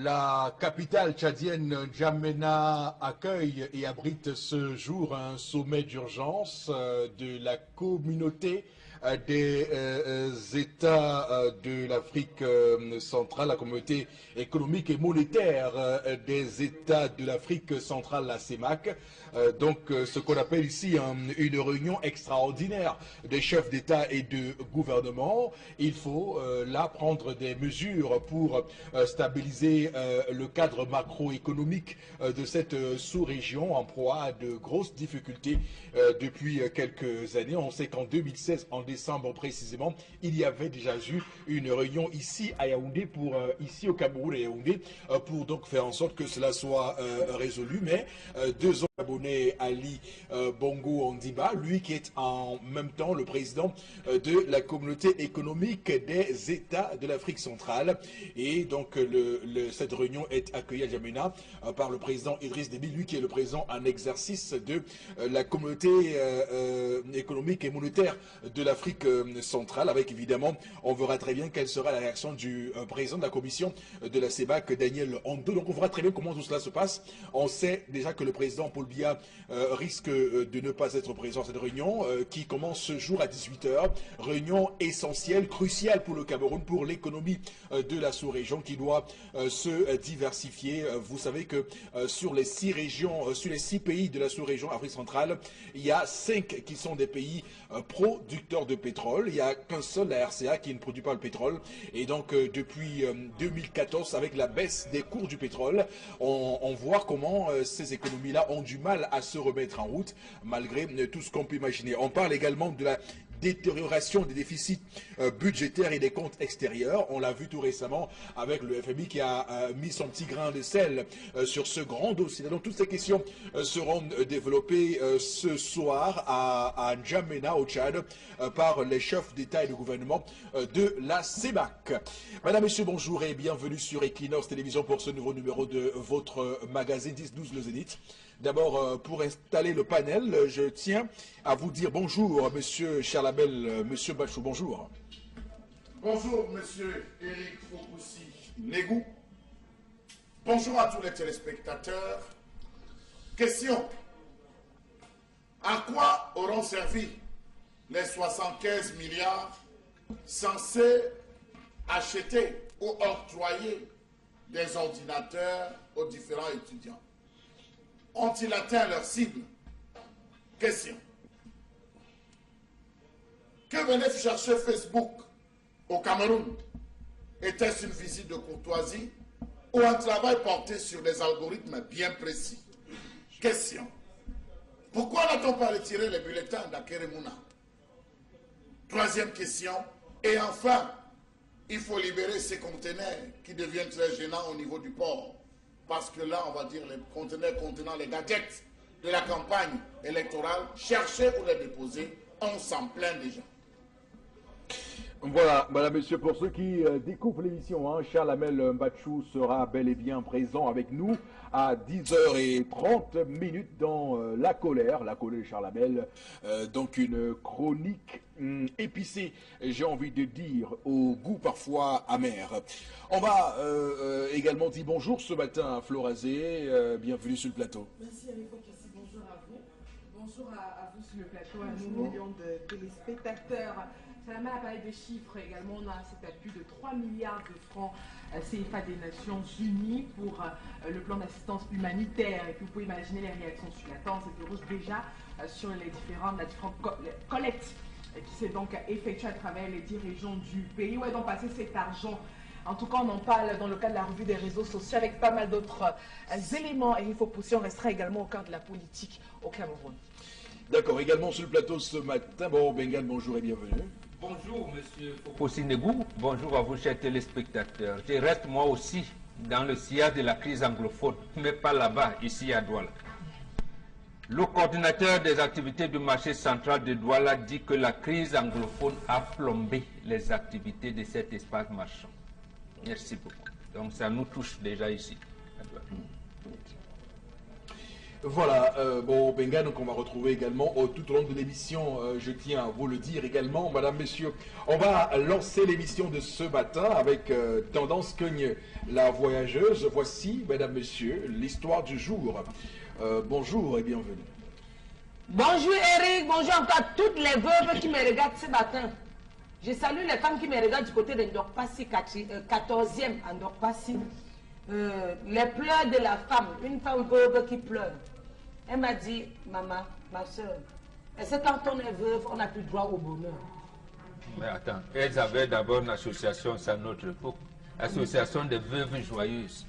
La capitale tchadienne N'Djamena accueille et abrite ce jour un sommet d'urgence de la communauté des États de l'Afrique centrale, la communauté économique et monétaire des États de l'Afrique centrale, la CEMAC. Donc ce qu'on appelle ici une réunion extraordinaire des chefs d'État et de gouvernement. Il faut là prendre des mesures pour stabiliser le cadre macroéconomique de cette sous-région en proie à de grosses difficultés depuis quelques années. On sait qu'en 2016, en décembre précisément, il y avait déjà eu une réunion ici à Yaoundé, ici au Cameroun à Yaoundé, pour donc faire en sorte que cela soit résolu. Mais 2 ans abonné Ali Bongo Ondimba, lui qui est en même temps le président de la communauté économique des États de l'Afrique centrale. Et donc cette réunion est accueillie à N'Djamena par le président Idriss Déby, lui qui est le président en exercice de la communauté économique et monétaire de l'Afrique centrale, avec évidemment, on verra très bien quelle sera la réaction du président de la commission de la CEMAC, Daniel Ondo. Donc on verra très bien comment tout cela se passe. On sait déjà que le président Paul Biya risque de ne pas être présent à cette réunion qui commence ce jour à 18 h. Réunion essentielle, cruciale pour le Cameroun, pour l'économie de la sous-région qui doit se diversifier. Vous savez que sur les 6 régions, sur les 6 pays de la sous-région Afrique centrale, il y a 5 qui sont des pays producteurs de pétrole. Il n'y a qu'un seul, la RCA, qui ne produit pas le pétrole. Et donc depuis 2014, avec la baisse des cours du pétrole, on voit comment ces économies-là ont du mal à se remettre en route, malgré tout ce qu'on peut imaginer. On parle également de la détérioration des déficits budgétaires et des comptes extérieurs. On l'a vu tout récemment avec le FMI qui a mis son petit grain de sel sur ce grand dossier. Donc toutes ces questions seront développées ce soir à N'Djamena au Tchad par les chefs d'État et de gouvernement de la CEMAC. Madame, Monsieur, bonjour et bienvenue sur Equinox Télévision pour ce nouveau numéro de votre magazine 10-12 Le Zénith. D'abord, pour installer le panel, je tiens à vous dire bonjour, Monsieur Charlabel, Monsieur Bachou, bonjour. Bonjour, Monsieur Éric Fokoussi Négou. Bonjour à tous les téléspectateurs. Question. À quoi auront servi les 75 milliards censés acheter ou octroyer des ordinateurs aux différents étudiants? Ont-ils atteint leur cible? Question. Que venait chercher Facebook au Cameroun? Était-ce une visite de courtoisie ou un travail porté sur des algorithmes bien précis? Question. Pourquoi n'a-t-on pas retiré les bulletins d'Akeremouna? 3e question. Et enfin, il faut libérer ces conteneurs qui deviennent très gênants au niveau du port. Parce que là, on va dire les conteneurs contenant les gadgets de la campagne électorale, chercher où les déposer, on s'en plaint déjà. Voilà, madame, monsieur, pour ceux qui découvrent l'émission, Charles Amel Mbachou sera bel et bien présent avec nous à 10h30 dans La Colère de Charles Amel, donc une chronique épicée, j'ai envie de dire, au goût parfois amer. On va également dire bonjour ce matin à Florazé, bienvenue sur le plateau. Merci Éric Fokoussi, bonjour à vous. Bonjour à vous sur le plateau, à nos millions de téléspectateurs. Salama a parlé des chiffres également, on a cet appui de 3 milliards de francs CFA des Nations Unies pour le plan d'assistance humanitaire. Et puis vous pouvez imaginer les réactions sur la table, c'est rouge déjà sur la différentes collectes qui s'est donc effectuée à travers les 10 régions du pays. Où est donc passé cet argent? En tout cas, on en parle dans le cadre de la revue des réseaux sociaux avec pas mal d'autres éléments. Et il faut pousser, on restera également au cœur de la politique au Cameroun. D'accord, également sur le plateau ce matin, bon, Bengal, bonjour et bienvenue. Bonjour, monsieur Fokoussi Négou. Bonjour à vous, chers téléspectateurs. Je reste moi aussi dans le sillage de la crise anglophone, mais pas là-bas, ici à Douala. Le coordinateur des activités du marché central de Douala dit que la crise anglophone a plombé les activités de cet espace marchand. Merci beaucoup. Donc ça nous touche déjà ici. Voilà, bon, Benga, donc on va retrouver également tout au long de l'émission, je tiens à vous le dire également, madame, messieurs, on va lancer l'émission de ce matin avec Tendance Cogne, la voyageuse. Voici, mesdames, messieurs, l'histoire du jour. Bonjour et bienvenue. Bonjour Eric, bonjour encore à toutes les veuves qui me regardent ce matin. Je salue les femmes qui me regardent du côté de Ndokpassi, 14e à Ndokpassi. Les pleurs de la femme, une femme veuve qui pleure. Elle m'a dit, maman, ma soeur, est-ce que quand on est veuve, on n'a plus droit au bonheur? Mais attends, elles avaient d'abord une association, c'est à notre époque, association des veuves joyeuses.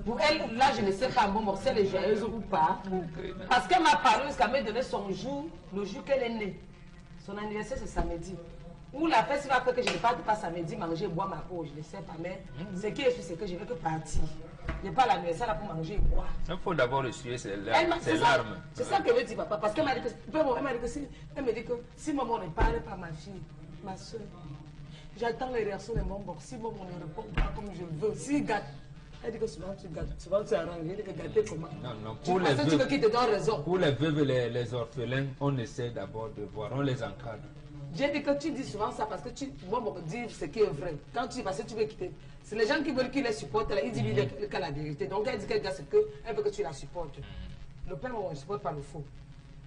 Pour elle, là, je ne sais pas, bon, si elle est joyeuse ou pas. Parce qu'elle m'a parlé jusqu'à me donner son jour, le jour qu'elle est née. Son anniversaire, c'est samedi. Ou la fête va faire que je ne vais pas samedi manger, boire ma peau, je ne sais pas. Mais ce qui est sûr, c'est que je ne vais que partir. Je n'ai pas l'anniversaire là pour manger et boire. Il faut d'abord essuyer ses larmes. C'est ça que veut dire papa. Parce qu'elle m'a dit que si maman ne parle pas, ma fille, ma soeur, j'attends les réactions de mon bon. Si maman ne répond pas comme je veux, si gâte. Elle dit que souvent tu gâtes, souvent tu arranges. Elle dit que gâter comment? Non, pour les veuves, qui te donne raison. Pour les veuves et les orphelins, on essaie d'abord de voir, on les encadre. J'ai dit que tu dis souvent ça parce que tu vas me dire ce qui est vrai. Quand tu vas, tu veux quitter. C'est les gens qui veulent qu'ils les supportent, là, ils disent que la vérité. Donc elle dit qu'elle dit qu'elle veut que tu la supportes. Le père ne supporte pas le faux.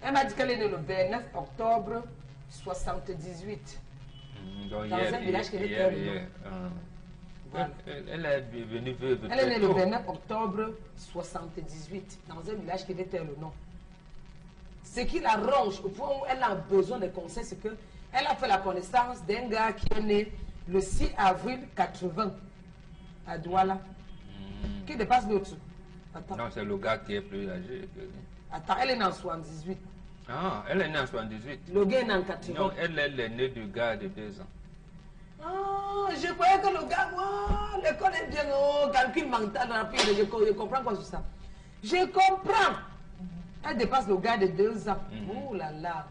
Elle m'a dit qu'elle est née le 29 octobre 78. Dans un village qui était voilà. Elle est venue veuve. Elle est née le 29 octobre 78 dans un village qui était le nom. Ce qui la ronge au point où elle a besoin de conseils, c'est qu'elle a fait la connaissance d'un gars qui est né le 6 avril 80 à Douala. Qui dépasse l'autre? Non, c'est le gars qui est plus âgé. Attends, elle est née en 78. Ah, elle est née en 78. Le gars est né en 80. Non, elle est née du gars de 2 ans. Ah, je croyais que le gars, wow, l'école est bien, oh, calcul mental rapide, je comprends quoi sur ça. Je comprends. Elle dépasse le gars de 2 ans. Oh là là.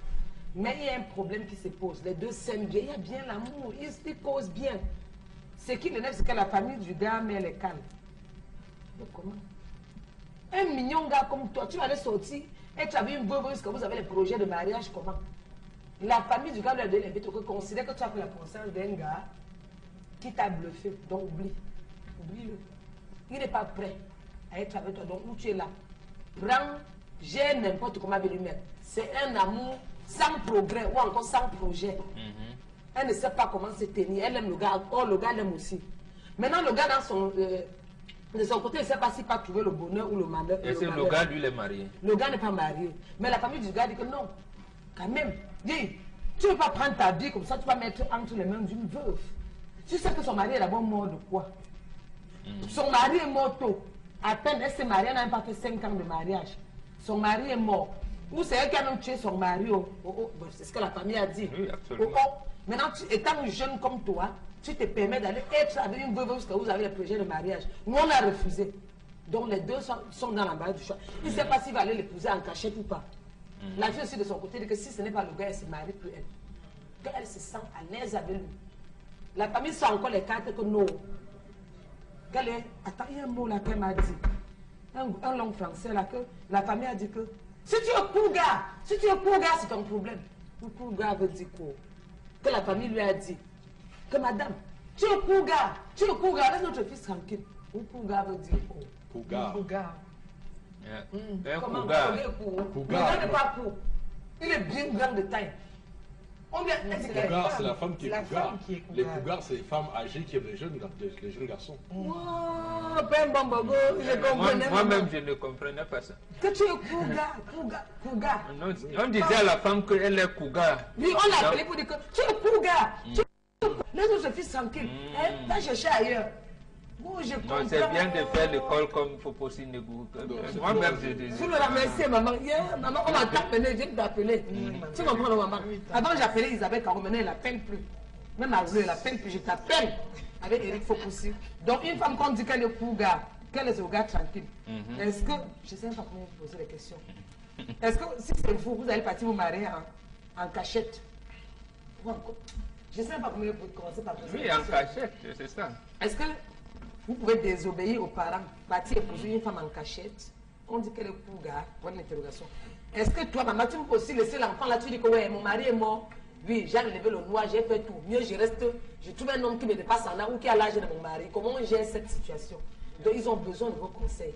Mais il y a un problème qui se pose. Les deux s'aiment bien, il y a bien l'amour, ils causent bien. Ce qui l'énerve, c'est que la famille du gars, mais elle est calme. Donc comment? Un mignon gars comme toi, tu vas aller sortir et tu avais une veuve parce que vous avez les projets de mariage, comment? La famille du gars lui a donné l'invite, considère que tu as fait la conscience d'un gars qui t'a bluffé. Donc oublie. Oublie-le. Il n'est pas prêt à être avec toi. Donc où tu es là, prends, j'ai n'importe comment lui mettre. C'est un amour sans progrès ou encore sans projet. Elle ne sait pas comment se tenir. Elle aime le gars. Oh, le gars l'aime aussi. Maintenant, le gars de son côté, il ne sait pas s'il va trouver le bonheur ou le malheur. Et c'est le gars, lui, il est marié. Le gars n'est pas marié. Mais la famille du gars dit que non. Quand même, dis, tu ne veux pas prendre ta vie comme ça, tu vas mettre entre les mains d'une veuve. Tu sais que son mari est d'abord mort de quoi? Son mari est mort tôt. À peine elle s'est mariée, elle n'a même pas fait 5 ans de mariage. Son mari est mort. Ou c'est elle qui a même tué son mari. C'est ce que la famille a dit. Oui, absolument. Maintenant, étant jeune comme toi, tu te permets d'aller être avec une veuve parce que vous avez le projet de mariage. Nous, on a refusé. Donc les deux sont dans l'embarras du choix. Il ne sait pas s'il va aller l'épouser en cachette ou pas. La fille aussi de son côté dit que si ce n'est pas le gars, elle se marie plus elle. Qu'elle se sent à l'aise avec lui. La famille sent encore les cartes que non. Attends, il y a un mot là qu'elle m'a dit. Un langue français là que la famille a dit que si tu es cougar, c'est ton problème. Le cougar veut dire quoi? Que la famille lui a dit que madame, tu es cougar, laisse notre fils tranquille. Le cougar veut dire quoi? Cougar. Comment cougar. Le gars n'est pas pour. Il est bien grand de taille. Cougar, c'est la femme qui est cougar. Les cougars, c'est les femmes âgées qui aiment les jeunes garçons. Moi-même, je ne comprenais pas ça. Que tu es cougar. On disait à la femme qu'elle est cougar. Oui, on l'a appelé pour dire que tu es cougar. Laisse ce fils tranquille. Va chercher ailleurs. Non, c'est bien de faire l'école comme Foposi Negou. Moi-même, je disais. Tu me remercies, maman. Maman, on m'a appelé, je viens t'appeler. Tu comprends, maman? Avant, j'appelais Isabelle Caro, maintenant, elle n'appelle plus. Même à elle n'appelle plus, je t'appelle avec Eric Foposi. Donc, une femme, quand on dit qu'elle est cougar, qu'elle est au gars tranquille, est-ce que, je ne sais pas comment vous poser les questions, est-ce que si c'est vous allez partir vous marier en cachette? Je ne sais pas comment vous commencer par poser oui, en cachette, c'est ça. Est-ce que vous pouvez désobéir aux parents, partir épouser une femme en cachette On dit qu'elle est pour gars, point d'interrogation. Est-ce que toi, maman, tu me peux aussi laisser l'enfant là, tu dis que ouais, mon mari est mort. Oui, j'ai enlevé le noir, j'ai fait tout. Mieux, je trouve un homme qui me dépasse en âge ou qui a l'âge de mon mari. Comment on gère cette situation? Donc, ils ont besoin de vos conseils.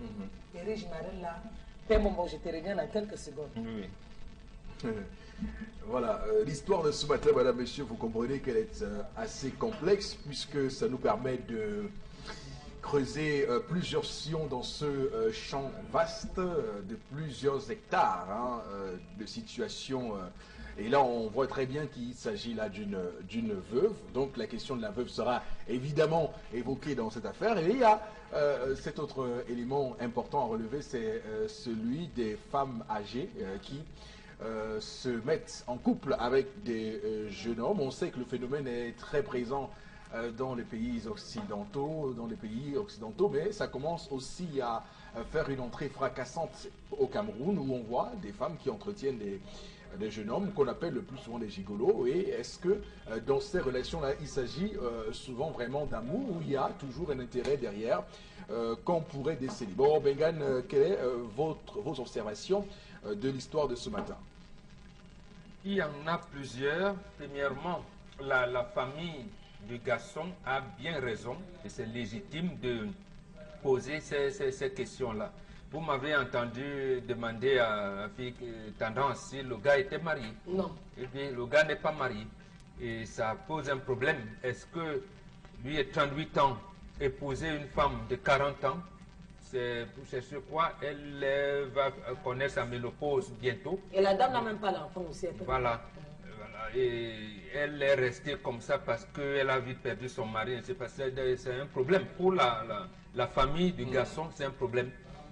Eric, je m'arrête là. Fais mon bon, je te reviens dans quelques secondes. Oui. Voilà, l'histoire de ce matin, madame, monsieur, vous comprenez qu'elle est assez complexe puisque ça nous permet de creuser plusieurs sillons dans ce champ vaste de plusieurs hectares de situation. Et là, on voit très bien qu'il s'agit là d'une veuve. Donc, la question de la veuve sera évidemment évoquée dans cette affaire. Et il y a cet autre élément important à relever, c'est celui des femmes âgées qui se mettent en couple avec des jeunes hommes. On sait que le phénomène est très présent dans les pays occidentaux, mais ça commence aussi à faire une entrée fracassante au Cameroun, où on voit des femmes qui entretiennent des jeunes hommes qu'on appelle le plus souvent des gigolos. Et est-ce que dans ces relations-là, il s'agit souvent vraiment d'amour, ou il y a toujours un intérêt derrière qu'on pourrait déceler? Bon, Bengan, quelles sont vos observations de l'histoire de ce matin? Il y en a plusieurs. Premièrement, la famille du garçon a bien raison, et c'est légitime de poser ces questions-là. Vous m'avez entendu demander à fille Tendance si le gars était marié. Non. Eh bien, le gars n'est pas marié. Et ça pose un problème. Est-ce que lui est 38 ans, épouser une femme de 40 ans, c'est sur quoi elle va connaître sa ménopause bientôt. Et la dame n'a même pas l'enfant aussi. Voilà. Et elle est restée comme ça parce qu'elle a vite perdu son mari. C'est un problème. Pour la famille du garçon, c'est un problème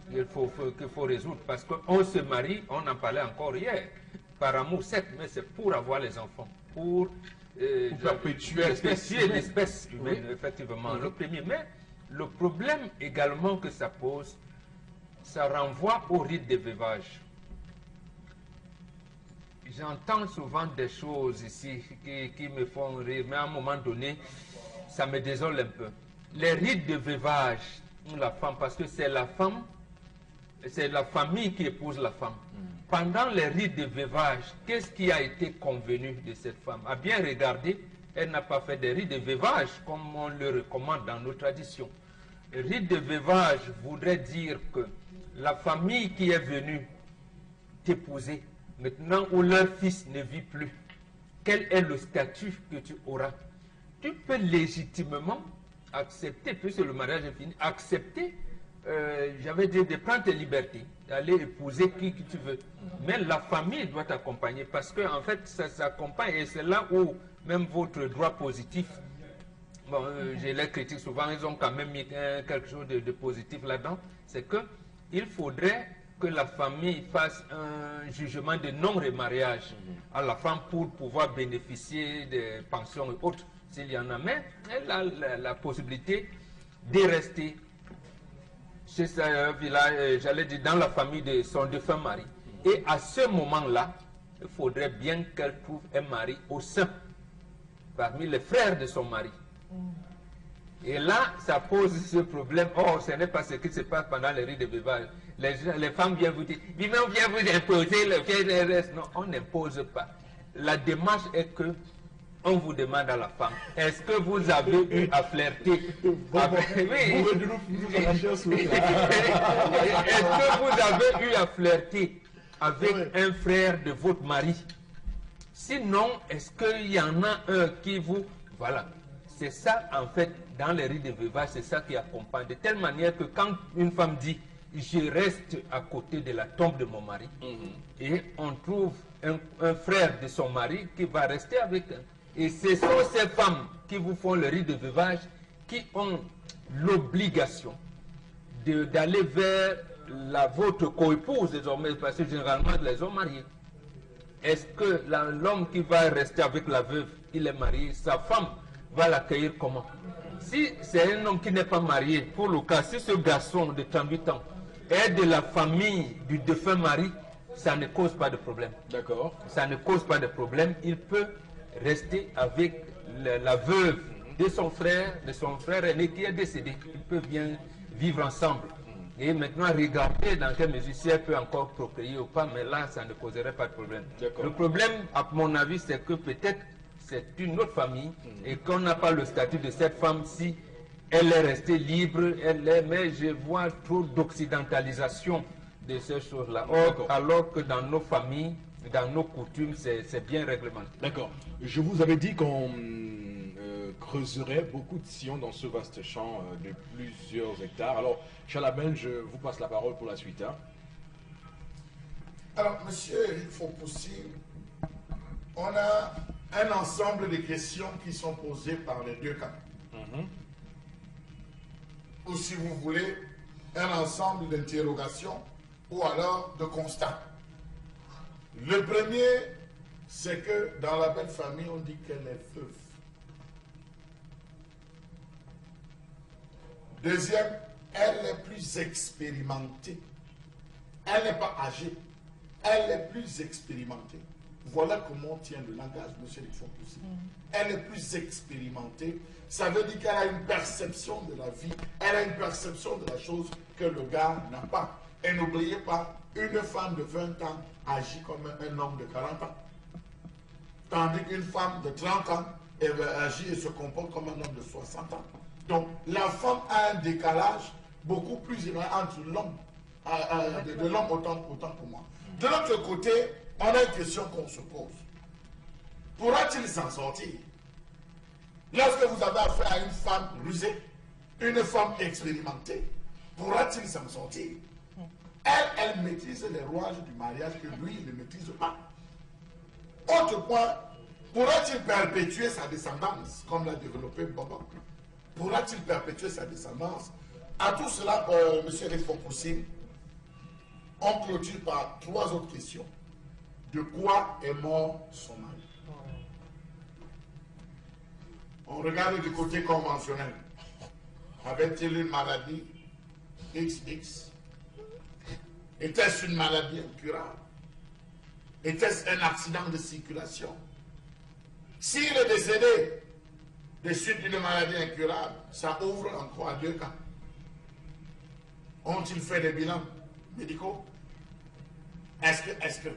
qu'il faut résoudre. Parce qu'on se marie, on en parlait encore hier, par amour certes, mais c'est pour avoir les enfants. Pour perpétuer l'espèce humaine, oui. Effectivement, le premier. Mais le problème également que ça pose, ça renvoie au rite de veuvage. J'entends souvent des choses ici qui me font rire, mais à un moment donné, ça me désole un peu. Les rites de veuvage, la femme, parce que c'est la femme, c'est la famille qui épouse la femme. Pendant les rites de veuvage, qu'est-ce qui a été convenu de cette femme? À bien regarder, elle n'a pas fait des rites de veuvage comme on le recommande dans nos traditions. Le rite de veuvage voudrait dire que la famille qui est venue t'épouser, maintenant où leur fils ne vit plus, quel est le statut que tu auras? Tu peux légitimement accepter, puisque le mariage est fini, accepter, j'avais dit, de prendre tes libertés, d'aller épouser qui tu veux. Mais la famille doit t'accompagner, parce que en fait, ça s'accompagne, et c'est là où même votre droit positif, bon, je les critique souvent, ils ont quand même mis quelque chose de positif là-dedans, c'est qu'il faudrait que la famille fasse un jugement de non-remariage à la femme pour pouvoir bénéficier des pensions et autres, s'il y en a. Mais elle a la possibilité de rester chez sa village, j'allais dire, dans la famille de son défunt mari. Et à ce moment-là, il faudrait bien qu'elle trouve un mari au sein, parmi les frères de son mari. Et là, ça pose ce problème. Oh, ce n'est pas ce qui se passe pendant les rites de veuvage. Les femmes viennent vous dire, mais on vient vous imposer le fait de reste. Non, on n'impose pas. La démarche est que on vous demande à la femme, est-ce que vous avez eu à flirter avec... Est-ce que vous avez eu à flirter avec un frère de votre mari? Sinon, est-ce qu'il y en a un qui vous... Voilà. C'est ça, en fait, dans les rites de veuvage, c'est ça qui accompagne. De telle manière que quand une femme dit « je reste à côté de la tombe de mon mari et on trouve un frère de son mari qui va rester avec elle. Et ce sont ces femmes qui vous font le rite de veuvage qui ont l'obligation d'aller vers votre coépouse désormais, parce que généralement les hommes mariés. Est-ce que l'homme qui va rester avec la veuve, il est marié, sa femme va l'accueillir comment? Si c'est un homme qui n'est pas marié, pour le cas, si ce garçon de 38 ans est de la famille du défunt mari, ça ne cause pas de problème. D'accord. Ça ne cause pas de problème. Il peut rester avec la veuve de son frère aîné qui est décédé. Ils peuvent bien vivre ensemble. Et maintenant, regarder dans quelle mesure si elle peut encore procréer ou pas, mais là, ça ne poserait pas de problème. Le problème, à mon avis, c'est que peut-être c'est une autre famille et qu'on n'a pas le statut de cette femme si elle est restée libre, mais je vois trop d'occidentalisation de ces choses-là. Alors que dans nos familles, dans nos coutumes, c'est bien réglementé. D'accord. Je vous avais dit qu'on creuserait beaucoup de sillons dans ce vaste champ de plusieurs hectares. Alors, Chalamel, je vous passe la parole pour la suite. Hein. Alors, monsieur Eric Fopoussi, on a un ensemble de questions qui sont posées par les deux cas. Ou si vous voulez, un ensemble d'interrogations ou alors de constats. Le premier, c'est que dans la belle famille, on dit qu'elle est veuve. Deuxième, elle est plus expérimentée. Elle n'est pas âgée. Elle est plus expérimentée. Voilà comment on tient le langage, monsieur le Fopoussi. Elle est plus expérimentée. Ça veut dire qu'elle a une perception de la vie. Elle a une perception de la chose que le gars n'a pas. Et n'oubliez pas, une femme de 20 ans agit comme un homme de 40 ans. Tandis qu'une femme de 30 ans agit et se comporte comme un homme de 60 ans. Donc, la femme a un décalage beaucoup plus énorme entre l'homme, de l'homme autant que moi. De l'autre côté, on a une question qu'on se pose. Pourra-t-il s'en sortir? Lorsque vous avez affaire à une femme rusée, une femme expérimentée, pourra-t-il s'en sortir? Elle maîtrise les rouages du mariage que lui ne maîtrise pas. Autre point, pourra-t-il perpétuer sa descendance, comme l'a développé Bobo? Pourra-t-il perpétuer sa descendance? À tout cela, M. Fopoussi, on clôture par trois autres questions. De quoi est mort son mari? On regarde du côté conventionnel. Avait-il une maladie XX? Était-ce une maladie incurable? Était-ce un accident de circulation? S'il est décédé de suite d'une maladie incurable, ça ouvre encore à deux cas. Ont-ils fait des bilans médicaux? Est-ce que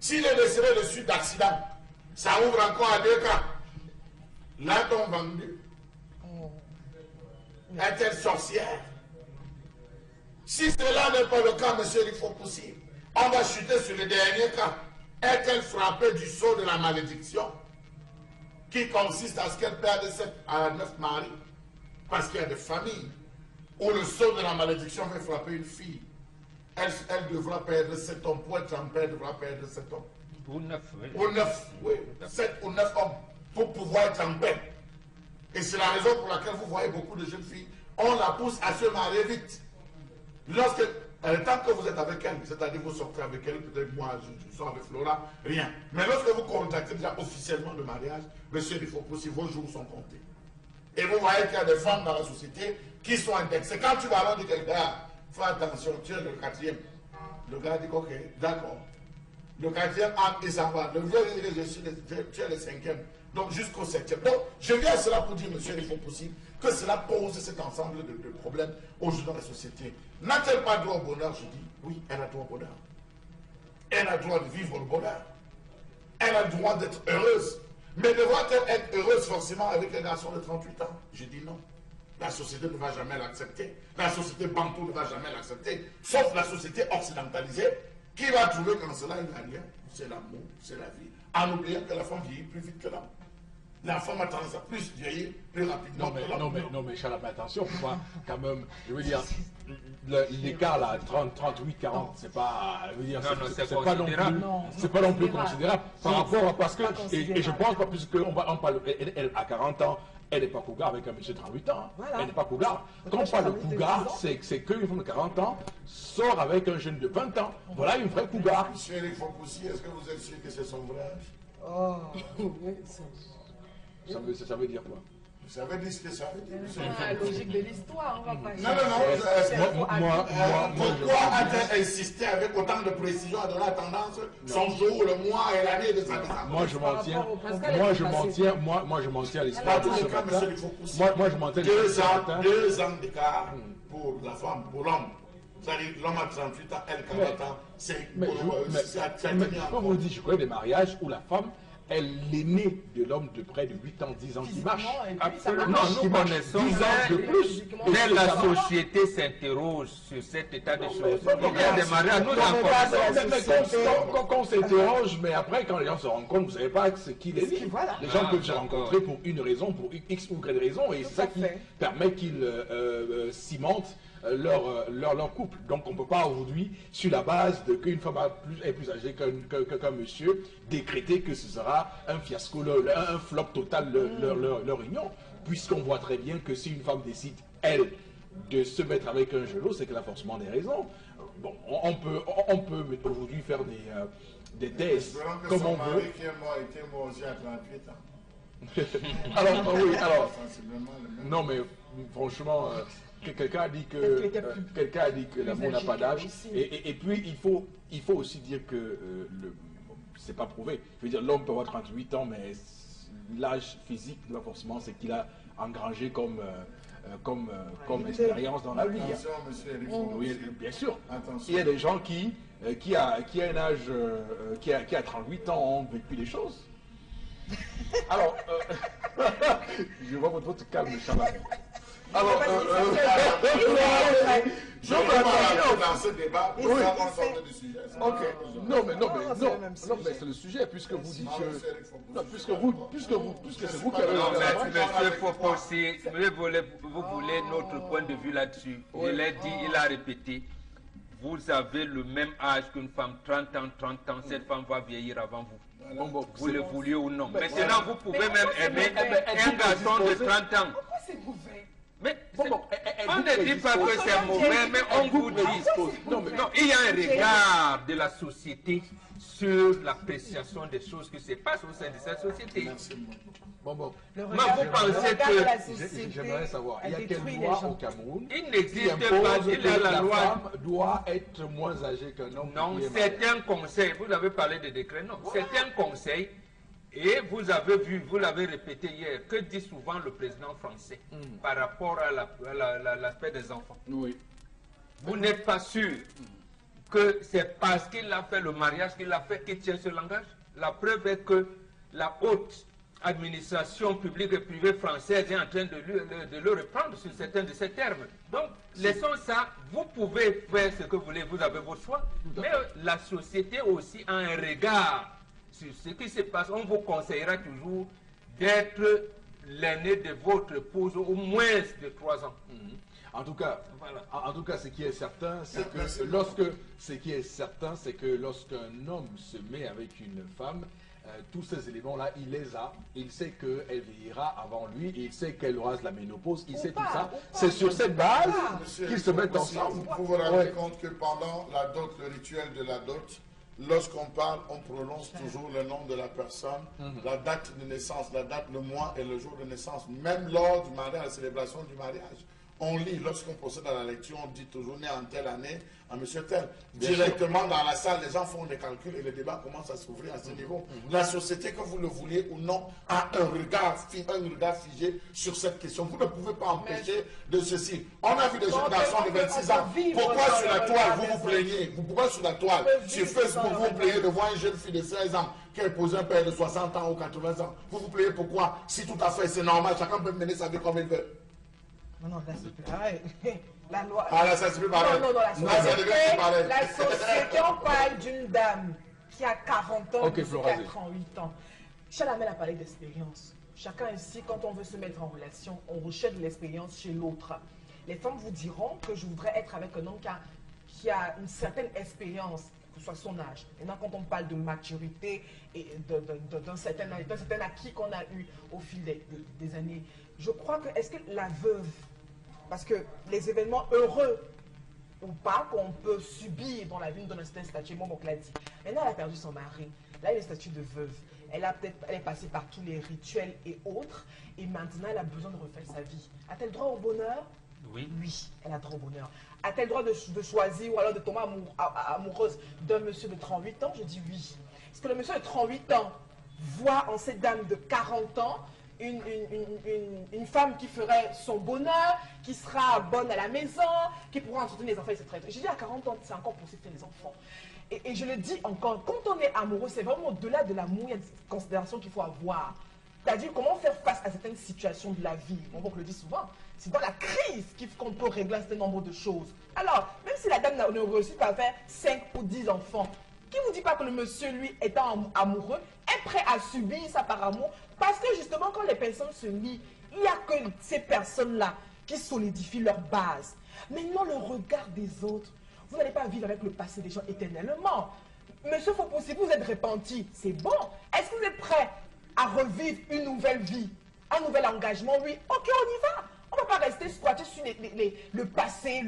s'il est décédé de suite d'accident, ça ouvre encore à deux cas. L'a-t-on vendu? Est-elle sorcière? Si cela n'est pas le cas, monsieur, il faut possible. On va chuter sur le dernier cas. Est-elle frappée du sceau de la malédiction qui consiste à ce qu'elle perde 7 à 9 maris? Parce qu'il y a des familles où le sceau de la malédiction va frapper une fille. Elle devra perdre 7 hommes. Pour être en paix, elle devra perdre 7 hommes. Ou 9, oui. Ou 9, oui. 7 ou 9 hommes pour pouvoir être en paix. Et c'est la raison pour laquelle vous voyez beaucoup de jeunes filles, on la pousse à se marier vite. Lorsque, tant que vous êtes avec elle, c'est-à-dire vous sortez avec elle, peut-être moi je sors avec Flora, rien. Mais lorsque vous contactez déjà officiellement le mariage, monsieur, il faut que vos jours sont comptés. Et vous voyez qu'il y a des femmes dans la société qui sont indexées. Quand tu vas alors dire que gars, fais attention, tu es le quatrième. Le gars dit ok, d'accord. Le quatrième acte et ça va. Le vieux dit tu es le cinquième. Donc jusqu'au septième. Donc je viens à cela pour dire, monsieur, il faut possible que cela pose cet ensemble de problèmes aujourd'hui dans la société. N'a-t-elle pas droit au bonheur? Je dis oui, elle a droit au bonheur. Elle a droit de vivre le bonheur. Elle a le droit d'être heureuse. Mais devra-t-elle être heureuse forcément avec un garçon de 38 ans? Je dis non. La société ne va jamais l'accepter. La société bantou ne va jamais l'accepter. Sauf la société occidentalisée qui va trouver qu'en cela il n'y a rien. C'est l'amour, c'est la vie. En oubliant que la femme vieillit plus vite que l'homme. La femme a tendance à plus vieillir plus rapidement que l'homme. Non, mais Chalamel, attention, faut pas quand même, je veux dire, l'écart là, 30, 38, 40, c'est pas, je veux dire, c'est pas non plus, c'est pas non plus considérable par rapport à, parce que, et je pense pas, puisque on parle, elle a 40 ans, elle n'est pas cougar avec un monsieur de 38 ans, elle n'est pas cougar. Quand on parle de cougar, c'est qu'une femme de 40 ans sort avec un jeune de 20 ans, voilà une vraie cougar. Monsieur Eric Fopoussi, est-ce que vous êtes sûr que c'est son vrai âge? Oh, Ça veut dire quoi? Vous savez dire ce que ça veut dire? La logique de l'histoire, on va pas... Non. Pourquoi a-t-elle insisté avec autant de précision à donner la tendance, son jour, le mois et l'année de sa naissance? Moi je m'en tiens à l'histoire de ce matin. Moi je m'en tiens à l'histoire de ce matin. 2 ans d'écart pour la femme, pour l'homme. C'est-à-dire l'homme a 38 ans, elle 40 ans. C'est comme vous dites, je connais des mariages où la femme, elle est née de l'homme de près de 8 ans, 10 ans qui marche. Absolument, nous connaissons 10 ans de plus. mais la société s'interroge sur cet état de choses. Il y a des mariages, nous en Quand on s'interroge, mais après, quand les gens se rendent compte, vous ne savez pas ce qu'il est dit. Les gens peuvent se rencontrer pour une raison, pour X ou Y raison, et c'est ça qui permet qu'ils cimentent leur couple. Donc on ne peut pas aujourd'hui, sur la base de qu'une femme est plus âgée qu'un monsieur, décréter que ce sera un fiasco, un flop total leur union, puisqu'on voit très bien que si une femme décide, elle, de se mettre avec un gelot, c'est qu'elle a forcément des raisons. Bon, on peut aujourd'hui faire des thèses comme on veut. Qui est mort était mort aussi à 38 ans. Alors, oui, alors, non mais franchement... Quelqu'un a dit que l'amour n'a pas d'âge. Et puis, il faut aussi dire que c'est pas prouvé. Je veux dire, l'homme peut avoir 38 ans, mais l'âge physique, pas forcément, c'est qu'il a engrangé comme expérience dans la vie. Attention, monsieur Eric. Oui, bien sûr. Attention. Il y a des gens qui a un âge, qui a 38 ans, ont vécu des choses. Alors, je vois votre calme, Charles. Alors, je vais dans ce débat pour faire en sorte du sujet. Ok. Non, mais c'est le sujet, puisque vous dites que... Non, puisque c'est vous qui avez... Non, mais monsieur Fopossi, vous voulez notre point de vue là-dessus. Je l'ai dit, il a répété. Vous avez le même âge qu'une femme, 30 ans, cette femme va vieillir avant vous. Vous le vouliez ou non. Maintenant, vous pouvez même aimer un garçon de 30 ans. Pourquoi c'est mauvais? Mais on ne dit pas que c'est mauvais, mais on vous dit. Non, il y a un regard de la société sur l'appréciation des choses qui se passent au sein de cette société. Bon. Mais vous pensez que... J'aimerais savoir, il y a quelle loi au Cameroun il n'existe pas, il y a la loi... femme doit être moins âgée qu'un homme? Non, c'est un conseil. Vous avez parlé de décret, non. C'est un conseil. Et vous avez vu, vous l'avez répété hier, que dit souvent le président français par rapport à l'aspect des enfants. Oui. Vous n'êtes pas sûr que c'est parce qu'il a fait le mariage qu'il a fait qu'il tient ce langage? La preuve est que la haute administration publique et privée française est en train de le reprendre sur certains de ces termes. Donc, laissons ça. Vous pouvez faire ce que vous voulez, vous avez vos choix. Mais la société aussi a un regard sur ce qui se passe. On vous conseillera toujours d'être l'aîné de votre épouse au moins de 3 ans. En tout cas, ce qui est certain, c'est que lorsqu'un homme se met avec une femme, tous ces éléments-là, il les a. Il sait qu'elle vieillira avant lui, il sait qu'elle aura la ménopause, il sait tout ça. C'est sur cette base qu'ils se mettent ensemble. Vous vous rendez compte que pendant la dot, le rituel de la dot, lorsqu'on parle, on prononce toujours le nom de la personne, la date de naissance, la date, le mois et le jour de naissance. Même lors du mariage, la célébration du mariage, on lit, lorsqu'on procède à la lecture, on dit toujours né en telle année, à monsieur tel. Directement dans la salle, les gens font des calculs et le débat commence à s'ouvrir à ce niveau. La société, que vous le vouliez ou non, a un regard figé sur cette question. Vous ne pouvez pas empêcher de ceci. On a vu des jeunes garçons de 26 ans. Pourquoi sur la toile, vous vous plaignez? Pourquoi sur la toile, sur Facebook, vous vous plaignez de voir une jeune fille de 16 ans qui a épousé un père de 60 ans ou 80 ans? Vous vous plaignez pourquoi? Si tout à fait c'est normal, chacun peut mener sa vie comme il veut. Non, là c'est plus pareil. La loi. Ah là, ça c'est plus pareil. Non, la société, on parle d'une dame qui a 40 ans, qui a 38 ans. Chalamel a parlé d'expérience. Chacun ici, quand on veut se mettre en relation, on recherche de l'expérience chez l'autre. Les femmes vous diront que je voudrais être avec un homme qui a une certaine expérience, que ce soit son âge. Maintenant, quand on parle de maturité et d'un certain acquis qu'on a eu au fil des années, je crois que, est-ce que la veuve, parce que les événements heureux ou pas qu'on peut subir dans la vie, nous donne un certain statut, mon oncle l'a dit. Maintenant, elle a perdu son mari, là, il y a le statut de veuve. Elle est passée par tous les rituels et autres, et maintenant, elle a besoin de refaire sa vie. A-t-elle droit au bonheur? Oui. Oui, elle a droit au bonheur. A-t-elle droit de choisir ou alors de tomber amoureuse d'un monsieur de 38 ans? Je dis oui. Parce que le monsieur de 38 ans voit en cette dame de 40 ans une femme qui ferait son bonheur, qui sera bonne à la maison, qui pourra entretenir les enfants, etc. J'ai dit à 40 ans, c'est encore possible de faire les enfants. Et je le dis encore, quand on est amoureux, c'est vraiment au-delà de l'amour, il y a des considérations qu'il faut avoir. C'est-à-dire comment faire face à certaines situations de la vie. On le dit souvent, c'est dans la crise qu'on peut régler un certain nombre de choses. Alors, même si la dame ne réussit pas à faire 5 ou 10 enfants, qui ne vous dit pas que le monsieur, lui, étant amoureux, est prêt à subir ça par amour? Parce que justement, quand les personnes se lient, il n'y a que ces personnes-là qui solidifient leur base. Maintenant, le regard des autres, vous n'allez pas vivre avec le passé des gens éternellement. Monsieur Fopo, si vous êtes repenti, c'est bon. Est-ce que vous êtes prêt à revivre une nouvelle vie, un nouvel engagement? Oui, ok, on y va. On ne va pas rester squatter sur le passé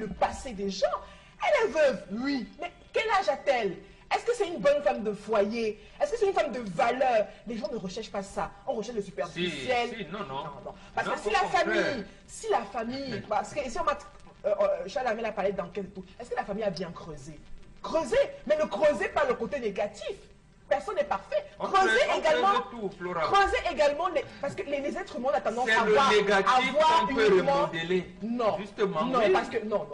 des gens. Elle est veuve, oui, mais quel âge a-t-elle? Est-ce que c'est une bonne femme de foyer? Est-ce que c'est une femme de valeur? Les gens ne recherchent pas ça. On recherche le superficiel. Si, non. Parce que si la famille, parce que ici on m'a, Charles Amel a parlé d'enquête et tout. Est-ce que la famille a bien creusé? Creusé, mais ne creusez pas le côté négatif. Personne n'est parfait. Creusez également, parce que les êtres humains ont tendance à avoir uniquement... Non, justement, non, oui. Parce que non.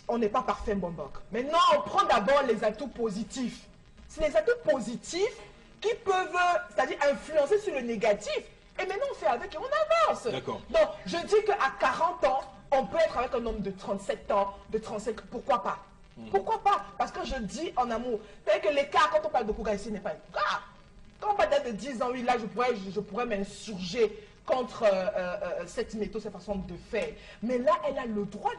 On n'est pas parfait, Bombok. Maintenant, on prend d'abord les atouts positifs. C'est les atouts positifs qui peuvent, c'est-à-dire influencer sur le négatif. Et maintenant, on fait avec et on avance. D'accord. Donc, je dis qu'à 40 ans, on peut être avec un homme de 37 ans, de 35 ans. Pourquoi pas? Pourquoi pas? Parce que je dis en amour. C'est que l'écart, quand on parle de Kouga ici, n'est pas un écart. Quand on parle de 10 ans, oui, là, je pourrais m'insurger contre cette méthode, cette façon de faire. Mais là, elle a le droit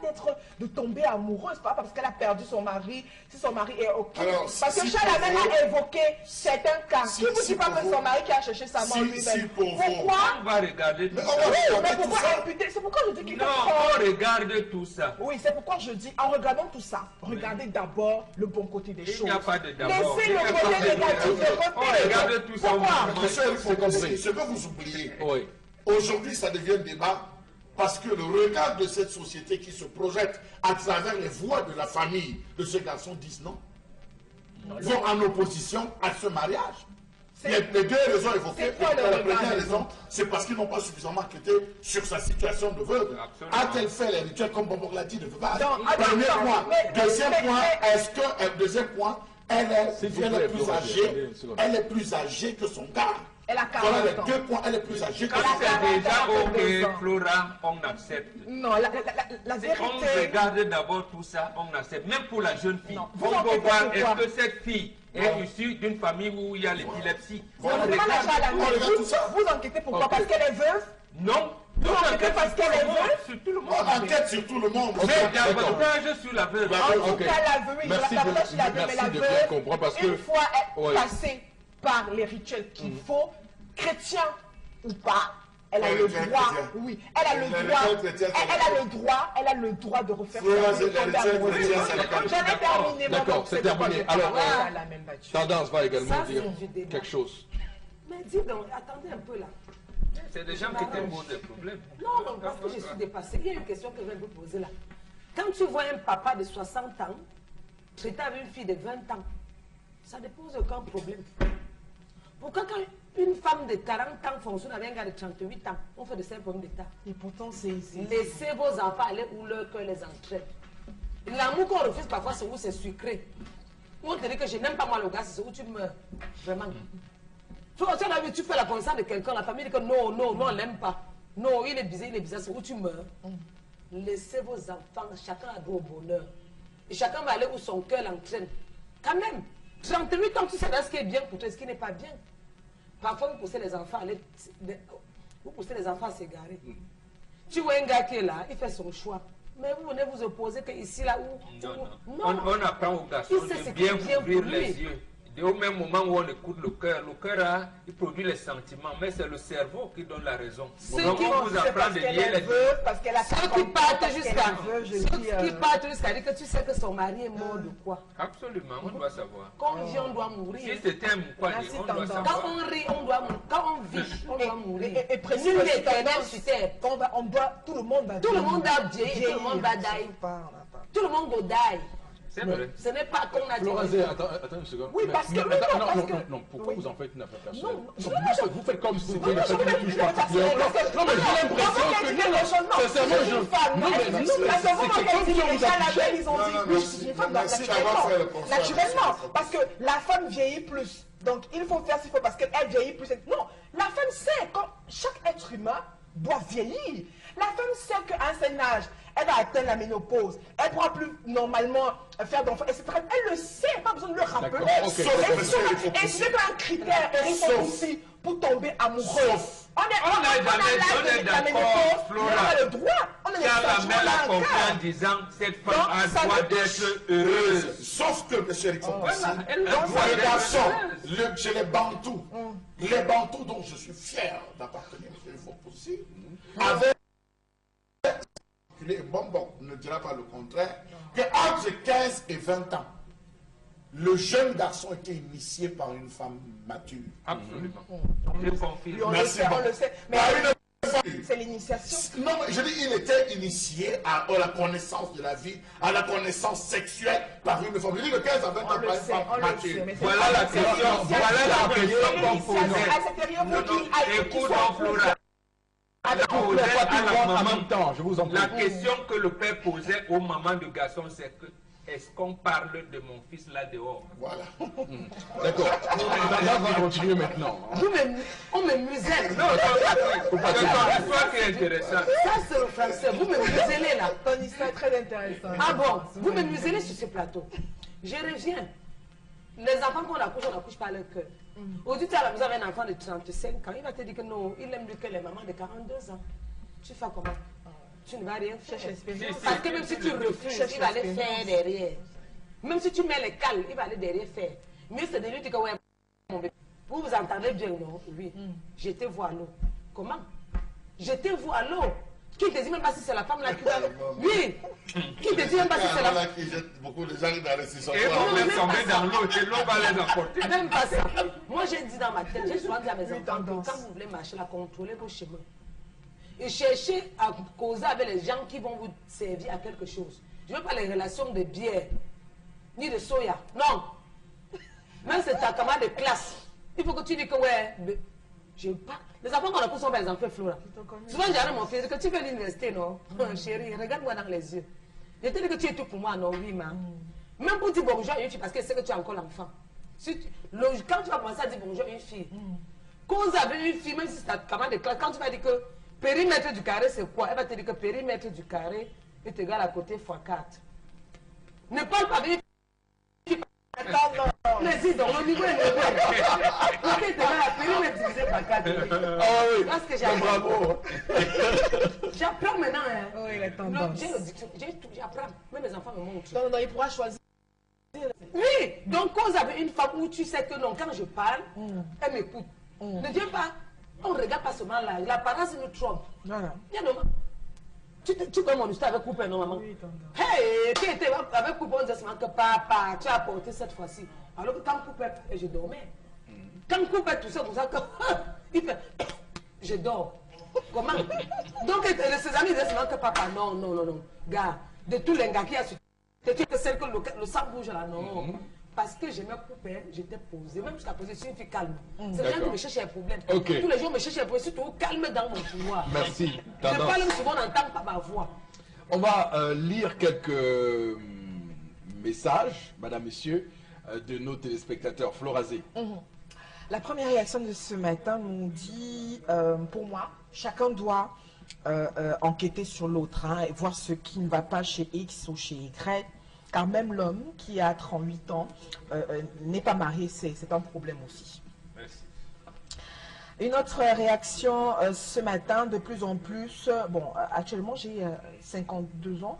de tomber amoureuse, pas parce qu'elle a perdu son mari, si son mari est OK. Alors, parce que Charles Amel a évoqué certains cas. Qui ne vous dit pas que son mari qui a cherché sa mort lui-même? Pourquoi? On va regarder tout ça. Oui, mais pourquoi imputer? C'est pourquoi je dis qu'il faut... Non, on regarde tout ça. Oui, c'est pourquoi je dis, en regardant tout ça, regardez d'abord le bon côté des choses. Il n'y a pas de d'abord. Laissez le côté négatif de côté. On regarde tout ça. Pourquoi? Ce que vous oubliez. Oui. Aujourd'hui, ça devient un débat parce que le regard de cette société qui se projette à travers les voix de la famille de ce garçon disent non, vont en opposition à ce mariage. Les deux raisons évoquées, la première raison, c'est parce qu'ils n'ont pas suffisamment enquêté sur sa situation de veuve. A-t-elle fait les rituels comme Bobo l'a dit de veuvage? Premier point. Deuxième point, elle est plus âgée que son gars. Elle a 40 voilà les ans. 2 points, elle est plus âgée que ça. C'est déjà ok, Flora, on accepte. Non, la vérité... On regarde d'abord tout ça, on accepte. Même pour la jeune fille. On peut voir, est-ce que cette fille est issue d'une famille où il y a l'épilepsie? Vous enquêtez pourquoi? Parce qu'elle est veuve? Non. Vous enquêtez parce qu'elle est veuve? Sur tout le monde. On enquête sur tout le monde. Mais davantage sur la veuve. En tout cas, la veuve, oui, merci de bien comprendre parce que... Une fois passée par les rituels qu'il faut, chrétien ou pas, elle a le droit, oui, elle a le droit de refaire ça. terminé. D'accord, c'est terminé. Alors, Tendance va également dire quelque chose. Mais dis donc, attendez un peu là. C'est des gens qui t'imposent des problèmes. Non, parce que je suis dépassée. Il y a une question que je vais vous poser là. Quand tu vois un papa de 60 ans traiter avec une fille de 20 ans, ça ne pose aucun problème. Pourquoi quand une femme de 40 ans fonctionne avec un gars de 38 ans, on fait de simples problèmes d'état? Et pourtant, c'est... Laissez vos enfants aller où leur cœur les entraîne. L'amour qu'on refuse parfois, c'est où c'est sucré. Où on te dit que je n'aime pas moi le gars, c'est où tu meurs. Vraiment. Tu fais la connaissance de quelqu'un, la famille dit que non, on l'aime pas. Non, il est bizarre, c'est où tu meurs. Laissez vos enfants, chacun a droit au bonheur. Et chacun va aller où son cœur l'entraîne. Quand même. 38 ans, tu sais ce qui est bien pour toi et ce qui n'est pas bien. Parfois, vous poussez les enfants à s'égarer. Tu vois un gars qui est là, il fait son choix. Mais vous venez vous opposer qu'ici, là où... Non. On apprend aux garçons de bien ouvrir les yeux. Au même moment où on écoute le cœur il produit les sentiments, mais c'est le cerveau qui donne la raison. Donc on vous apprend de lier les deux. Ceux qui partent jusqu'à dire que tu sais que son mari est mort de quoi? Absolument, on doit savoir. Quand on vit, on doit mourir. Si c'était un moukouani, on doit savoir. Quand on rit, on doit mourir. Quand on vit, on doit mourir. Et précis tout le monde va vieillir, tout le monde va vieillir, tout le monde va die. Tout le monde va die. C'est vrai. Ce n'est pas qu'on a dit. Florazé, attends une seconde. Oui, parce que... Non, pourquoi vous en faites une affaire personnelle? Non, Vous faites comme si c'était une non, affaire je qui touche veux particulièrement. Non, mais j'ai l'impression que... Non, sincèrement, je... Non, mais c'est comme si on vous affichait. ils ont dit, je suis une femme, Merci d'avoir fait le constat. naturellement, parce que la femme vieillit plus. Donc, il faut faire ce qu'il faut parce qu'elle vieillit plus. Non, la femme sait, quand chaque être humain doit vieillir. La femme sait qu'à un certain âge, elle va atteindre la ménopause. Elle ne pourra plus normalement faire d'enfants, etc. Elle le sait, pas besoin de le rappeler. D'accord, ok. Et c'est un critère, Eric, aussi, pour tomber amoureux. On a d'accord, Flora. On a le droit. On a Car la mère l'a compris en disant cette femme a le droit d'être heureuse. Sauf que, M. Erickson, Voilà, elle a le pour droit les d'être garçons, heureuse. chez les Bantous, les Bantous dont je suis fier d'appartenir, M. Foucault aussi, avec bon, on ne dira pas le contraire, que entre 15 et 20 ans, le jeune garçon était initié par une femme mature. Absolument. Je confirme. On le Merci, sait, bon. on le sait. Mais Par une femme. c'est l'initiation. Non, mais je dis, il était initié à la connaissance de la vie, à la connaissance sexuelle par une femme. Je dis que 15 à 20 ans On par le une sait, femme on le mature. sait. Mais Voilà la question, qu'on posait. À cette période, Non, faut qu'il aille, qu'il écoute soit donc, Flora. avec Vous pouvez pas tout voir en même temps, je vous en prie. La question que le père posait aux mamans de garçons, c'est que est-ce qu'on parle de mon fils là dehors? Voilà. D'accord. Là, on va continuer maintenant. On me muselle. Non, c'est ton histoire qui est intéressante. Ça, c'est le français. Vous me muselez là. ton histoire est très intéressante. Ah bon, vous me muselez sur ce plateau. Je reviens. Les enfants qu'on accouche, on n'accouche pas leur cœur. Aujourd'hui, tu as la maison avec un enfant de 35 ans. Il va te dire que non, il aime mieux que les mamans de 42 ans. Tu fais comment? Tu ne vas rien faire. Cherche l'expérience. Parce que même si tu refuses, il va aller faire derrière. Même si tu mets les cales, il va aller derrière faire. Mieux c'est de lui dire que ouais, mon bébé. Vous vous entendez bien, non? Oui. Je te vois à l'eau. Comment? Je te vois à l'eau. Qui te dit même pas si c'est la femme là qui va. Oui. Qui te dit même pas si c'est la femme. Qui jette beaucoup de gens dans les sissons. Et on va tomber dans l'eau et l'eau va les emporter. Même pas ça. Moi, j'ai dit dans ma tête, j'ai souvent dit à mes enfants que quand vous voulez marcher là, contrôlez vos chemins. Et cherchez à causer avec les gens qui vont vous servir à quelque chose. Je ne veux pas les relations de bière, ni de soya. Non. Même c'est ta camarade de classe. Il faut que tu dis que ouais, je pas. Les enfants qu'on a poussé sont par exemple Flora. Souvent j'arrive mon fils, que tu fais l'université, non? Chérie, regarde-moi dans les yeux. Je te dis que tu es tout pour moi, non? Oui, ma. Même pour dire bonjour à une fille, parce que c'est que tu es encore l'enfant. Quand tu vas commencer à dire bonjour à une fille, quand vous avez une fille, même si c'est ta camarade de classe, quand tu vas dire que périmètre du carré c'est quoi? Elle va te dire que périmètre du carré est égal à côté x 4. Ne parle pas avec une fille. Vas-y, donc le niveau est élevé. Côté égal à périmètre divisé par 4. Ah oui, Parce que j'apprends. bravo. J'apprends maintenant. Hein. Oui, la tendance. J'apprends. Même mes enfants me montrent. Non, il pourra choisir. Oui, donc quand vous avez une femme où tu sais que non, quand je parle, elle m'écoute. Ne viens pas. On ne regarde pas seulement là. L'apparence nous trompe. Voilà. Viens, non. Tu connais mon histoire avec Coupé, non, maman? Oui, tendance. Hey, qui était avec Coupé, on disait seulement que papa, tu as apporté cette fois-ci. Alors que quand Coupé, je dormais. Quand Coupé, tout ça, que il fait, je dors. Comment? Donc, ses amis disaient seulement que papa, non. Gars, de tous les gars qui a su, c'est que celle que le sang bouge là, non. Parce que j'aimais Coupé, j'étais posée. Même jusqu'à poser, je suis une fille calme. C'est les gens qui me cherchent un problème. Ok. Tous les jours me cherchent un problème, surtout calme dans mon pouvoir. Merci. Je Tendance. parle souvent, on n'entend pas ma voix. On va lire quelques messages, madame, messieurs, de nos téléspectateurs. Florazé. La première réaction de ce matin nous dit, pour moi, chacun doit enquêter sur l'autre, hein, et voir ce qui ne va pas chez X ou chez Y. Car même l'homme qui a 38 ans n'est pas marié, c'est un problème aussi. Merci. Une autre réaction ce matin, de plus en plus, actuellement j'ai 52 ans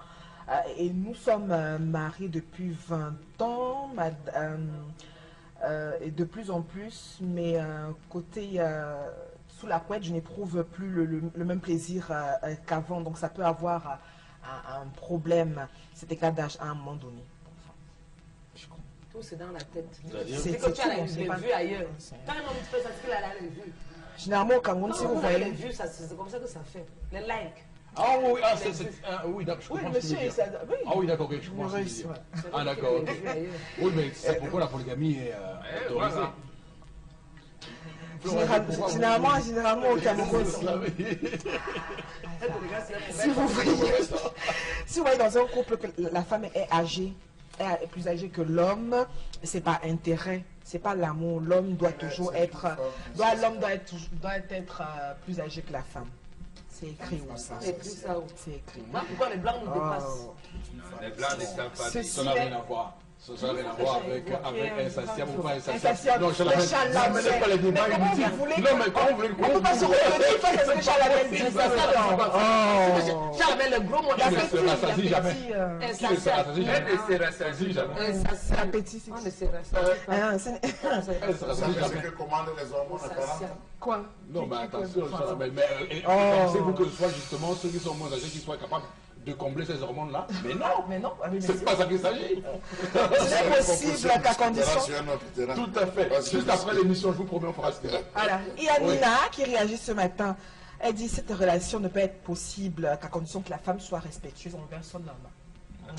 et nous sommes mariés depuis 20 ans, et de plus en plus, mais côté sous la couette, je n'éprouve plus le même plaisir qu'avant, donc ça peut avoir un problème, cet écart d'âge à un moment donné. Tout c'est dans la tête. C'est C'est que tu as tout, c'est les pas- vues ailleurs. Quand un homme fait ça, c'est qu'il a les vues. Généralement, au Cameroun, si Quand vous vous voyez les voyez... vues, c'est comme ça que ça fait. Les likes. Ah oui, oui, d'accord, je Oui, comprends ce que tu veux monsieur, dire. oui. Ah oui, d'accord, ok, je comprends ce que tu veux dire. Ouais. Ah d'accord, ok. Oui, mais c'est pourquoi la polygamie est autorisée. Voilà. Généralement au Cameroun, si vous voyez dans un couple que la femme est âgée, est plus âgée que l'homme, c'est pas intérêt, c'est pas l'amour. L'homme doit toujours être, l'homme doit être plus âgé que la femme. C'est écrit où ça? C'est écrit ça où? C'est écrit. Pourquoi les blancs nous dépassent? Les blancs ne savent pas. Ceci Ça n'a rien à voir. Ça n'a rien à voir avec insatiable ou pas insatiable. Non, je ne mets pas les débats inutiles. Non, mais comment vous voulez on ne peut pas se retenir parce que Chalamel dit ça. Chalamel, le gros mot qui ne se rassasie jamais. Qui ne se rassasie Elle jamais. ne se rassasie jamais. Appétit, Oh, on ne se rassasie pas. C'est que commandent les hormones à 40 ans. Quoi? Non, mais attention, Chalamel. Mais pensez-vous que ce soit justement ceux qui sont moins âgés qui soient capables de combler ces hormones-là? Mais non, c'est pas ça qu'il s'agit. C'est possible qu'à condition. Tout à fait. Juste après l'émission, je vous promets, on fera ce débat. Voilà. Il y a Nina qui réagit ce matin. Elle dit cette relation ne peut être possible qu'à condition que la femme soit respectueuse envers son homme.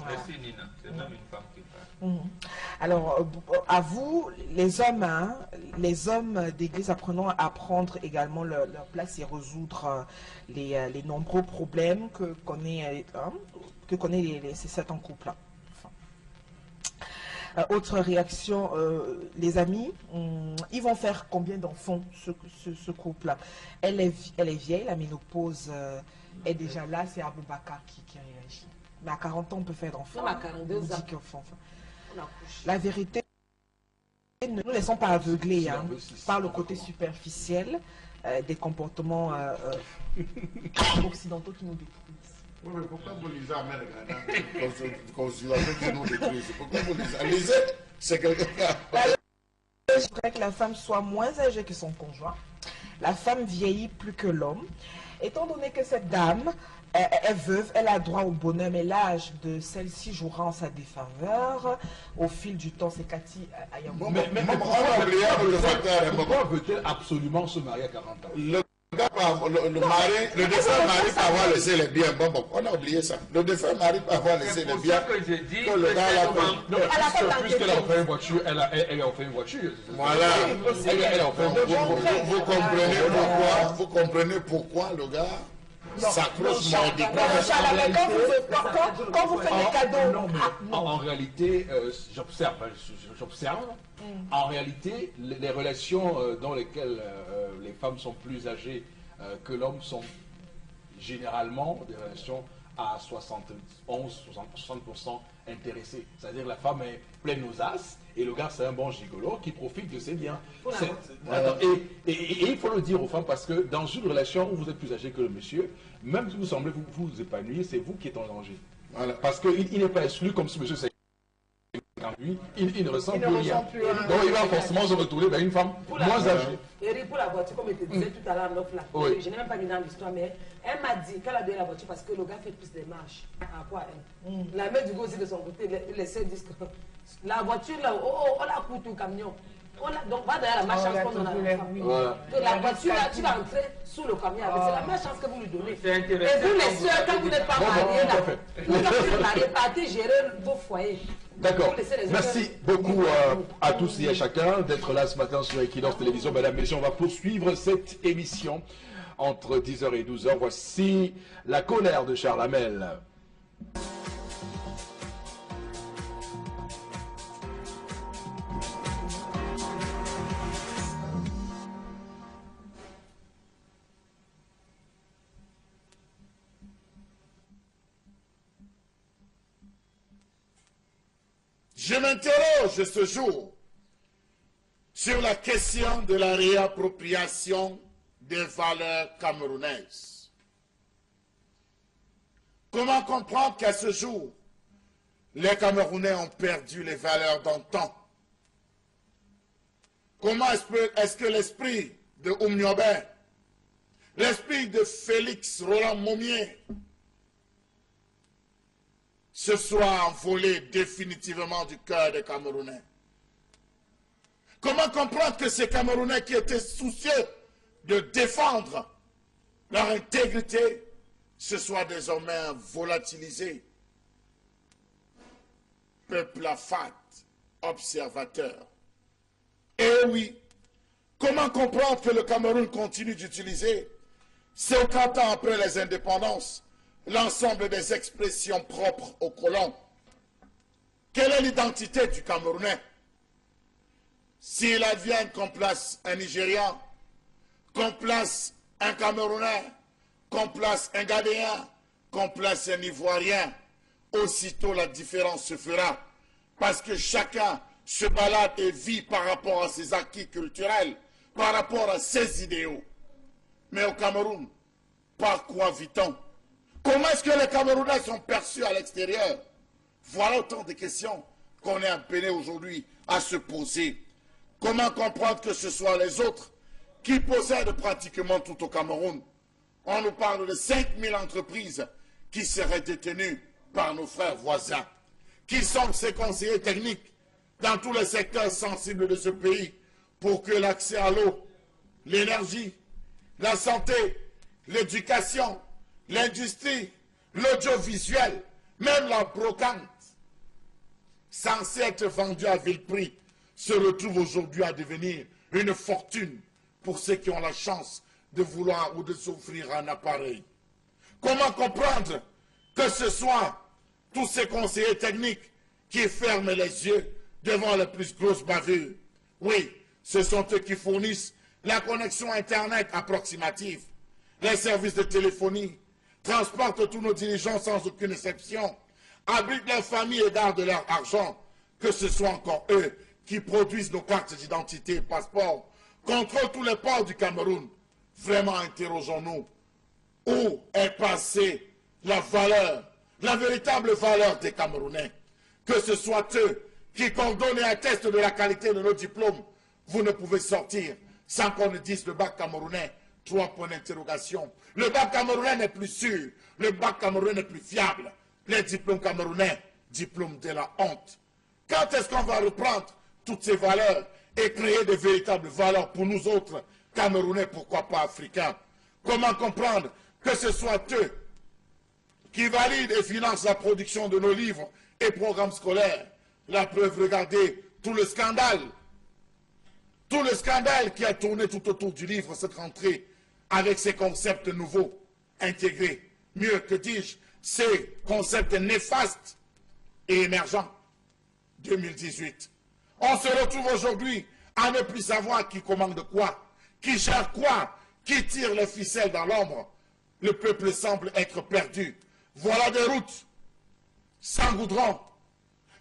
Merci Nina, c'est même une femme qui parle. Alors, à vous, les hommes d'église, apprenons à prendre également leur place et résoudre les nombreux problèmes que connaît certains couples. Autre réaction, les amis, ils vont faire combien d'enfants ce couple? Elle est vieille, la ménopause est déjà là, c'est Aboubakar qui réagit. Mais à 40 ans, on peut faire d'enfants. Non, à 42 ans. La vérité, ne nous laissons pas aveugler par le côté superficiel des comportements occidentaux qui nous détruisent. Oui, mais pourquoi vous lisez à qui nous détruisent? Pourquoi vous lisez? C'est quelqu'un. Je voudrais que la femme soit moins âgée que son conjoint. La femme vieillit plus que l'homme. Étant donné que cette dame est veuve, elle a droit au bonheur, mais l'âge de celle-ci jouera en sa défaveur. Au fil du temps, c'est Cathy Ayambo. Mais pourquoi veut-elle absolument se marier à 40 ans? Le défunt mari peut avoir laissé les biens. Bon, on a oublié ça. Le défunt mari peut avoir laissé les biens. C'est pour ça que je dis que le gars l'a payé. Non, puisqu'elle a offert une voiture, elle a offert une voiture. Voilà. Elle a offert une voiture. Vous comprenez pourquoi le gars s'accroche mordiquement. Quand vous faites des cadeaux. Non, mais en réalité, j'observe. En réalité, les relations dans lesquelles les femmes sont plus âgées que l'homme sont généralement des relations à 60% intéressées. C'est-à-dire la femme est pleine aux as et le gars c'est un bon gigolo qui profite de ses biens. Et il faut le dire aux femmes parce que dans une relation où vous êtes plus âgé que le monsieur, même si vous semblez vous épanouir, c'est vous qui êtes en danger. Voilà. Parce qu'il n'est pas exclu comme ce monsieur c'est lui, il ne ressent plus rien. Donc il va forcément se retourner vers une femme moins âgée. Et pour la voiture, comme je te disais tout à l'heure, je n'ai même pas mis dans l'histoire, mais elle m'a dit qu'elle a donné la voiture parce que le gars fait plus de marches à quoi elle. La mère du gars aussi de son côté, les sœurs disent que la voiture là, on la coûte au camion. Donc va derrière la malchance qu'on donne à la femme. Que la voiture là, tu vas entrer sous le camion avec. C'est la malchance que vous lui donnez. C'est intéressant. Et vous les sœurs, quand vous n'êtes pas mariés là, quand vous êtes mariés, partez gérer vos foyers. D'accord. Merci beaucoup à tous et à chacun d'être là ce matin sur Equinox Télévision. Mesdames, Messieurs, on va poursuivre cette émission entre 10h et 12h. Voici La colère de Charles Hamel. Je m'interroge ce jour sur la question de la réappropriation des valeurs camerounaises. Comment comprendre qu'à ce jour, les Camerounais ont perdu les valeurs d'antan? Comment est-ce que l'esprit de Oumniobé, l'esprit de Félix Roland Momier, se soit envolé définitivement du cœur des Camerounais? Comment comprendre que ces Camerounais qui étaient soucieux de défendre leur intégrité, se soit désormais volatilisé. Peuple affat, observateur. Et oui, comment comprendre que le Cameroun continue d'utiliser, 50 ans après les indépendances, l'ensemble des expressions propres aux colons? Quelle est l'identité du Camerounais? S'il advient qu'on place un Nigérian, qu'on place un Camerounais, qu'on place un Ghanéen, qu'on place un Ivoirien, aussitôt la différence se fera, parce que chacun se balade et vit par rapport à ses acquis culturels, par rapport à ses idéaux. Mais au Cameroun, par quoi vit-on? Comment est-ce que les Camerounais sont perçus à l'extérieur? Voilà autant de questions qu'on est appelé aujourd'hui à se poser. Comment comprendre que ce soit les autres qui possèdent pratiquement tout au Cameroun? On nous parle de 5000 entreprises qui seraient détenues par nos frères voisins. Qui sont ces conseillers techniques dans tous les secteurs sensibles de ce pays pour que l'accès à l'eau, l'énergie, la santé, l'éducation, l'industrie, l'audiovisuel, même la brocante, censée être vendue à vil prix, se retrouve aujourd'hui à devenir une fortune pour ceux qui ont la chance de vouloir ou de s'offrir un appareil. Comment comprendre que ce soit tous ces conseillers techniques qui ferment les yeux devant les plus grosses bavures? Oui, ce sont eux qui fournissent la connexion Internet approximative, les services de téléphonie, transportent tous nos dirigeants sans aucune exception, abritent leurs familles et gardent leur argent, que ce soit encore eux qui produisent nos cartes d'identité et passeports, contrôlent tous les ports du Cameroun. Vraiment, interrogeons-nous, où est passée la valeur, la véritable valeur des Camerounais? Que ce soit eux qui coordonnent et attestent de la qualité de nos diplômes, vous ne pouvez sortir sans qu'on ne dise le bac camerounais. 3 points d'interrogation. Le bac camerounais n'est plus sûr, le bac camerounais n'est plus fiable. Les diplômes camerounais, diplômes de la honte. Quand est-ce qu'on va reprendre toutes ces valeurs et créer de véritables valeurs pour nous autres, Camerounais, pourquoi pas africains? Comment comprendre que ce soit eux qui valident et financent la production de nos livres et programmes scolaires? La preuve, regardez tout le scandale qui a tourné tout autour du livre cette rentrée, avec ces concepts nouveaux, intégrés, mieux que dis-je, ces concepts néfastes et émergents. 2018. On se retrouve aujourd'hui à ne plus savoir qui commande quoi, qui gère quoi, qui tire les ficelles dans l'ombre. Le peuple semble être perdu. Voilà des routes sans goudron.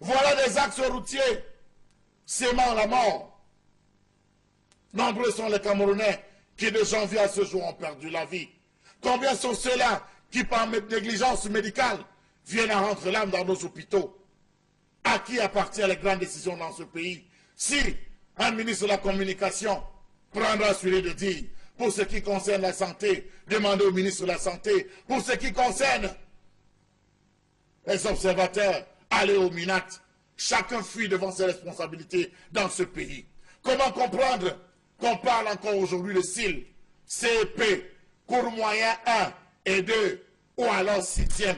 Voilà des axes routiers sémant la mort. Nombreux sont les Camerounais qui de janvier à ce jour ont perdu la vie. Combien sont ceux-là qui par négligence médicale viennent à rendre l'âme dans nos hôpitaux? À qui appartiennent les grandes décisions dans ce pays? Si un ministre de la Communication prendra celui de dire, pour ce qui concerne la santé, demandez au ministre de la Santé. Pour ce qui concerne les observateurs, allez au MINAT. Chacun fuit devant ses responsabilités dans ce pays. Comment comprendre qu'on parle encore aujourd'hui de CIL, CEP, cours moyen 1 et 2, ou alors 6e?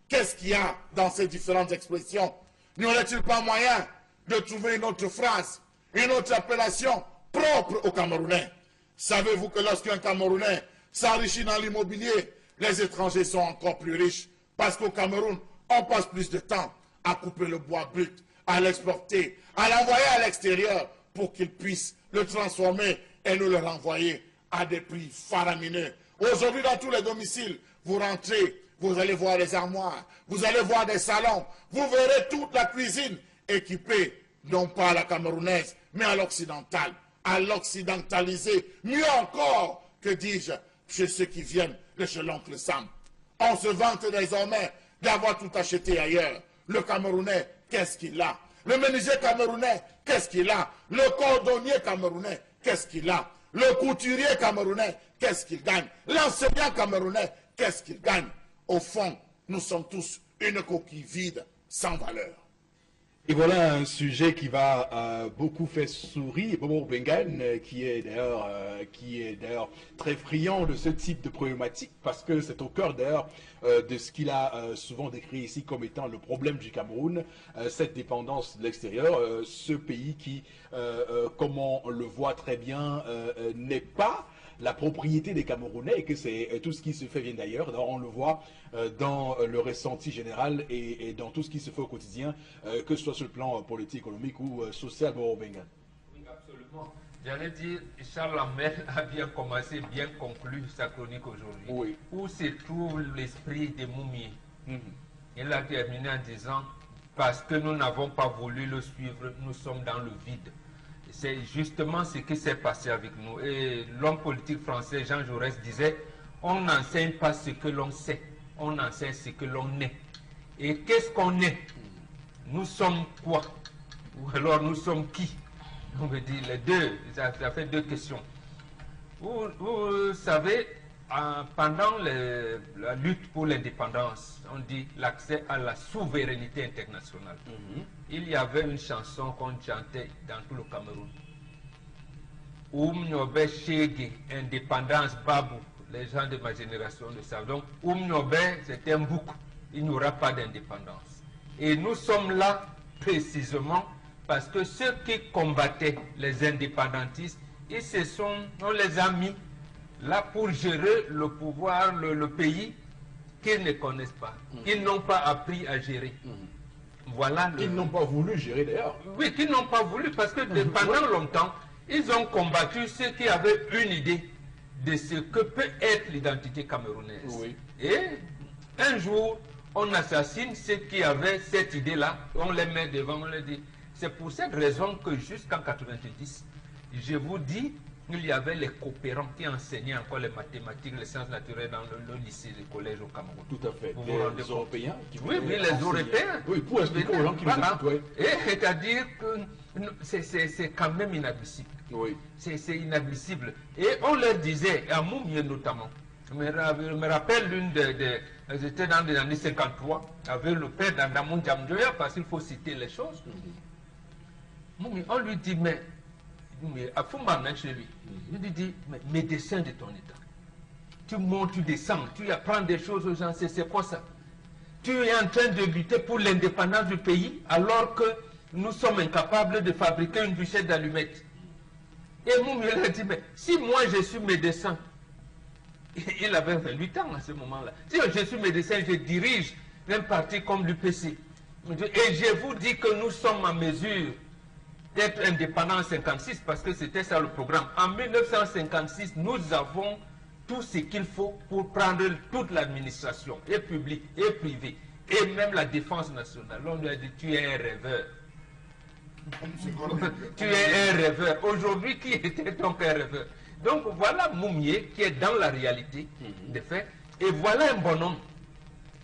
Qu'est-ce qu'il y a dans ces différentes expressions? N'y aurait-il pas moyen de trouver une autre phrase, une autre appellation propre aux Camerounais? Savez-vous que lorsqu'un Camerounais s'enrichit dans l'immobilier, les étrangers sont encore plus riches? Parce qu'au Cameroun, on passe plus de temps à couper le bois brut, à l'exporter, à l'envoyer à l'extérieur pour qu'ils puissent le transformer et nous le renvoyer à des prix faramineux. Aujourd'hui, dans tous les domiciles, vous rentrez, vous allez voir les armoires, vous allez voir des salons, vous verrez toute la cuisine équipée, non pas à la camerounaise, mais à l'occidentale, à l'occidentaliser, mieux encore, que dis-je, chez ceux qui viennent de chez l'oncle Sam. On se vante désormais d'avoir tout acheté ailleurs. Le Camerounais, qu'est-ce qu'il a? Le menuisier camerounais, qu'est-ce qu'il a? Le cordonnier camerounais, qu'est-ce qu'il a? Le couturier camerounais, qu'est-ce qu'il gagne? L'enseignant camerounais, qu'est-ce qu'il gagne? Au fond, nous sommes tous une coquille vide, sans valeur. Et voilà un sujet qui va beaucoup faire sourire Bobo Bengan, qui est d'ailleurs très friand de ce type de problématique, parce que c'est au cœur d'ailleurs de ce qu'il a souvent décrit ici comme étant le problème du Cameroun, cette dépendance de l'extérieur, ce pays qui, comme on le voit très bien, n'est pas la propriété des Camerounais et que c'est tout ce qui se fait vient d'ailleurs. On le voit dans le ressenti général et dans tout ce qui se fait au quotidien, que ce soit sur le plan politique, économique ou social. Oui, absolument. J'allais dire, Charles Lamel a bien commencé, bien conclu sa chronique aujourd'hui. Oui. Où se trouve l'esprit des Moumiers. Il a terminé en disant, parce que nous n'avons pas voulu le suivre, nous sommes dans le vide. C'est justement ce qui s'est passé avec nous. Et l'homme politique français Jean Jaurès disait, on n'enseigne pas ce que l'on sait, on enseigne ce que l'on est. Et qu'est-ce qu'on est? Nous sommes quoi? Ou alors nous sommes qui? On me dit les deux, ça fait deux questions. Vous savez, pendant la lutte pour l'indépendance, on dit l'accès à la souveraineté internationale. Il y avait une chanson qu'on chantait dans tout le Cameroun. Oumnyobe Chege, indépendance Babou. Les gens de ma génération le savent. Donc, Oumnyobe, c'est un bouc. Il n'y aura pas d'indépendance. Et nous sommes là précisément parce que ceux qui combattaient les indépendantistes, on les a mis là pour gérer le pouvoir, le pays qu'ils ne connaissent pas. Ils n'ont pas appris à gérer. Voilà Ils n'ont pas voulu gérer d'ailleurs. Oui, qu'ils n'ont pas voulu parce que pendant longtemps, ils ont combattu ceux qui avaient une idée de ce que peut être l'identité camerounaise. Oui. Et un jour, on assassine ceux qui avaient cette idée-là, on les met devant, on les dit. C'est pour cette raison que jusqu'en 90, je vous dis, il y avait les coopérants qui enseignaient encore les mathématiques, les sciences naturelles dans le lycée, le collège au Cameroun. Tout à fait. Les Européens qui oui, les Européens. Oui, pour expliquer aux gens qui nous écoutent, oui. C'est-à-dire que c'est quand même inadmissible. Oui. C'est inadmissible. Et on leur disait, à Moumié notamment, je me rappelle j'étais dans les années 53, avec le père d'Andamon Djamdoya, parce qu'il faut citer les choses. Moumié, on lui dit, mais à Fumba, chez lui, il lui dit, mais descends de ton état. Tu montes, tu descends, tu apprends des choses aux gens, c'est quoi ça? Tu es en train de lutter pour l'indépendance du pays alors que nous sommes incapables de fabriquer une bûchette d'allumettes. Et Moumi a dit, mais si moi je suis médecin, il avait 28 ans à ce moment-là, si je suis médecin, je dirige un parti comme l'UPC, et je vous dis que nous sommes en mesure d'être indépendants en 1956, parce que c'était ça le programme. En 1956, nous avons tout ce qu'il faut pour prendre toute l'administration, et publique, et privée, et même la défense nationale. On lui a dit, tu es un rêveur. Tu es un rêveur. Aujourd'hui, qui était donc un rêveur? Donc voilà Moumié qui est dans la réalité des faits. Et voilà un bonhomme.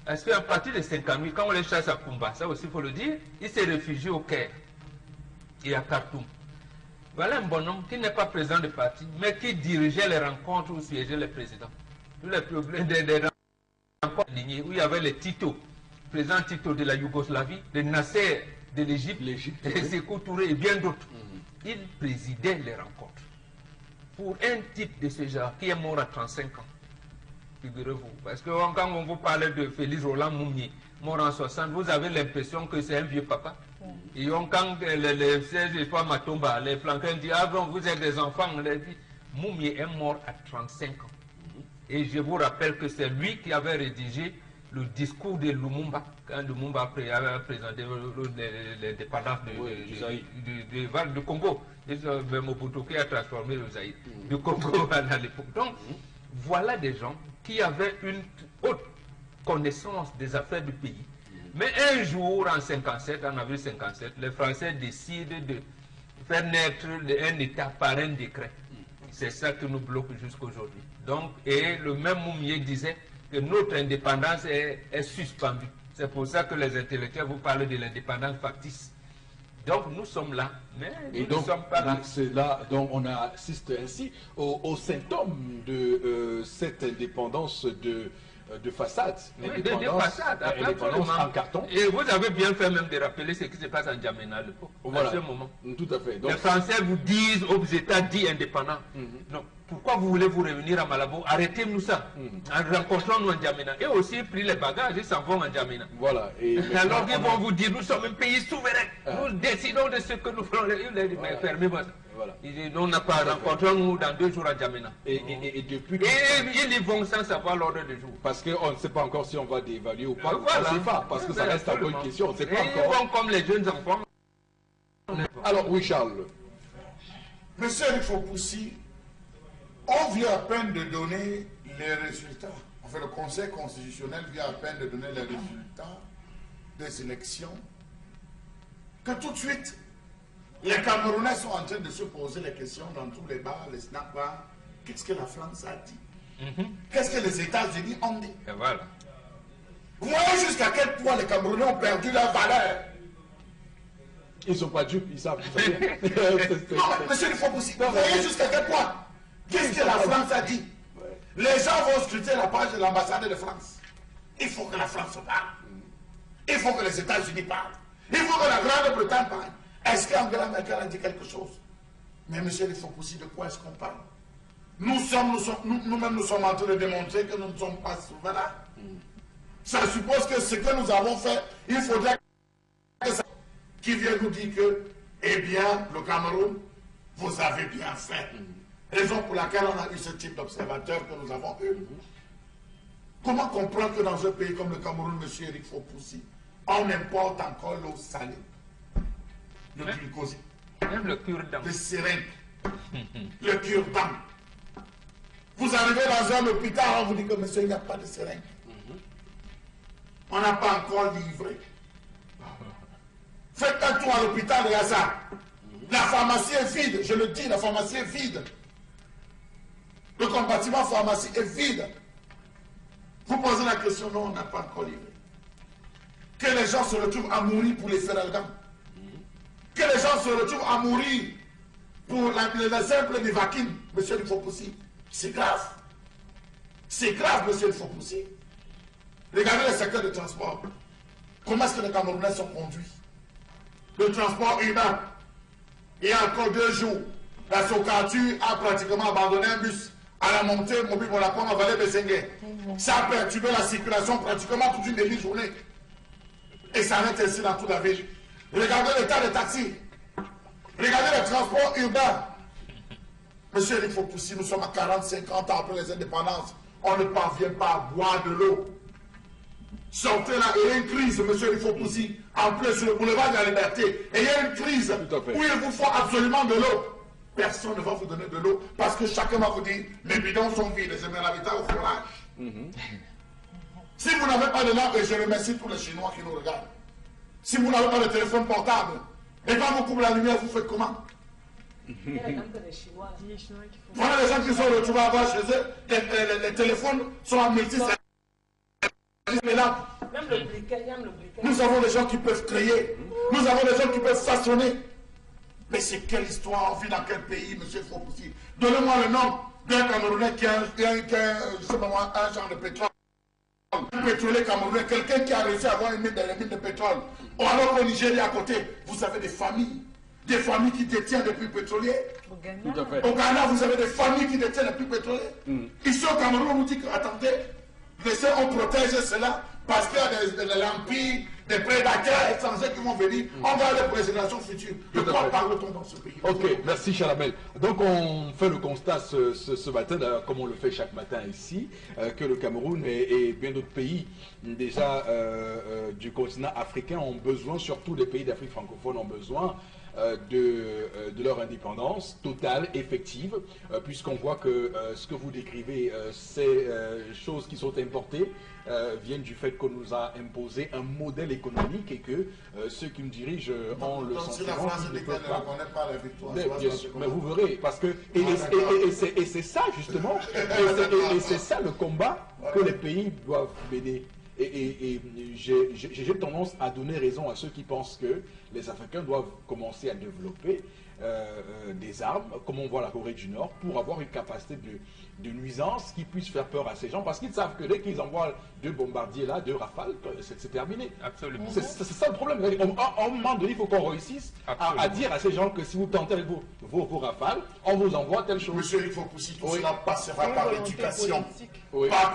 Parce qu'à partir de 58, quand on les chasse à Kumba, ça aussi il faut le dire, il s'est réfugié au Caire et à Khartoum. Voilà un bonhomme qui n'est pas président de parti, mais qui dirigeait les rencontres où siégeaient les présidents. Tous les problèmes des rencontres lignées, où il y avait les Tito, président Tito de la Yougoslavie, le Nasser de l'Égypte, et Sékou Touré et bien d'autres. Il présidait les rencontres. Pour un type de ce genre qui est mort à 35 ans, figurez-vous, parce que quand on vous parle de Félix Roland Moumié, mort en 60, vous avez l'impression que c'est un vieux papa. Et quand les femmes à Tomba, les flanquins disent, ah bon, vous êtes des enfants, Moumié est mort à 35 ans. Et je vous rappelle que c'est lui qui avait rédigé le discours de Lumumba, quand Lumumba avait présenté l'indépendance du Congo. Mobutu qui a transformé le Zaïre du Congo à l'époque. Donc, voilà des gens qui avaient une haute connaissance des affaires du pays. Mais un jour, en 57, en avril 57, les Français décident de faire naître un État par un décret. C'est ça qui nous bloque jusqu'aujourd'hui. Donc, et le même Moumié disait que notre indépendance est suspendue. C'est pour ça que les intellectuels vous parlent de l'indépendance factice. Donc nous sommes là, mais nous ne sommes pas là. C'est là donc on assiste ainsi aux symptômes de cette indépendance de façade. Oui, des façades, L'indépendance en carton. Et vous avez bien fait même de rappeler ce qui se passe en Djamena, voilà. à ce moment. Tout à fait. Donc, les Français vous disent aux États dits indépendants. Donc, pourquoi vous voulez vous réunir à Malabo? Arrêtez-nous ça. En rencontrant nous en Djamena. Et aussi, pris les bagages, ils s'en vont en Djamena. Voilà. Et alors qu'ils vont vous dire, nous sommes un pays souverain. Nous décidons de ce que nous ferons. Il dit, mais fermez-moi ça. Voilà. Il dit, non, on n'a pas rencontré nous dans 2 jours à Djamena. Et depuis... Et ils y vont sans savoir l'ordre du jour. Parce qu'on ne sait pas encore si on va dévaluer ou pas. Voilà. On ne sait pas, parce que ça reste encore une question. On ne sait pas encore. Ils vont comme les jeunes enfants. Alors, oui, Charles. Monsieur Rifopoussi, on vient à peine de donner les résultats. Enfin, le Conseil constitutionnel vient à peine de donner les résultats des élections. Que tout de suite, les Camerounais sont en train de se poser les questions dans tous les bars, les snack bars. Qu'est-ce que la France a dit? Qu'est-ce que les États-Unis ont dit? Et voilà. Vous voyez jusqu'à quel point les Camerounais ont perdu leur valeur. Ils ne sont pas dupes, ils savent. Non, monsieur Rifopoussi, vous voyez jusqu'à quel point? Qu'est-ce que la France a dit? Les gens vont scruter la page de l'ambassade de France. Il faut que la France parle. Il faut que les États-Unis parlent. Il faut que la Grande-Bretagne parle. Est-ce qu'Angela Merkel a dit quelque chose? Mais monsieur Rifopoussi, de quoi est-ce qu'on parle? Nous-mêmes, nous sommes en train de démontrer que nous ne sommes pas souverains. Ça suppose que ce que nous avons fait, il faudrait que ça... Qui vient nous dire que, eh bien, le Cameroun, vous avez bien fait. Raison pour laquelle on a eu ce type d'observateurs que nous avons eu. Comment comprendre que dans un pays comme le Cameroun, M. Rifopoussi, on importe encore l'eau salée, le glucose, même le cure-dent, le seringue, le cure-dent. Vous arrivez dans un hôpital, on vous dit que monsieur, il n'y a pas de seringue. On n'a pas encore livré. Faites un tour à l'hôpital de Gaza. La pharmacie est vide, je le dis, la pharmacie est vide. Le compartiment pharmacie est vide. Vous posez la question, non, on n'a pas encore livré. Que les gens se retrouvent à mourir pour les Feralgans. Que les gens se retrouvent à mourir pour la simple Nivaquine, monsieur Rifopoussi. C'est grave. C'est grave, monsieur Rifopoussi. Regardez le secteur de transport. Comment est-ce que les Camerounais sont conduits? Le transport urbain. Il y a encore 2 jours, la Socatu a pratiquement abandonné un bus à la montée mobile pour la pomme à Valais-Bessengue. Ça a perturbé la circulation pratiquement toute une demi-journée. Et ça arrête ainsi dans toute la ville. Regardez l'état des taxis. Regardez le transport urbain. Monsieur Rifopoussi, nous sommes à 40-50 ans après les indépendances. On ne parvient pas à boire de l'eau. Sortez là, il y a une crise, monsieur Rifopoussi, en plus sur le boulevard de la Liberté. Et il y a une crise où il vous faut absolument de l'eau. Personne ne va vous donner de l'eau parce que chacun va vous dire les bidons sont vides, je mets l'habitat au fourrage. Si vous n'avez pas de l'eau, et je remercie tous les Chinois qui nous regardent. Si vous n'avez pas de téléphone portable, et quand vous coupez la lumière, vous faites comment? Voilà les gens qui sont retrouvés à voir chez eux, les téléphones sont en multi. Même le briquet, nous avons des gens qui peuvent créer, nous avons des gens qui peuvent façonner. Mais c'est quelle histoire, on vit dans quel pays, monsieur Rifopoussi? Donnez-moi le nom d'un Camerounais qui a un champ de pétrole. Un pétrolier camerounais, quelqu'un qui a réussi à avoir une mine de pétrole. Alors qu'au Nigeria à côté, vous avez des familles qui détiennent des puits pétroliers. Tout à fait. Au Ghana, vous avez des familles qui détiennent des puits pétroliers. Ici au Cameroun, on nous dit que, attendez, laissez, on protège cela parce qu'il y a des lampilles, des prédateurs étrangers qui vont venir. On va aller pour les générations futures. De quoi parle-t-on dans ce pays? Ok, merci Chalamel. Donc on fait le constat ce matin, comme on le fait chaque matin ici, que le Cameroun et bien d'autres pays déjà du continent africain ont besoin, surtout les pays d'Afrique francophone ont besoin de leur indépendance totale, effective, puisqu'on voit que ce que vous décrivez, ces choses qui sont importées, viennent du fait qu'on nous a imposé un modèle économique et que ceux qui nous dirigent ont le sentiment si la France ne reconnaît pas la victoire, mais vous verrez, parce que et c'est ça justement, et c'est ça le combat que les pays doivent mener. Et j'ai tendance à donner raison à ceux qui pensent que les Africains doivent commencer à développer des armes, comme on voit la Corée du Nord, pour avoir une capacité de nuisance qui puisse faire peur à ces gens, parce qu'ils savent que dès qu'ils envoient 2 bombardiers là, 2 rafales, c'est terminé. Absolument. C'est ça le problème. À un moment donné, il faut qu'on réussisse à dire à ces gens que si vous tentez avec vos rafales, on vous envoie telle chose. Monsieur Rick Fokoussi, tout cela passera par l'éducation. Oui. Pas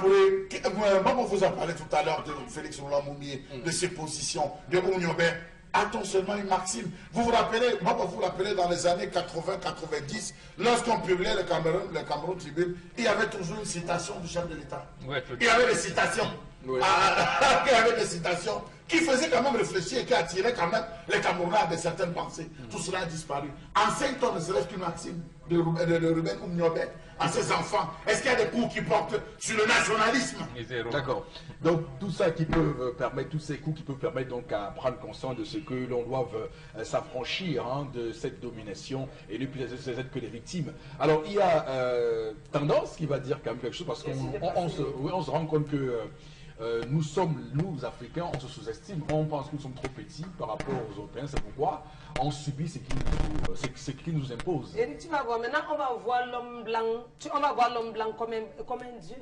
pour vous en parler tout à l'heure de Félix Oula-Moumié, de ses positions, de Ouniobé. Attends seulement une maxime. Vous vous rappelez, moi vous vous rappelez dans les années 80-90, lorsqu'on publiait le Cameroun Tribune, il y avait toujours une citation du chef de l'État. Ouais, il y avait des citations. Ouais. Il y avait des citations qui faisaient quand même réfléchir et qui attiraient quand même les Camerounais à de certaines pensées. Tout cela a disparu. Enseigne-toi ne serait-ce qu'une maxime de Ruben Oumniobé à ses enfants. Est-ce qu'il y a des cours qui portent sur le nationalisme? D'accord. Donc tout ça qui peut permettre, tous ces coups qui peuvent permettre donc à prendre conscience de ce que l'on doit s'affranchir de cette domination et ne plus être que les victimes. Alors il y a tendance qui va dire quand même quelque chose parce qu'on se rend compte que nous Africains, on se sous-estime, on pense que nous sommes trop petits par rapport aux Européens, c'est pourquoi on subit ce qu'ils nous imposent. Et tu vas voir, maintenant on va voir l'homme blanc, on va voir l'homme blanc comme un dieu.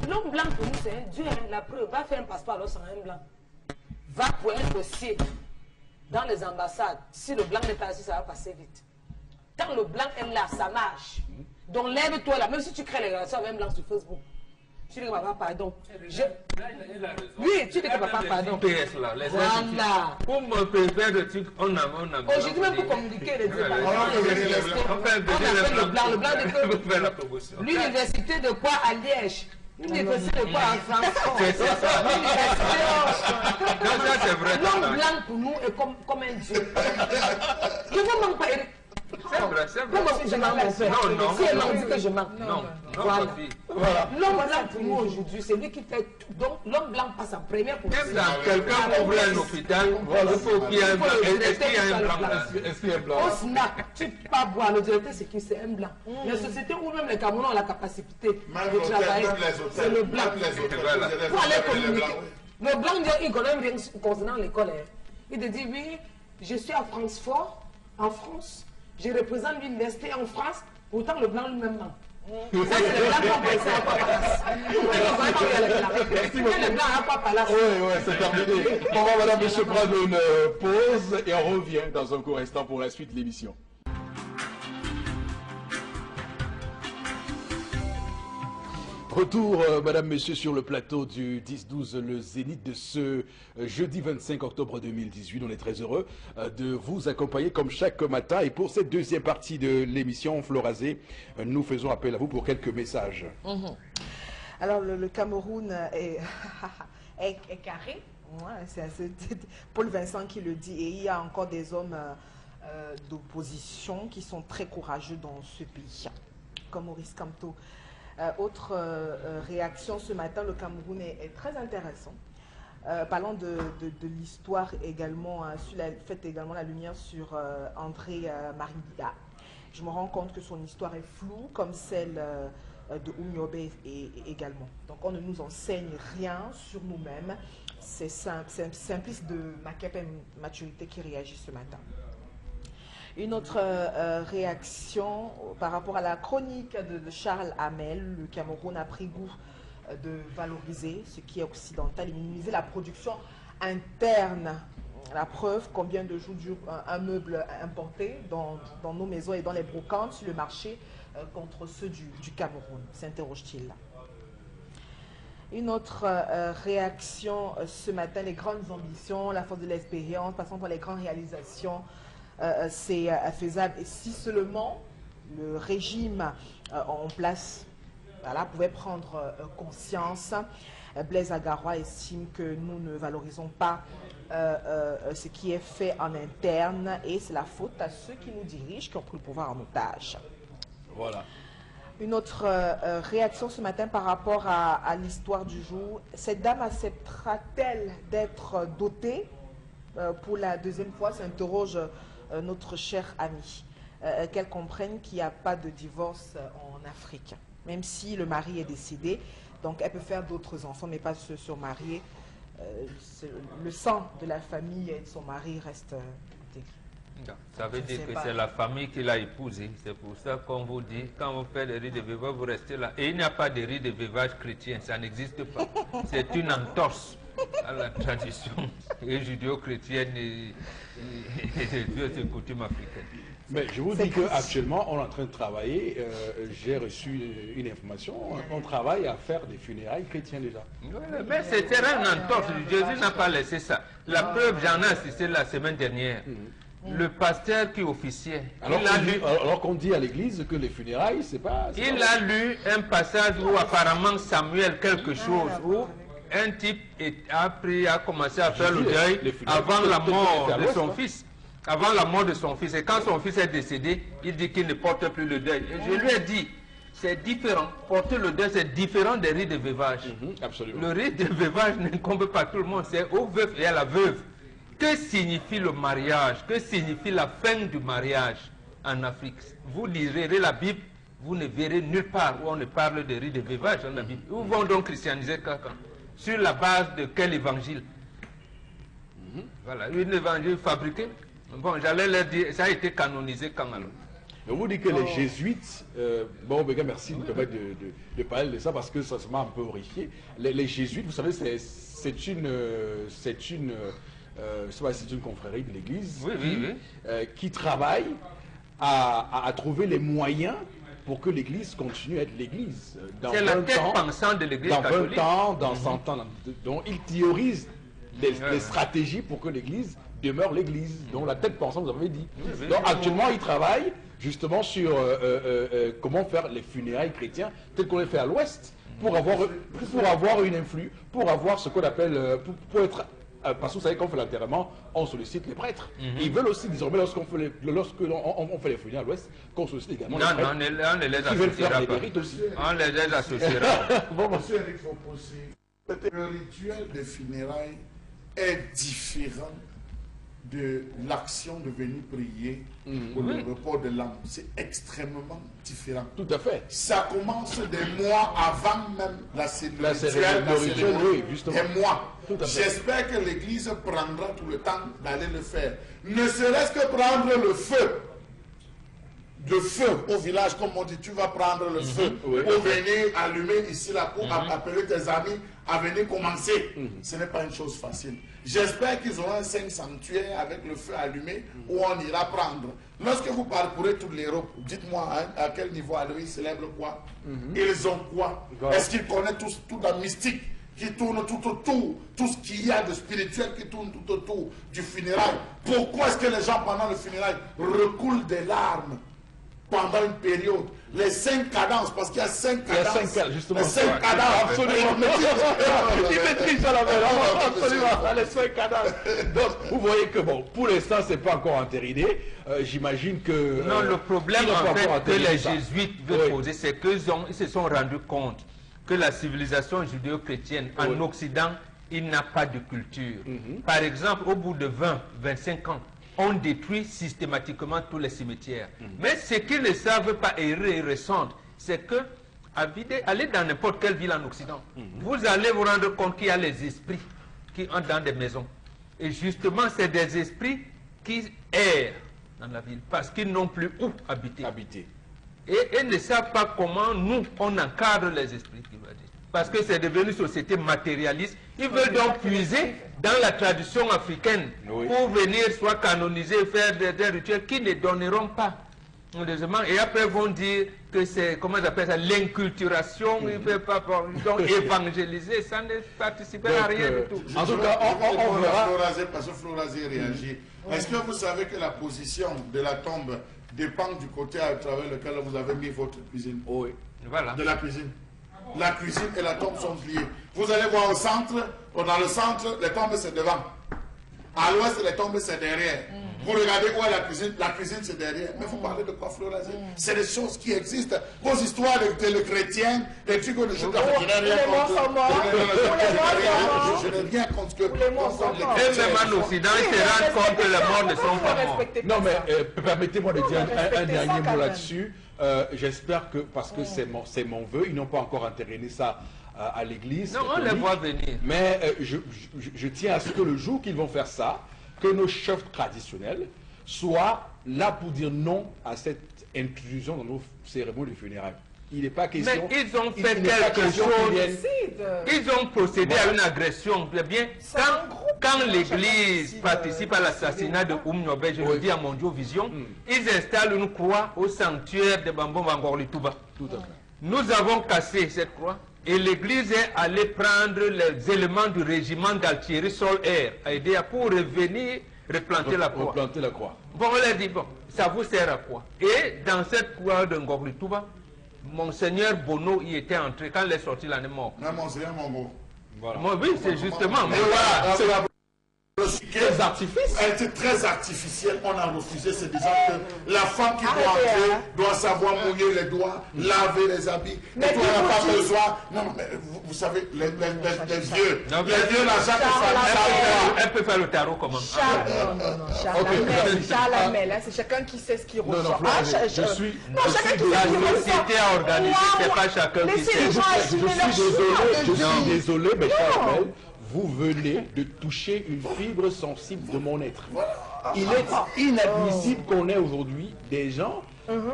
L'homme blanc pour nous c'est un dieu, hein. La preuve, va faire un passeport alors c'est un blanc. Va pour un dossier dans les ambassades, si le blanc n'est pas assis, ça va passer vite. Quand le blanc est là, ça marche. Donc lève-toi là, même si tu crées les relations avec un blanc sur Facebook. Tu dis que papa, pardon. Oui, tu dis que papa, pardon. PS là, les voilà. Pour me faire des trucs, on a. Aujourd'hui, même pour communiquer les deux, on fait le blanc de faire la promotion. L'université de quoi à Liège? L'université de quoi à Francfort? L'homme blanc pour nous est comme un dieu. Je vous manque pas, Eric. C'est vrai, c'est vrai. Comment si je manque mon père? Non. Si elle manque, dit que je manque. Non. Voilà. L'homme blanc pour nous aujourd'hui, c'est lui qui fait tout. Donc l'homme blanc passe en première position. Même dans quelqu'un ouvre un hôpital, il faut qu'il y ait un blanc. Est-ce qu'il y a un blanc? Est-ce qu'il y a un blanc? Au SNAP, tu ne peux pas boire. Le directeur, c'est qui? C'est un blanc. Les sociétés où même les Camerounais ont la capacité de travailler, c'est le blanc. Pour aller communiquer. Le blanc, il connaît rien concernant l'école. Il te dit, oui, je suis à Francfort, en France. Je représente l'université en France, pourtant le blanc lui-même manque. Ça, c'est le blanc qui ont pensé à Papalas. Le blanc à Papalas. Oui, c'est terminé. On va, madame, monsieur, prendre une pause et on revient dans un court instant pour la suite de l'émission. Retour, madame, monsieur, sur le plateau du 10-12, le Zénith de ce jeudi 25 octobre 2018. On est très heureux de vous accompagner comme chaque matin. Et pour cette deuxième partie de l'émission, Florazé, nous faisons appel à vous pour quelques messages. Alors, le Cameroun est carré. Ouais, c'est Paul Vincent qui le dit. Et il y a encore des hommes d'opposition qui sont très courageux dans ce pays, comme Maurice Kamto. Autre réaction ce matin, le Cameroun est très intéressant. Parlant de l'histoire également, faites également la lumière sur André Maringida. Je me rends compte que son histoire est floue, comme celle de Oumniobé également. Donc on ne nous enseigne rien sur nous-mêmes. C'est Simplice de Makepe Maturité qui réagit ce matin. Une autre réaction par rapport à la chronique de Charles Hamel. Le Cameroun a pris goût de valoriser ce qui est occidental et minimiser la production interne. La preuve, combien de jours dure un meuble importé dans nos maisons et dans les brocantes sur le marché contre ceux du Cameroun, s'interroge-t-il. Une autre réaction ce matin, les grandes ambitions, la force de l'expérience, passant par les grandes réalisations. C'est faisable. Et si seulement le régime en place pouvait prendre conscience, Blaise Agaroua estime que nous ne valorisons pas ce qui est fait en interne et c'est la faute à ceux qui nous dirigent, qui ont pris le pouvoir en otage. Voilà. Une autre réaction ce matin par rapport à l'histoire du jour. Cette dame acceptera-t-elle d'être dotée pour la deuxième fois, s'interroge notre cher ami, qu'elle comprenne qu'il n'y a pas de divorce en Afrique. Même si le mari est décédé, Donc elle peut faire d'autres enfants, mais pas se marier. Le sang de la famille et de son mari reste intégré. Ça veut dire que c'est la famille qui l'a épousé. C'est pour ça qu'on vous dit, quand vous faites des rites de veuvage, vous restez là. Et il n'y a pas de rites de veuvage chrétien, ça n'existe pas. C'est une entorse à la tradition et judéo-chrétienne et des coutumes africaines. Mais je vous dis qu'actuellement, on est en train de travailler. J'ai reçu une information. On travaille à faire des funérailles chrétiennes déjà. Oui, mais c'était un entorse. Jésus n'a pas laissé ça. La preuve, j'en ai assisté la semaine dernière. Le pasteur qui officiait, alors qu'on dit à l'église que les funérailles, c'est pas... Il a lu un passage où apparemment Samuel quelque chose, où un type a commencé à faire le deuil avant la mort de son fils. Avant la mort de son fils. Et quand son fils est décédé, il dit qu'il ne porte plus le deuil. Et je lui ai dit, c'est différent. Porter le deuil, c'est différent des rites de veuvage. Absolument. Le rite de veuvage n'incombe pas tout le monde, c'est au veuf et à la veuve. Que signifie le mariage? Que signifie la fin du mariage en Afrique? Vous lirez la Bible, vous ne verrez nulle part où on ne parle de rite de veuvage dans la Bible. Où vont donc christianiser quelqu'un? Sur la base de quel évangile? Voilà, un évangile fabriqué. Bon, j'allais leur dire, ça a été canonisé quand alors? Je vous dis que les jésuites, bon, Béga, merci de me permettre de parler de ça parce que ça m'a un peu horrifié. Les jésuites, vous savez, c'est une confrérie de l'Église qui travaille à trouver les moyens pour que l'Église continue à être l'Église. C'est la tête pensante de l'Église catholique. Dans 20 ans, dans 100 ans. Donc, ils théorisent des stratégies pour que l'Église demeure l'Église. Donc, la tête pensante, vous avez dit. Donc, actuellement, ils travaillent justement sur comment faire les funérailles chrétiens tels qu'on les fait à l'Ouest pour avoir une influence, pour avoir ce qu'on appelle, pour être... Parce que vous savez, quand on fait l'enterrement, on sollicite les prêtres. Ils veulent aussi, désormais, lorsqu'on fait les funérailles à l'Ouest, qu'on sollicite également les prêtres. Non, on ne les associera pas. On les associera. Bon, monsieur Eric Fopossi, le rituel des funérailles est différent de l'action de venir prier pour le repos de l'âme. C'est extrêmement différent. Tout à fait. Ça commence des mois avant même la cérémonie. Oui, justement. Des mois. J'espère que l'Église prendra tout le temps d'aller le faire. Ne serait-ce que prendre le feu. De feu au village, comme on dit, tu vas prendre le feu pour venir allumer ici là, pour appeler tes amis à venir commencer. Ce n'est pas une chose facile. J'espère qu'ils auront un sanctuaire avec le feu allumé où on ira prendre. Lorsque vous parcourez toute l'Europe, dites-moi à quel niveau alors ils célèbrent quoi? Ils ont quoi? Est-ce qu'ils connaissent toute la mystique qui tourne tout autour, tout ce qu'il y a de spirituel qui tourne tout autour du funérail? Pourquoi est-ce que les gens pendant le funérail recoulent des larmes pendant une période? Les 5 cadences, parce qu'il y a 5 cadences. Justement. Les 5 cadences, absolument. Il maîtrise ça la main, absolument. Les 5 cadences. Donc, vous voyez que, bon, pour l'instant, c'est pas encore entériné. J'imagine que... Non, le problème, en fait, que les jésuites veulent poser, c'est qu'ils se sont rendus compte que la civilisation judéo-chrétienne en Occident, il n'a pas de culture. Par exemple, au bout de 20-25 ans, on détruit systématiquement tous les cimetières. Mais ce qu'ils ne savent pas et ressentent, c'est que allez dans n'importe quelle ville en Occident, vous allez vous rendre compte qu'il y a les esprits qui entrent dans des maisons. Et justement, c'est des esprits qui errent dans la ville parce qu'ils n'ont plus où habiter. Et ils ne savent pas comment nous, on encadre les esprits. Parce que c'est devenu une société matérialiste. Ils veulent donc puiser dans la tradition africaine pour venir soit canoniser, faire des rituels qui ne donneront pas. Et après vont dire que c'est, comment j'appelle ça, l'inculturation. Ils ne peuvent pas donc évangéliser, ça ne participe à rien du tout. En tout cas, on verra. Parce que Florazé réagit. Est-ce que vous savez que la position de la tombe dépend du côté à travers lequel vous avez mis votre cuisine? Oui. Voilà. De la cuisine. La cuisine et la tombe sont liées. Vous allez voir au centre, dans le centre, les tombes c'est devant. À l'ouest, les tombes c'est derrière. Vous regardez où est la cuisine c'est derrière. Mais vous parlez de quoi, Florazé? C'est des choses qui existent. Vos histoires de chrétiens, des trucs de je n'ai rien contre. Je n'ai rien contre que. Et même en Occident, ils se rendent compte que les morts ne sont pas morts. Non, mais permettez-moi de dire un dernier mot là-dessus. J'espère que, parce que c'est mon vœu, ils n'ont pas encore entériné ça à l'église. Non, on les voit venir. Mais je tiens à ce que le jour qu'ils vont faire ça, que nos chefs traditionnels soient là pour dire non à cette intrusion dans nos cérémonies de funérailles. Il n'est pas question... Mais ils ont fait quelque chose. Ils ont procédé à une agression. Bien, quand l'Église participe à l'assassinat de Nobel, je le dis à Mondio Vision, ils installent une croix au sanctuaire de Bambo Mangorlituba. Tout à fait. Nous avons cassé cette croix et l'Église est allée prendre les éléments du régiment d'Altieri Sol Air pour revenir replanter la croix. Replanter la croix. Bon, on leur dit, bon, ça vous sert à quoi? Et dans cette croix de Ngorlituba, Monseigneur Bono y était entré. Quand il est sorti, il en est mort. Non, Monseigneur Mongo. Voilà. Moi, oui, c'est justement. Mais voilà, c'est la... Quels artifices? Elle était très artificielle, on a refusé, c'est disant que la femme qui doit entrer doit savoir mouiller les doigts, laver les habits, et toi on n'a pas besoin. Non, mais vous savez, les vieux, là, chaque femme, elle peut faire le tarot comment? Charlamel, c'est chacun qui sait ce qu'il ressent. La société a organisé, c'est pas chacun qui sait. Je suis désolé, mais Charlamel, vous venez de toucher une fibre sensible de mon être. Il est inadmissible qu'on ait aujourd'hui des gens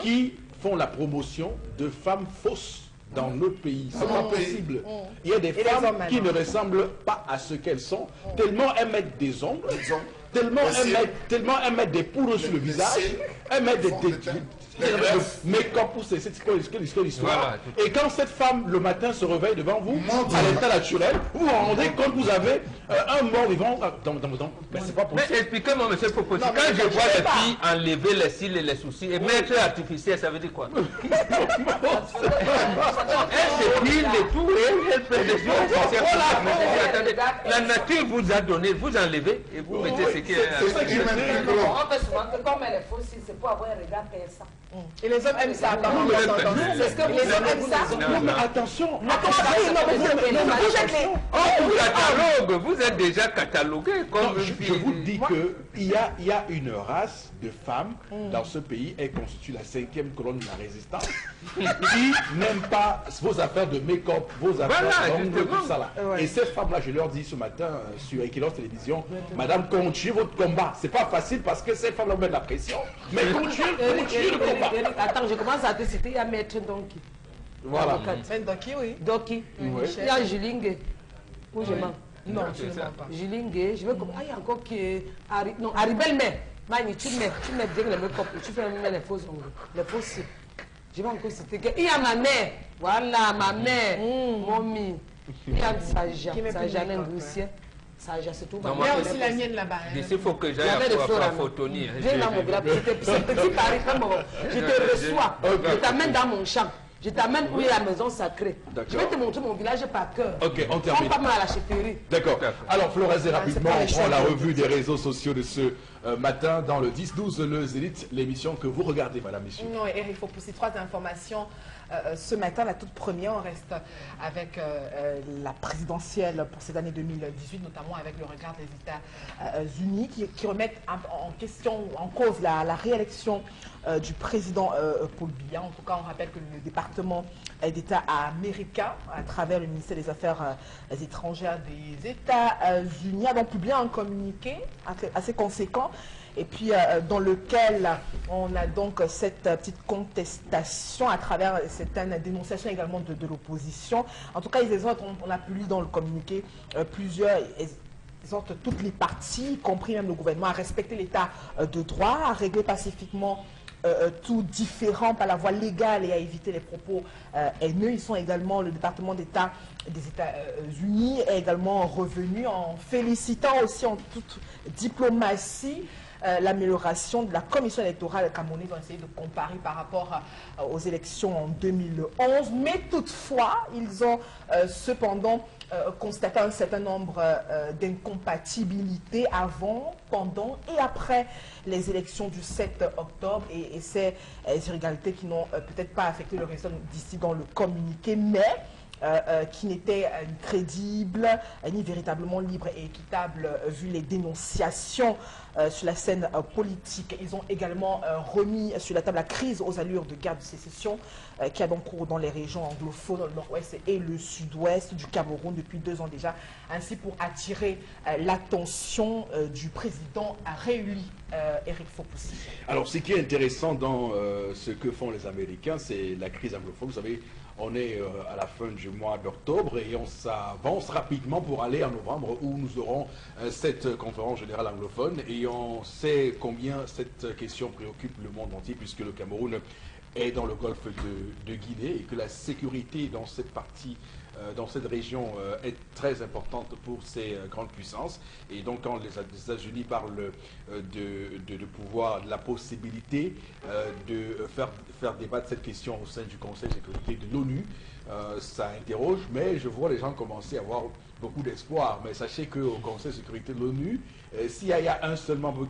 qui font la promotion de femmes fausses dans notre pays. C'est pas possible. Il y a des femmes qui ne ressemblent pas à ce qu'elles sont, tellement elles mettent des ongles, tellement elles mettent des poudres sur le visage, elles mettent des make-up pour c'est l'histoire. Voilà. Et quand cette femme le matin se réveille devant vous, à l'état naturel, vous vous rendez compte que vous avez un mort vivant dans mais c'est pas possible. Mais expliquez-moi, monsieur Popo, quand je vois les filles enlever les cils et les soucis et mettre artificiel, ça veut dire quoi? Elle s'épile et tout, et elle fait des choses. La nature vous a donné, vous enlevez et vous mettez ce qui est. On fait souvent que comme elle est fausse, c'est pour avoir un regard perçant. Et les hommes aiment ça. C'est ce que les hommes aiment ça. Non, mais attention. Vous êtes déjà catalogué comme je vous dis qu'il y a une race de femmes dans ce pays, elles constituent la 5e colonne de la résistance, qui n'aiment pas vos affaires de make-up, vos affaires d'ongles, tout ça là. Et ces femmes-là, je leur dis ce matin sur Equinox Télévision, madame, continuez votre combat. C'est pas facile parce que ces femmes-là mettent la pression, mais continuez le combat. Attends, je commence à te citer, il y a Maître Donkey. Voilà. Doki, oui. Doki. Il y a Julingue. Où je mens? Non, je ne mens pas. Julingue, je veux comme. Ah, il y a encore qui est. Non, Haribel Mè. Mani, tu mets bien le make-up, tu fais même les faux ongles, les faux cils. Je vais encore citer. Il y a ma mère. Voilà, ma mère. Mommy. Il y a Saja Nengoussia. Saja, c'est tout. Il y a aussi la mienne là-bas. D'ici, il faut que j'aille à Photonie. Viens dans mon village. C'est petit Paris. Je te reçois. Je t'amène dans mon champ. Je t'amène où est la maison sacrée. Je vais te montrer mon village par cœur. Ok, on termine. Pas mal à la chefferie. D'accord. Alors, Florez, rapidement, on prend la revue des réseaux sociaux de ce matin dans le 10-12, le Zénith, l'émission que vous regardez, madame, monsieur. Non, Eric, il faut pousser 3 informations. Ce matin, la toute première, on reste avec la présidentielle pour cette année 2018, notamment avec le regard des États-Unis qui remettent en question, en cause la réélection du président Paul Biya. En tout cas, on rappelle que le département d'État américain, à travers le ministère des Affaires étrangères des États-Unis, a donc publié un communiqué assez conséquent, et puis dans lequel on a donc cette petite contestation à travers certaines dénonciations également de l'opposition. En tout cas, ils exhortent, on a pu lire dans le communiqué plusieurs... exhortent toutes les parties, y compris même le gouvernement, à respecter l'état de droit, à régler pacifiquement tout différent par la voie légale et à éviter les propos haineux. Ils sont également, le département d'État des États-Unis est également revenu en félicitant aussi en toute diplomatie l'amélioration de la commission électorale camerounaise. Ils ont essayé de comparer par rapport aux élections en 2011, mais toutefois, ils ont cependant constaté un certain nombre d'incompatibilités avant, pendant et après les élections du 7 octobre et ces irrégularités qui n'ont peut-être pas affecté le résultat d'ici dans le communiqué, mais qui n'était ni crédible, ni véritablement libre et équitable, vu les dénonciations sur la scène politique. Ils ont également remis sur la table la crise aux allures de guerre de sécession qui a donc cours dans les régions anglophones, le nord-ouest et le sud-ouest du Cameroun depuis 2 ans déjà, ainsi pour attirer l'attention du président réélu, Eric Foposi. Alors, ce qui est intéressant dans ce que font les Américains, c'est la crise anglophone. Vous savez, on est à la fin du mois d'octobre et on s'avance rapidement pour aller en novembre où nous aurons cette conférence générale anglophone et on sait combien cette question préoccupe le monde entier puisque le Cameroun est dans le golfe de Guinée et que la sécurité dans cette partie, dans cette région est très importante pour ces grandes puissances. Et donc quand les États-Unis parlent de la possibilité de faire débattre cette question au sein du Conseil de sécurité de l'ONU, ça interroge, mais je vois les gens commencer à avoir beaucoup d'espoir. Mais sachez qu'au Conseil de sécurité de l'ONU, s'il y a un seul membre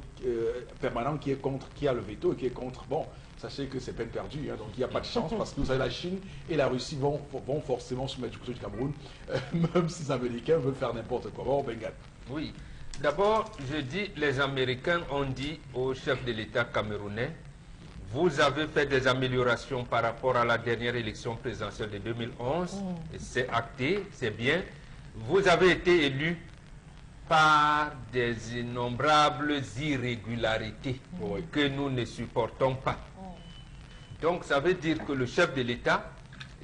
permanent qui est contre, qui a le veto et qui est contre, bon, sachez que c'est peine perdue, hein, donc il n'y a pas de chance parce que vous avez la Chine et la Russie vont forcément se mettre du côté du Cameroun, même si les Américains veulent faire n'importe quoi. Bon, Bengal. Oui. D'abord, je dis, les Américains ont dit au chef de l'État camerounais, vous avez fait des améliorations par rapport à la dernière élection présidentielle de 2011, et c'est acté, c'est bien. Vous avez été élu par des innombrables irrégularités que nous ne supportons pas. Donc ça veut dire que le chef de l'État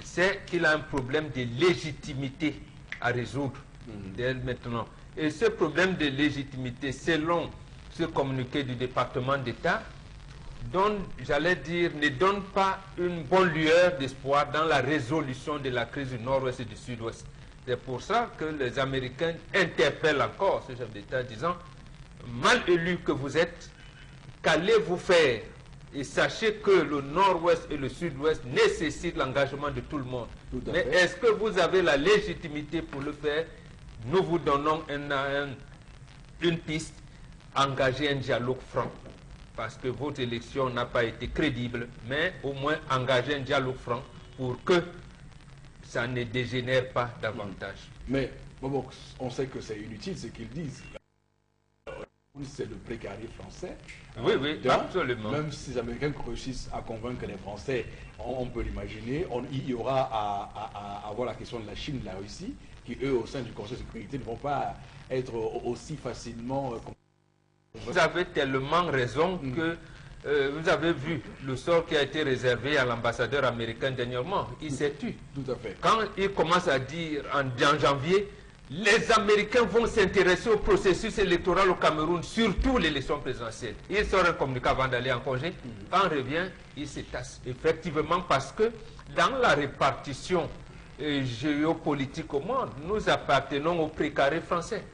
sait qu'il a un problème de légitimité à résoudre dès maintenant. Et ce problème de légitimité, selon ce communiqué du département d'État, j'allais dire, ne donne pas une bonne lueur d'espoir dans la résolution de la crise du nord-ouest et du sud-ouest. C'est pour ça que les Américains interpellent encore ce chef d'État disant, mal élu que vous êtes, qu'allez-vous faire? Et sachez que le nord-ouest et le sud-ouest nécessitent l'engagement de tout le monde. Mais est-ce que vous avez la légitimité pour le faire? Nous vous donnons une piste, engager un dialogue franc. Parce que votre élection n'a pas été crédible, mais au moins engager un dialogue franc pour que ça ne dégénère pas davantage. Mais bon, on sait que c'est inutile ce qu'ils disent. C'est le précaré français. Oui, oui, absolument. Même si les Américains réussissent à convaincre les Français, on peut l'imaginer, il y aura à voir la question de la Chine, de la Russie, qui eux, au sein du Conseil de sécurité, ne vont pas être aussi facilement... Vous avez tellement raison que vous avez vu le sort qui a été réservé à l'ambassadeur américain dernièrement. Il s'est tu. Tout à fait. Quand il commence à dire en janvier, les Américains vont s'intéresser au processus électoral au Cameroun, surtout l'élection présidentielle. Il sort un communiqué avant d'aller en congé. Quand il revient, il se tasse. Effectivement, parce que dans la répartition géopolitique au monde, nous appartenons aux précarés français.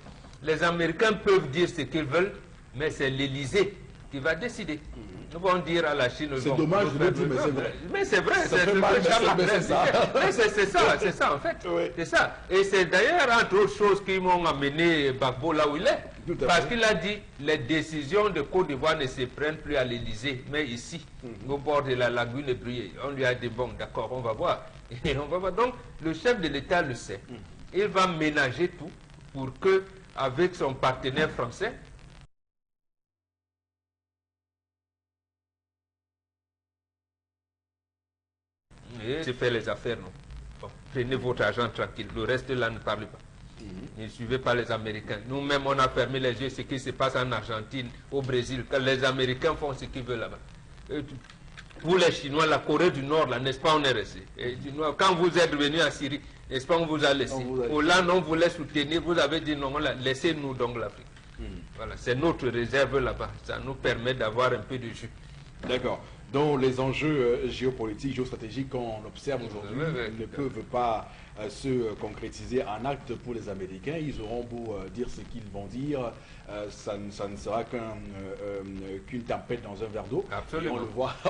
Les Américains peuvent dire ce qu'ils veulent, mais c'est l'Élysée qui va décider. Nous allons dire à la Chine... C'est dommage de le dire, mais c'est vrai. Mais c'est vrai, c'est ça en fait. Oui. C'est ça. Et c'est d'ailleurs, entre autres choses, qui m'ont amené Gbagbo là où il est. Parce qu'il a dit, les décisions de Côte d'Ivoire ne se prennent plus à l'Élysée, mais ici, au bord de la lagune Bruyère. On lui a dit, bon, d'accord, on va voir. Et on va voir. Donc, le chef de l'État le sait. Il va ménager tout pour que, avec son partenaire français, c'est faire les affaires, non. Bon, prenez votre argent tranquille. Le reste là, ne parlez pas. Ne suivez pas les Américains. Nous-mêmes, on a fermé les yeux ce qui se passe en Argentine, au Brésil. Quand les Américains font ce qu'ils veulent là-bas. Pour les Chinois, la Corée du Nord, là, n'est-ce pas, on est resté. Quand vous êtes venu en Syrie, n'est-ce pas, on vous a laissé. Hollande, on voulait soutenir, vous avez dit non, laissez-nous donc l'Afrique. Voilà, c'est notre réserve là-bas. Ça nous permet d'avoir un peu de jus. D'accord. Donc les enjeux géopolitiques, géostratégiques qu'on observe aujourd'hui ne peuvent pas se concrétiser en acte pour les Américains. Ils auront beau dire ce qu'ils vont dire, ça ne sera qu'une tempête dans un verre d'eau.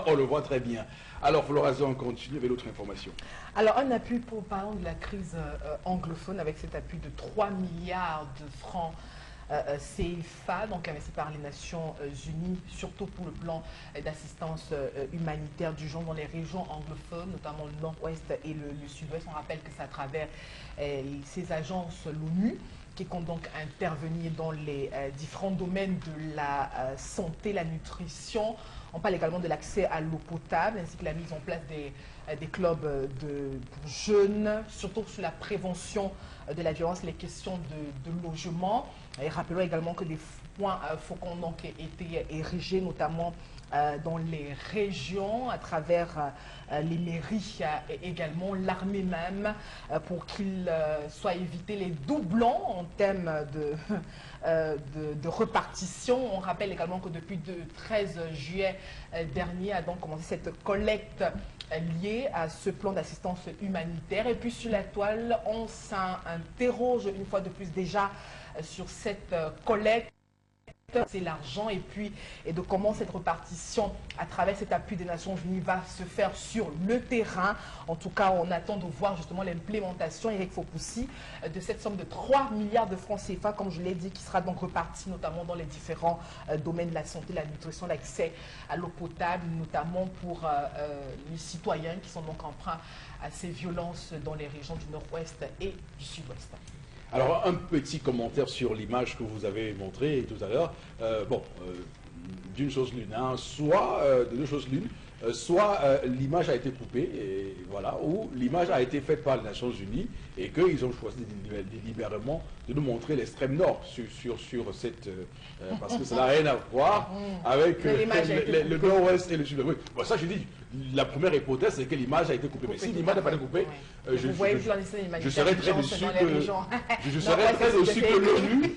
On le voit très bien. Alors Florazon, on continue avec l'autre information. Alors un appui pour parlant de la crise anglophone avec cet appui de 3 milliards de francs CFA, donc investi par les Nations Unies, surtout pour le plan d'assistance humanitaire du genre dans les régions anglophones, notamment le nord-ouest et le sud-ouest. On rappelle que c'est à travers ces agences l'ONU qui comptent donc intervenir dans les différents domaines de la santé, la nutrition. On parle également de l'accès à l'eau potable, ainsi que la mise en place des clubs pour jeunes, surtout sur la prévention de la violence, les questions de logement. Et rappelons également que des points focaux ont donc été érigés, notamment dans les régions, à travers les mairies et également l'armée même, pour qu'il soit évité les doublons en termes de repartition. On rappelle également que depuis le 13 juillet dernier a donc commencé cette collecte liée à ce plan d'assistance humanitaire. Et puis sur la toile, on s'interroge une fois de plus déjà sur cette collecte. C'est l'argent et de comment cette répartition à travers cet appui des Nations Unies va se faire sur le terrain. En tout cas, on attend de voir justement l'implémentation, Eric Fopoussi, de cette somme de 3 milliards de francs CFA, comme je l'ai dit, qui sera donc repartie notamment dans les différents domaines de la santé, la nutrition, l'accès à l'eau potable, notamment pour les citoyens qui sont donc emprunts à ces violences dans les régions du nord-ouest et du sud-ouest. Alors, un petit commentaire sur l'image que vous avez montrée tout à l'heure. D'une chose l'une, hein, de deux choses l'une, soit l'image a été coupée, et voilà, ou l'image a été faite par les Nations Unies et qu'ils ont choisi délibérément de nous montrer l'extrême nord sur cette... parce que ça n'a rien à voir avec le nord-ouest et le sud. Oui. Bon, ça, je dis, la première hypothèse, c'est que l'image a été coupée. Mais si l'image n'a pas été coupée, je serais très déçu que l'ONU...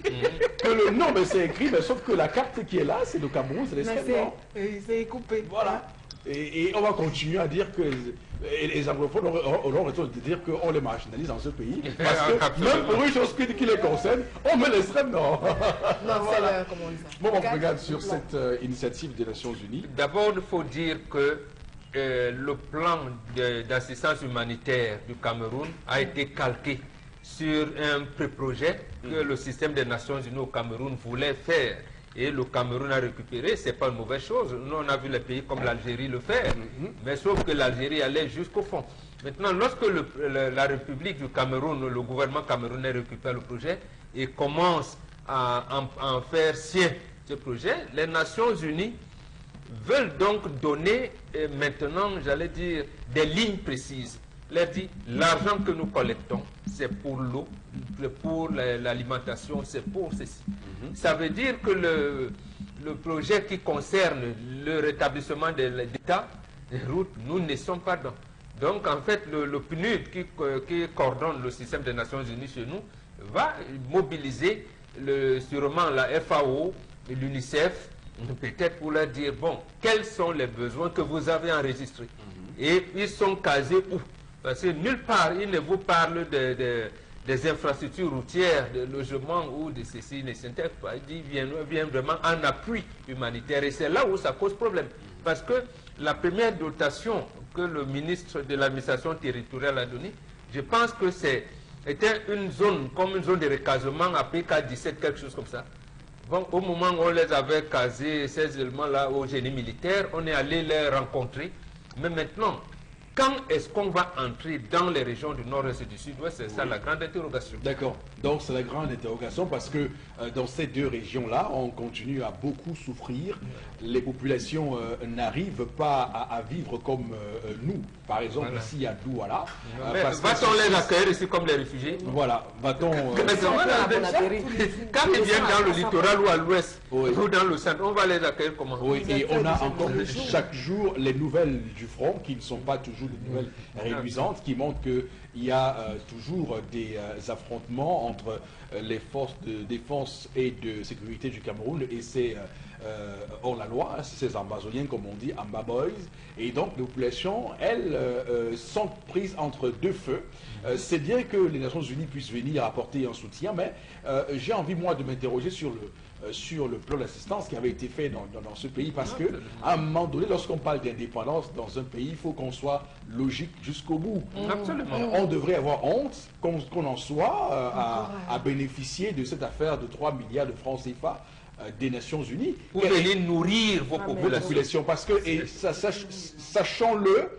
Non, mais c'est écrit, mais sauf que la carte qui est là, c'est le Cameroun, c'est l'extrême nord. C'est coupé. Voilà. Et on va continuer à dire que les anglophones auront raison de dire qu'on les marginalise dans ce pays. Parce que même pour une chose qui les concerne, on met l'extrême nord. Non, voilà. Comment on dit ça. Bon, on regarde sur cette initiative des Nations Unies. D'abord, il faut dire que le plan d'assistance humanitaire du Cameroun a été calqué sur un pré-projet que le système des Nations Unies au Cameroun voulait faire. Et le Cameroun a récupéré, ce n'est pas une mauvaise chose. Nous, on a vu les pays comme l'Algérie le faire, mais sauf que l'Algérie allait jusqu'au fond. Maintenant, lorsque la République du Cameroun, le gouvernement camerounais récupère le projet et commence à en faire sien ce projet, les Nations Unies veulent donc donner maintenant, j'allais dire, des lignes précises. Leur dit, l'argent que nous collectons, c'est pour l'eau, pour l'alimentation, c'est pour ceci. Ça veut dire que le projet qui concerne le rétablissement de l'État, des routes, nous ne sommes pas dedans. Donc en fait, le PNUD qui coordonne le système des Nations Unies chez nous va mobiliser sûrement la FAO et l'UNICEF, peut-être pour leur dire, bon, quels sont les besoins que vous avez enregistrés. Et ils sont casés où? Parce que nulle part, il ne vous parle des infrastructures routières, de logement ou de ceci, ne s'intègre pas. Il vient vraiment en appui humanitaire. Et c'est là où ça cause problème. Parce que la première dotation que le ministre de l'administration territoriale a donnée, je pense que c'était une zone, comme une zone de recasement à PK17, quelque chose comme ça. Bon, au moment où on les avait casés, ces éléments-là, au génie militaire, on est allé les rencontrer. Mais maintenant, quand est-ce qu'on va entrer dans les régions du nord-est et du sud-ouest? C'est ça la grande interrogation. D'accord. Donc c'est la grande interrogation parce que dans ces deux régions-là, on continue à beaucoup souffrir. Les populations n'arrivent pas à vivre comme nous. Par exemple, ici à Douala. Va-t-on les accueillir ici comme les réfugiés? Voilà. Va-t-on... Quand ils viennent dans le littoral ou à l'ouest, ou dans le centre, on va les accueillir comment? Oui, et on a encore chaque jour les nouvelles du front qui ne sont pas toujours des nouvelles réduisantes, qui montrent qu'il y a toujours des affrontements entre les forces de défense et de sécurité du Cameroun et ces hors la loi, hein, ces Ambazoniens comme on dit, Amba Boys, et donc les populations, elles, sont prises entre deux feux. C'est bien que les Nations Unies puissent venir apporter un soutien, mais j'ai envie moi de m'interroger sur le plan d'assistance qui avait été fait dans ce pays, parce que à un moment donné, lorsqu'on parle d'indépendance dans un pays, il faut qu'on soit logique jusqu'au bout. Absolument. On devrait avoir honte qu'on en soit à bénéficier de cette affaire de 3 milliards de francs CFA des Nations Unies. Pour venir nourrir vos Population, parce que, et sachant-le,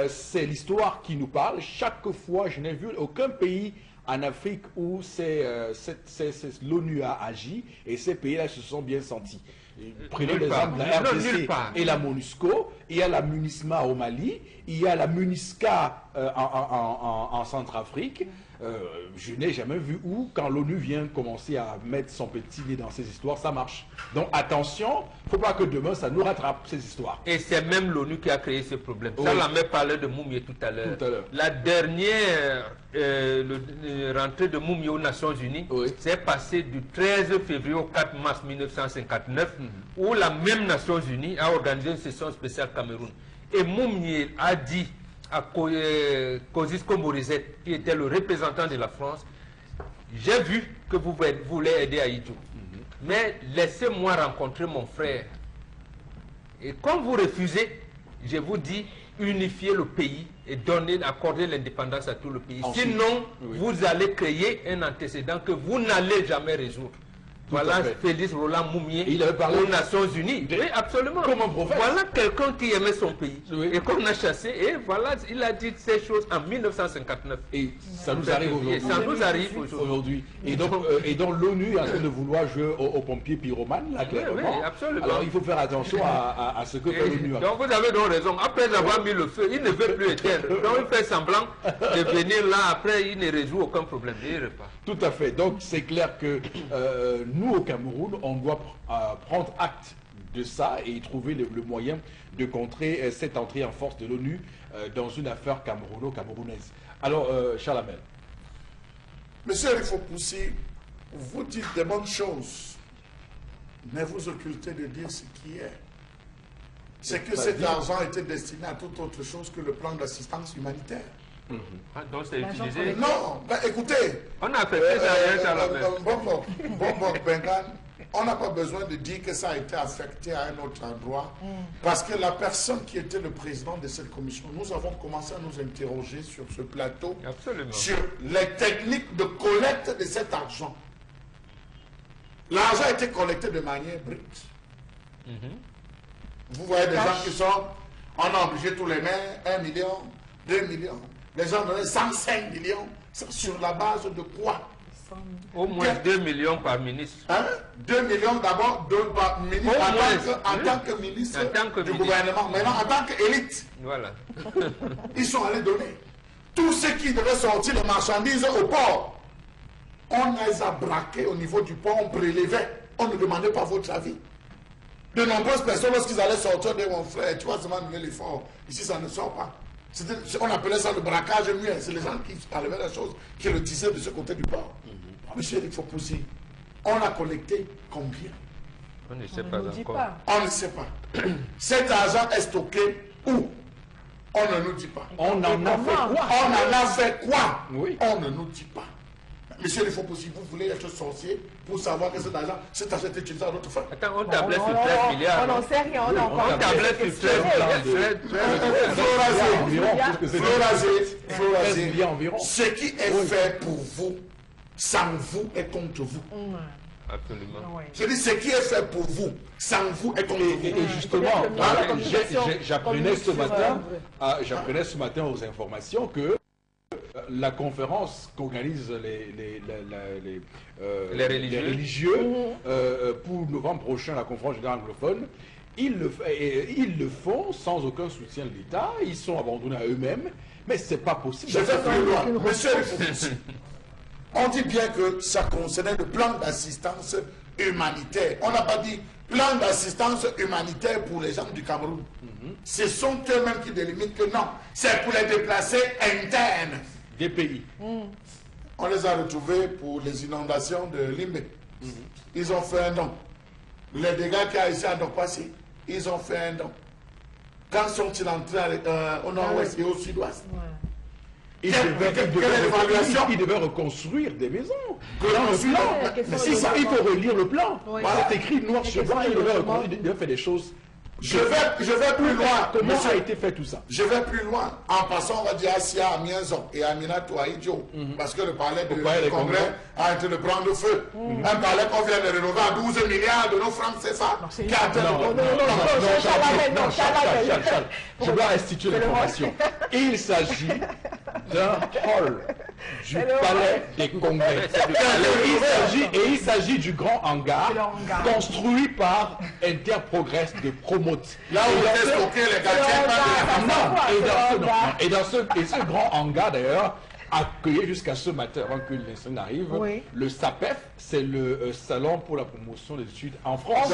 c'est l'histoire qui nous parle. Chaque fois, je n'ai vu aucun pays en Afrique où l'ONU a agi et ces pays-là se sont bien sentis. Prenez l'exemple de la RDC et la MONUSCO, il y a la MUNISMA au Mali, il y a la MUNISCA en Centrafrique. Je n'ai jamais vu où, quand l'ONU vient commencer à mettre son petit nez dans ces histoires, ça marche. Donc attention, il ne faut pas que demain ça nous rattrape ces histoires. Et c'est même l'ONU qui a créé ce problème. Oui. Ça, on a parlé de Moumié tout à l'heure. La dernière rentrée de Moumié aux Nations Unies s'est passée du 13 février au 4 mars 1959, où la même Nations Unies a organisé une session spéciale Cameroun. Et Moumié a dit à Kosciusko Morizet, qui était le représentant de la France, j'ai vu que vous voulez aider Ahidjo, mais laissez-moi rencontrer mon frère. Et quand vous refusez, je vous dis, unifier le pays et accorder l'indépendance à tout le pays. Ensuite, sinon, vous allez créer un antécédent que vous n'allez jamais résoudre. Voilà Félix Roland Moumié aux Nations Unies. Oui, absolument. Comme un prophète. Voilà quelqu'un qui aimait son pays et qu'on a chassé. Et voilà, il a dit ces choses en 1959. Et ça nous arrive aujourd'hui. Ça nous arrive aujourd'hui. Et donc l'ONU est en train de vouloir jouer aux pompiers pyromanes, là, clairement. Oui, absolument. Alors il faut faire attention à ce que fait l'ONU. Donc vous avez donc raison. Après avoir mis le feu, il ne veut plus éteindre. Donc il fait semblant de venir là. Après, il ne résout aucun problème. Il repart. Tout à fait. Donc c'est clair que nous au Cameroun, on doit prendre acte de ça et trouver le moyen de contrer cette entrée en force de l'ONU dans une affaire camerouno-camerounaise. Alors, Charles Hamel. Monsieur Rifopoussi, vous dites des bonnes choses, mais vous occultez de dire ce qui est. C'est que cet argent était destiné à toute autre chose que le plan d'assistance humanitaire. Donc c'est utilisé. Non, ben, écoutez, on a fait ça, Charles Hamel. On n'a pas besoin de dire que ça a été affecté à un autre endroit, parce que la personne qui était le président de cette commission, nous avons commencé à nous interroger sur ce plateau, sur les techniques de collecte de cet argent. L'argent a été collecté de manière brute. Vous voyez des gens qui sont, on a obligé tous les mains, 1 million, 2 millions. Les gens donnaient 105 millions, sur la base de quoi? Au moins 2 millions par ministre. 2 millions d'abord, 2 par ministre, en tant que ministre du gouvernement. Maintenant, en tant qu'élite, voilà. Ils sont allés donner. Tous ceux qui devaient sortir les marchandises au port, on les a braqués au niveau du port, on prélevait. On ne demandait pas votre avis. De nombreuses personnes, lorsqu'ils allaient sortir, disaient, mon frère, tu vas seulement donner l'effort. Ici, ça ne sort pas. On appelait ça le braquage muet. C'est les gens qui enlevaient la chose, qui le disaient de ce côté du port. Monsieur, il faut pousser. On a collecté combien? On ne sait pas encore. On ne sait pas. Cet argent est stocké où? On ne nous dit pas. On en a fait quoi? On en a fait quoi? Oui. On ne nous dit pas. Monsieur, il faut pousser. Vous voulez être sorcier pour savoir que cet argent est utilisé à d'autres fins. Attends, on tablait sur 13 milliards. On n'en sait rien, on a encore. On tablait sur 13 milliards. Ce qui est fait pour vous, sans vous et contre vous. Absolument. Je dis ce qui est fait pour vous, sans vous et contre vous. Et justement, j'apprenais ce matin aux informations que la conférence qu'organisent les religieux pour novembre prochain, la conférence générale anglophone, ils le font sans aucun soutien de l'État, ils sont abandonnés à eux-mêmes, mais c'est pas possible. Je vais plus loin. Monsieur, on dit bien que ça concernait le plan d'assistance humanitaire. On n'a pas dit plan d'assistance humanitaire pour les gens du Cameroun. Ce sont eux-mêmes qui délimitent que non, c'est pour les déplacés internes des pays. On les a retrouvés pour les inondations de Limbe. Ils ont fait un don. Les dégâts qu'il y a ici à Nord-Passy, ils ont fait un don. Quand sont-ils entrés au nord-ouest et au sud-ouest? Il devait reconstruire des maisons. Mais ça, il faut relire le plan. C'est écrit noir sur blanc, il devait faire des choses. Je vais plus loin. Comment ça a été fait tout ça? Je vais plus loin. En passant, on va dire Assia à Mienzon et à Minato à Idjo. Parce que le palais du Congrès a été de prendre feu. Un palais qu'on vient de rénover à 12 milliards de nos francs CFA. Non, Charles, je dois restituer l'information. Il s'agit d'un hall du palais des Congrès. Il s'agit du grand hangar construit par Interprogress de Promote. Là où on a stocké les gars. Et ce grand hangar d'ailleurs accueilli jusqu'à ce matin avant que l'instant n'arrive, le SAPEF, c'est le salon pour la promotion des études en France.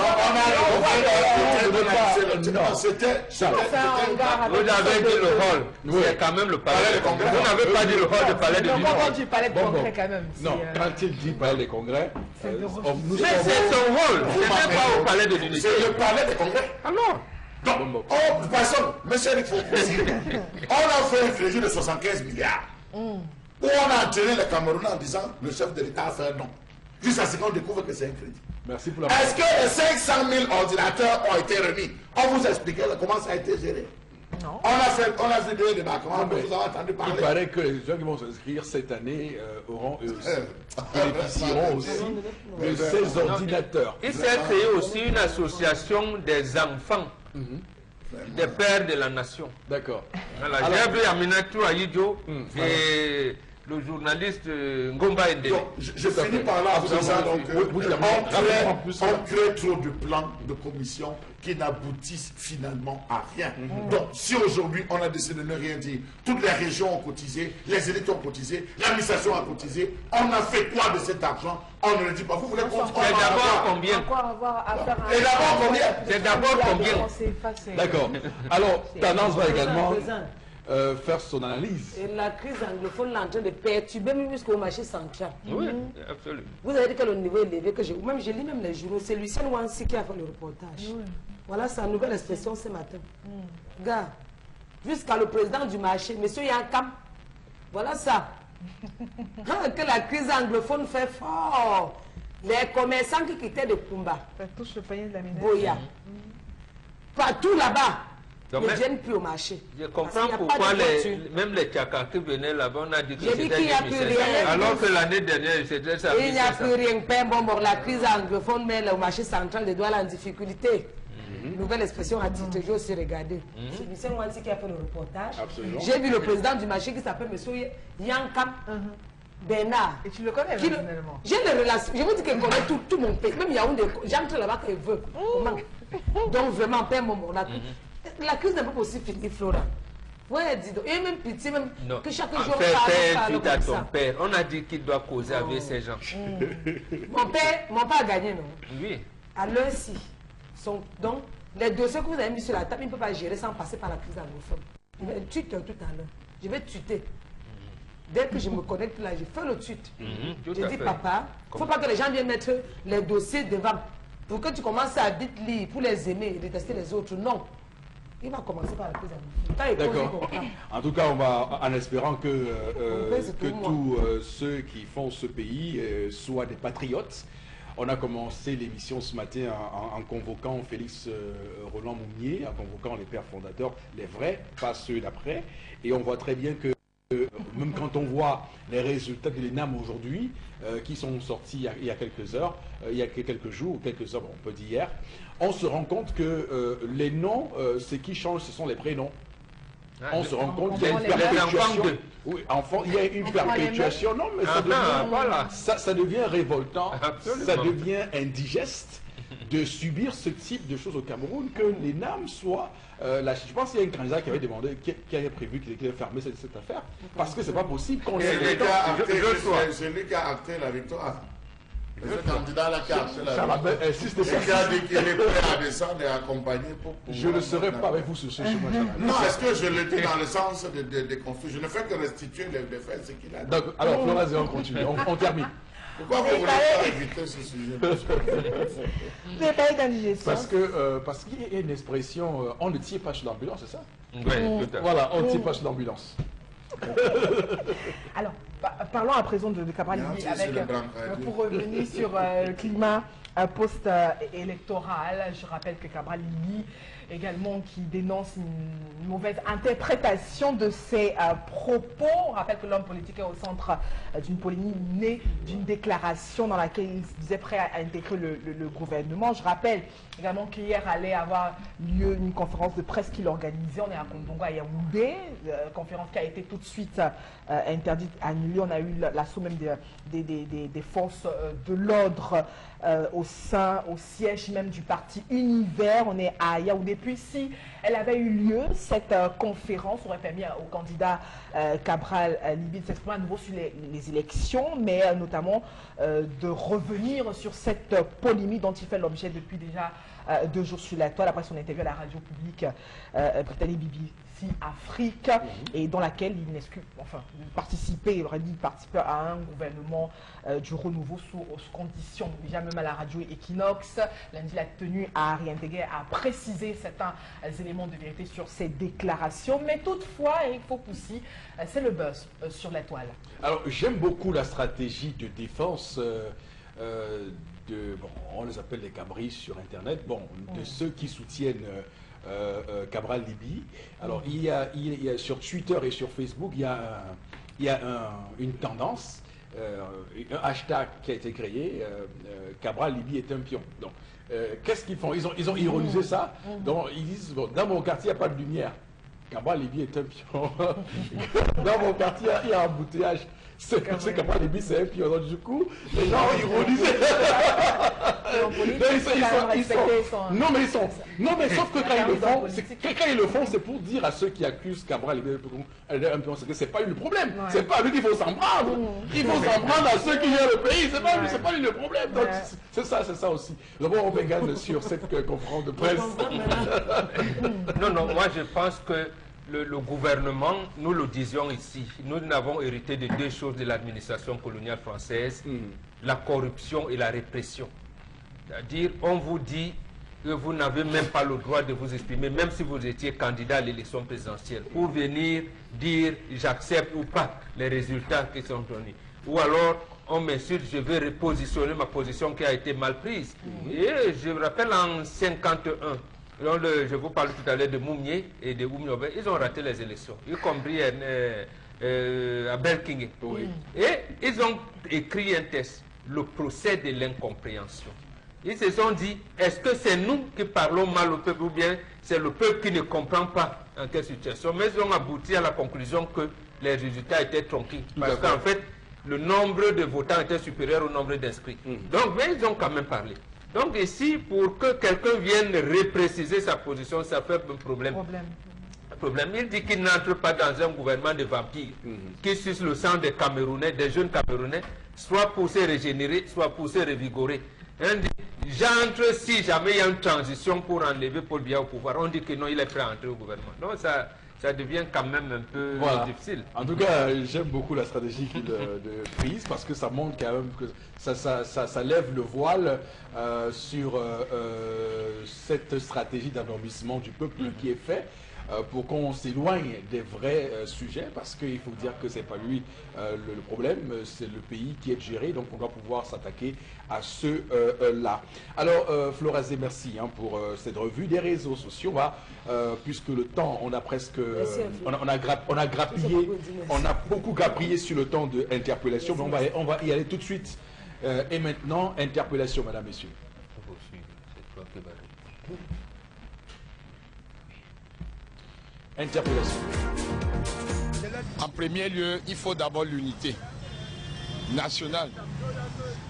C'était vous avez dit le hall, c'est quand même le palais des congrès. Vous n'avez pas dit le hall du palais de l'Unité. On du palais de congrès quand même. Non, quand il dit palais des congrès, mais c'est son hall, ce n'est pas au palais de l'Unité. C'est le palais des congrès. Alors donc, de toute façon, monsieur, il faut on a fait un crédit de 75 milliards. Où on a entraîné les Camerounais en disant le chef de l'État a fait un don. Jusqu'à ce qu'on découvre que c'est un crédit. Merci pour la Est-ce que les 500 000 ordinateurs ont été remis? On vous a expliqué comment ça a été géré. Non. On a fait deux débarquements, vous avez entendu parler. Il paraît que les gens qui vont s'inscrire cette année auront bénéficieront aussi de ces ordinateurs. Il s'est créé aussi une association des enfants. Des pères de la nation. D'accord. Voilà, j'ai vu Aminatou Aïdjo et le journaliste Ngomba Ndele. Je finis par là. On crée trop de plans de commission qui n'aboutissent finalement à rien. Donc, si aujourd'hui on a décidé de ne rien dire, toutes les régions ont cotisé, les élites ont cotisé, l'administration a cotisé, on a fait quoi de cet argent? On ne le dit pas. Vous voulez qu'on c'est d'abord combien? Et d'abord combien? C'est d'abord combien? D'accord. Alors, Tendance va également faire son analyse. Et la crise anglophone est en train de perturber même jusqu'au marché central. Oui, absolument. Vous avez dit que le niveau est élevé, que je lis même les journaux. C'est Lucien Wansi qui a fait le reportage. Voilà sa nouvelle expression ce matin. Gars, jusqu'à le président du marché, monsieur Yankam, voilà ça. Que la crise anglophone fait fort. Les commerçants qui quittaient de Kumba, Boya, partout là-bas, ne viennent plus au marché. Je comprends pourquoi même les Tchaka qui venaient là-bas, on a dit que c'était des rien. Alors que l'année dernière, c'était ça. Il n'y a plus rien. Bon, la crise anglophone met le marché central de Douala en difficulté. Nouvelle expression à titre, j'ai aussi regardé. C'est Lucien Wansi qui a fait le reportage. J'ai vu le président du marché qui s'appelle M. Yankam Bernard. Et tu le connais personnellement? J'ai des relations. Je vous dis qu'il connaît tout mon pays. Même Yaoundé, j'entre là-bas qu'il veut. Donc vraiment, père mon la crise n'est pas possible finie, Flora. Ouais, dis donc. Et même pitié, même que chaque jour suite à ton père, on a dit qu'il doit causer avec ces gens. Mon père a gagné, non? Oui. À l'heure-ci. Donc, les dossiers que vous avez mis sur la table, il ne peut pas gérer sans passer par la crise anglophone. Il va tweet tout à l'heure. Je vais tweeter. Dès que je me connecte là, je fais le tweet. Je dis, papa, il ne faut pas que les gens viennent mettre les dossiers devant. Pour que tu commences à vite lire, pour les aimer et détester les autres. Non. Il va commencer par la crise anglophone. D'accord. En tout cas, on va, en espérant que tous ceux qui font ce pays soient des patriotes. On a commencé l'émission ce matin en convoquant Félix Roland Mounier, en convoquant les pères fondateurs, les vrais, pas ceux d'après. Et on voit très bien que même quand on voit les résultats de l'ENAM aujourd'hui, qui sont sortis il y a quelques heures, il y a quelques jours, quelques heures, on peut dire hier, on se rend compte que les noms, ce qui change, ce sont les prénoms. On se rend compte qu'il y a une perpétuation. Oui, il y a une perpétuation. Non, mais ça devient révoltant, ça devient indigeste de subir ce type de choses au Cameroun, que l'ENAM soit lâché. Je pense qu'il y a une candidat qui avait demandé, qui avait prévu qu'il allait fermer cette affaire, parce que c'est pas possible qu'on c'est lui qui a acté la victoire. Le candidat là qui a acté la victoire. Il a dit qu'il est prêt à descendre et à accompagner pour pouvoir. Je ne serai pas avec vous sur ce chemin. Non, est-ce que je le dis dans le sens de construire? Je ne fais que restituer les faits, ce qu'il a dit. Alors, Flora, on continue, on termine. Pourquoi vous voulez pas éviter ce sujet? Vous n'avez pas eu d'indigestion. Parce qu'il y a une expression, on ne tire pas sur l'ambulance, c'est ça? Oui, tout à fait. Voilà, on ne tire pas sur l'ambulance. Alors, parlons à présent de Cabral Libby pour revenir sur le climat post-électoral. Je rappelle que Cabral Libby également qui dénonce une mauvaise interprétation de ses propos. On rappelle que l'homme politique est au centre d'une polémique née d'une déclaration dans laquelle il se disait prêt à intégrer le gouvernement. Je rappelle également qu'hier allait avoir lieu une conférence de presse qu'il organisait. On est à Kondongo, à Yaoundé, conférence qui a été tout de suite interdite, annulée. On a eu l'assaut même des forces de l'ordre au siège même du parti Univers. On est à Yaoundé. Puis si elle avait eu lieu, cette conférence aurait permis au candidat Cabral Libby de s'exprimer à nouveau sur les élections, mais notamment de revenir sur cette polémique dont il fait l'objet depuis déjà 2 jours sur la toile, après son interview à la radio publique britannique BBC Afrique, et dans laquelle il n'exclut, enfin, il aurait dit participer à un gouvernement du renouveau sous conditions. Déjà même à la radio Equinox, lundi, il a tenu à réintégrer, à préciser certains éléments de vérité sur ces déclarations, mais toutefois, il faut aussi, c'est le buzz sur la toile. Alors, j'aime beaucoup la stratégie de défense on les appelle les cabris sur Internet, de ceux qui soutiennent Cabral Libby. Alors, il y a sur Twitter et sur Facebook, il y a une tendance, un hashtag qui a été créé, Cabral Libby est un pion. Donc, qu'est-ce qu'ils font? Ils ont ironisé ça. Donc, ils disent, dans mon quartier, il n'y a pas de lumière. Cabral Libby est un pion. Dans mon quartier, il y a un embouteillage. C'est Cabral Libby, c'est un pion. Donc, du coup, les gens ont ironisé. Non, mais sauf que quand ils le font, c'est pour dire à ceux qui accusent Cabral Libby un pion, c'est que c'est pas lui le problème. C'est pas lui qu'il faut s'en prendre. Il faut s'en prendre à ceux qui gèrent le pays. C'est pas lui le problème. Donc, c'est ça aussi. D'abord, on regarde sur cette conférence de presse. Non, moi je pense que le gouvernement, nous le disions ici, nous n'avons hérité de 2 choses de l'administration coloniale française, la corruption et la répression. C'est-à-dire, on vous dit que vous n'avez même pas le droit de vous exprimer, même si vous étiez candidat à l'élection présidentielle, pour venir dire j'accepte ou pas les résultats qui sont donnés. Ou alors, on m'insulte, je vais repositionner ma position qui a été mal prise. Et je me rappelle en 51, je vous parlais tout à l'heure de Moumié et de Oumiobe, ils ont raté les élections, y compris à Belkingue. Et ils ont écrit un texte, le procès de l'incompréhension. Ils se sont dit, est-ce que c'est nous qui parlons mal au peuple ou bien c'est le peuple qui ne comprend pas en quelle situation? Mais ils ont abouti à la conclusion que les résultats étaient tronqués. Parce qu'en fait, le nombre de votants était supérieur au nombre d'inscrits. Donc, mais ils ont quand même parlé. Donc ici, pour que quelqu'un vienne repréciser sa position, ça fait un problème. Il dit qu'il n'entre pas dans un gouvernement de vampires qui suce le sang des Camerounais, des jeunes Camerounais, soit pour se régénérer, soit pour se revigorer. On dit, j'entre si jamais il y a une transition pour enlever Paul Biya au pouvoir. On dit que non, il est prêt à entrer au gouvernement. Donc ça devient quand même un peu difficile. En tout cas, j'aime beaucoup la stratégie qu'il prise parce que ça montre quand même que ça lève le voile sur cette stratégie d'endormissement du peuple qui est fait pour qu'on s'éloigne des vrais sujets, parce qu'il faut dire que c'est pas lui le problème, c'est le pays qui est géré, donc on doit pouvoir s'attaquer à ceux-là. Alors, Florazé, merci pour cette revue des réseaux sociaux. Puisque le temps, on a presque... on a grappillé, on a beaucoup grappillé sur le temps de interpellation, mais on va y aller tout de suite. Et maintenant, interpellation, madame, messieurs. Interpellation. En premier lieu, il faut d'abord l'unité nationale.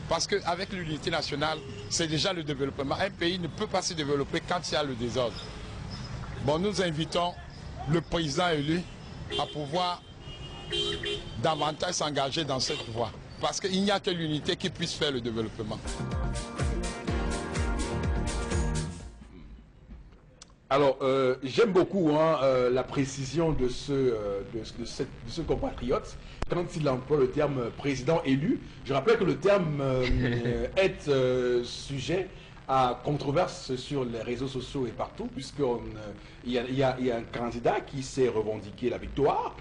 Parce qu'avec l'unité nationale, c'est déjà le développement. Un pays ne peut pas se développer quand il y a le désordre. Bon, nous invitons le président élu à pouvoir davantage s'engager dans cette voie. Parce qu'il n'y a que l'unité qui puisse faire le développement. Alors, j'aime beaucoup la précision de ce compatriote quand il emploie le terme président élu. Je rappelle que le terme est sujet à controverse sur les réseaux sociaux et partout, puisqu'il y a un candidat qui s'est revendiqué la victoire,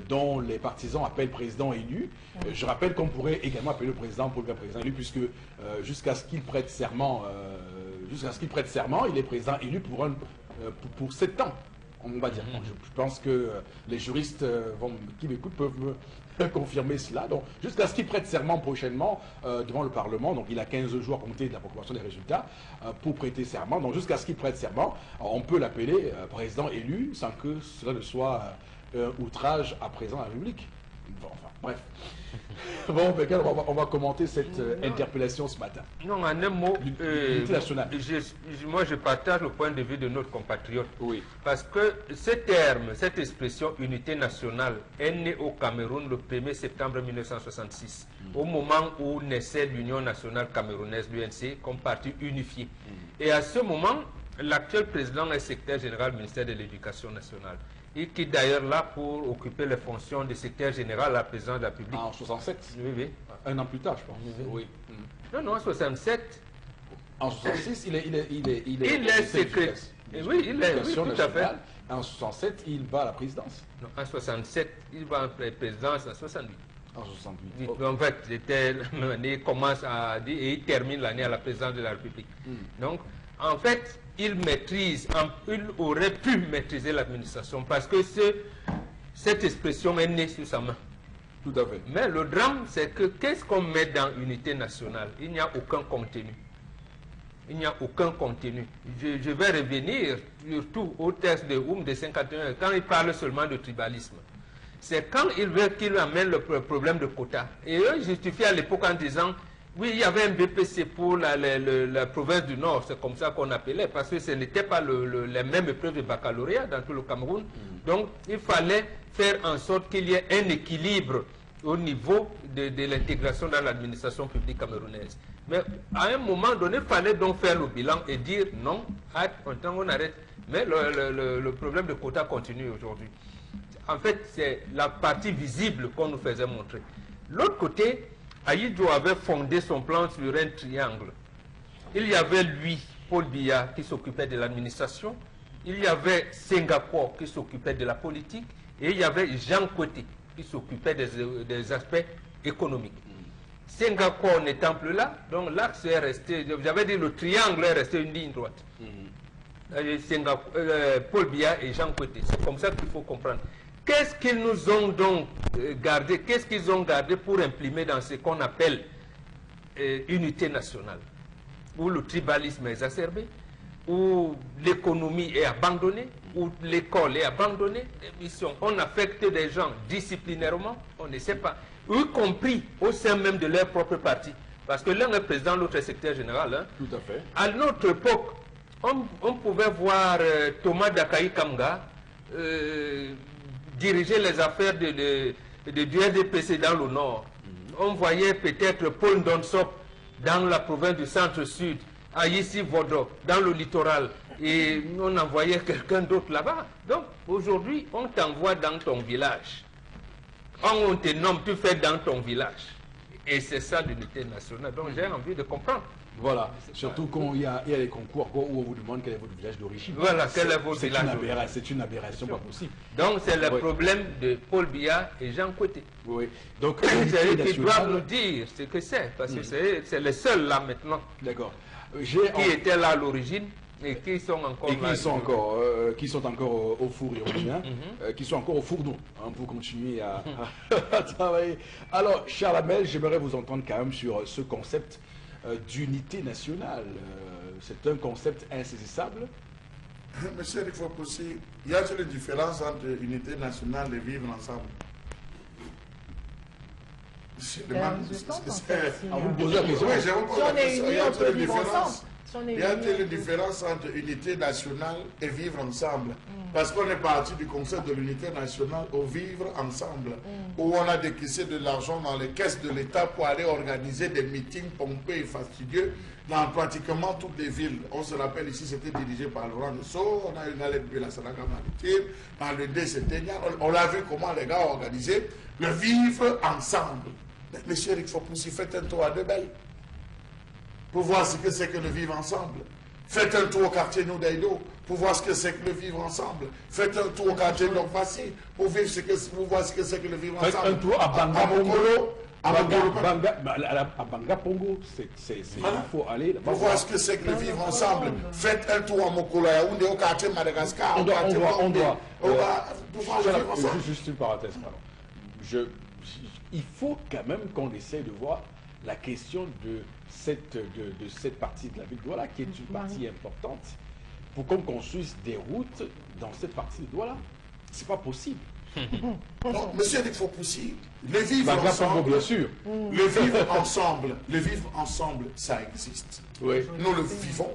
dont les partisans appellent président élu. Je rappelle qu'on pourrait également appeler le président pour le président élu, puisque jusqu'à ce qu'il prête serment, il est président élu pour 7 ans, on va dire. Je pense que les juristes qui m'écoutent peuvent me confirmer cela. Donc, jusqu'à ce qu'il prête serment prochainement devant le Parlement, donc il a 15 jours à compter de la proclamation des résultats pour prêter serment. Donc, jusqu'à ce qu'il prête serment, on peut l'appeler président élu sans que cela ne soit outrage à présent à la République. Bon, enfin, bref. Bon, on va commenter cette interpellation ce matin. Non, en un mot, l'unité nationale. Moi je partage le point de vue de notre compatriote. Oui. Parce que ce terme, cette expression unité nationale est née au Cameroun le 1er septembre 1966, au moment où naissait l'Union nationale camerounaise, l'UNC, comme parti unifié. Et à ce moment, l'actuel président est secrétaire général du ministère de l'Éducation nationale. Et qui d'ailleurs là pour occuper les fonctions de secrétaire général à la présidence de la République. En 67. Oui. Un an plus tard, je pense. Oui. Non, en 67. En 66, il est secrétaire. Oui, il est, oui, tout à fait. En 67, il va à la présidence. Non, en 67, il va à la présidence en 68. En 68. Okay. En fait, l'année commence et il termine l'année à la présidence de la République. Donc, en fait, il aurait pu maîtriser l'administration parce que cette expression est née sur sa main. Tout à fait. Mais le drame, c'est que qu'est-ce qu'on met dans unité nationale? Il n'y a aucun contenu. Il n'y a aucun contenu. Je vais revenir surtout au texte de Oum de 51, quand il parle seulement de tribalisme. C'est quand il veut qu'il amène le problème de quota. Et eux justifient à l'époque en disant, oui, il y avait un BPC pour la province du Nord, c'est comme ça qu'on appelait, parce que ce n'était pas les mêmes épreuves de baccalauréat dans tout le Cameroun. Donc, il fallait faire en sorte qu'il y ait un équilibre au niveau de l'intégration dans l'administration publique camerounaise. Mais à un moment donné, il fallait donc faire le bilan et dire non, on arrête. Mais le problème de quota continue aujourd'hui. En fait, c'est la partie visible qu'on nous faisait montrer. L'autre côté, Ahidjo avait fondé son plan sur un triangle. Il y avait lui, Paul Biya, qui s'occupait de l'administration. Il y avait Singapour qui s'occupait de la politique. Et il y avait Jean Côté qui s'occupait des aspects économiques. Singapour n'étant plus là, donc l'axe est resté, j'avais dit le triangle est resté une ligne droite. Paul Biya et Jean Côté. C'est comme ça qu'il faut comprendre. Qu'est-ce qu'ils nous ont donc gardé? Qu'est-ce qu'ils ont gardé pour imprimer dans ce qu'on appelle unité nationale? Où le tribalisme est exacerbé, où l'économie est abandonnée, où l'école est abandonnée, on affecte des gens disciplinairement, on ne sait pas, y compris au sein même de leur propre parti. Parce que l'un est président, l'autre est secrétaire général. Hein. Tout à fait. À notre époque, on pouvait voir Thomas Dakaï Kamga diriger les affaires du RDPC dans le Nord. On voyait peut-être Paul Donsop dans la province du Centre-Sud, à Yissi Vodo, dans le littoral, et on envoyait quelqu'un d'autre là-bas. Donc aujourd'hui, on t'envoie dans ton village. On te nomme, tu fais dans ton village. Et c'est ça l'unité nationale. Donc j'ai envie de comprendre. Voilà, surtout quand il y a les concours où on vous demande quel est votre village d'origine. Voilà, quel est votre village d'origine. C'est une aberration pas possible. Donc c'est le problème de Paul Biya et Jean Côté. Oui. Donc c'est eux qui doivent nous dire ce que c'est, parce que c'est les seuls là maintenant. D'accord. Qui étaient là à l'origine et qui sont encore là. Et qui sont encore au four ironien, qui sont encore au fourneau pour continuer à travailler. Alors, Charles Hamel, j'aimerais vous entendre quand même sur ce concept d'unité nationale. C'est un concept insaisissable. Monsieur Rifopoussi, y a-t-il une différence entre unité nationale et vivre ensemble? C'est la résistance, en fait. Vous me posez la question. Oui, j'ai Si on est unis, on peut vivre ensemble. Il y a une différence entre unité nationale et vivre ensemble. Parce qu'on est parti du concept de l'unité nationale au vivre ensemble, où on a décaissé de l'argent dans les caisses de l'État pour aller organiser des meetings pompés et fastidieux dans pratiquement toutes les villes. On se rappelle ici, c'était dirigé par Laurent Dessau, on a une lettre de la Sanaka Maritime, dans le D, c'était on a vu comment les gars ont organisé le vivre ensemble. Mais monsieur Eric Fopoussi, faites un tour à Debelle pour voir ce que c'est que le vivre ensemble. Faites un tour au quartier Noudaïdo pour voir ce que c'est que le vivre ensemble. Faites un tour au quartier Nord-Passy pour voir ce que c'est que le vivre ensemble. Faites un tour à Bangapongolo. À Bangapongo, il faut aller. Pour voir ce que c'est que le vivre ensemble. Faites un tour à Mokolo, Yaoundé, au quartier Madagascar. On doit. Pour voir le vivre ensemble. Juste une parenthèse, pardon. Il faut quand même qu'on essaie de voir la question de cette partie de la ville de Douala, qui est une partie importante, pour qu'on construise des routes dans cette partie de Douala. C'est pas possible. Non, monsieur Eric Fopoussi, le vivre ensemble, bien sûr. Le vivre ensemble, ça existe. Oui. Nous le vivons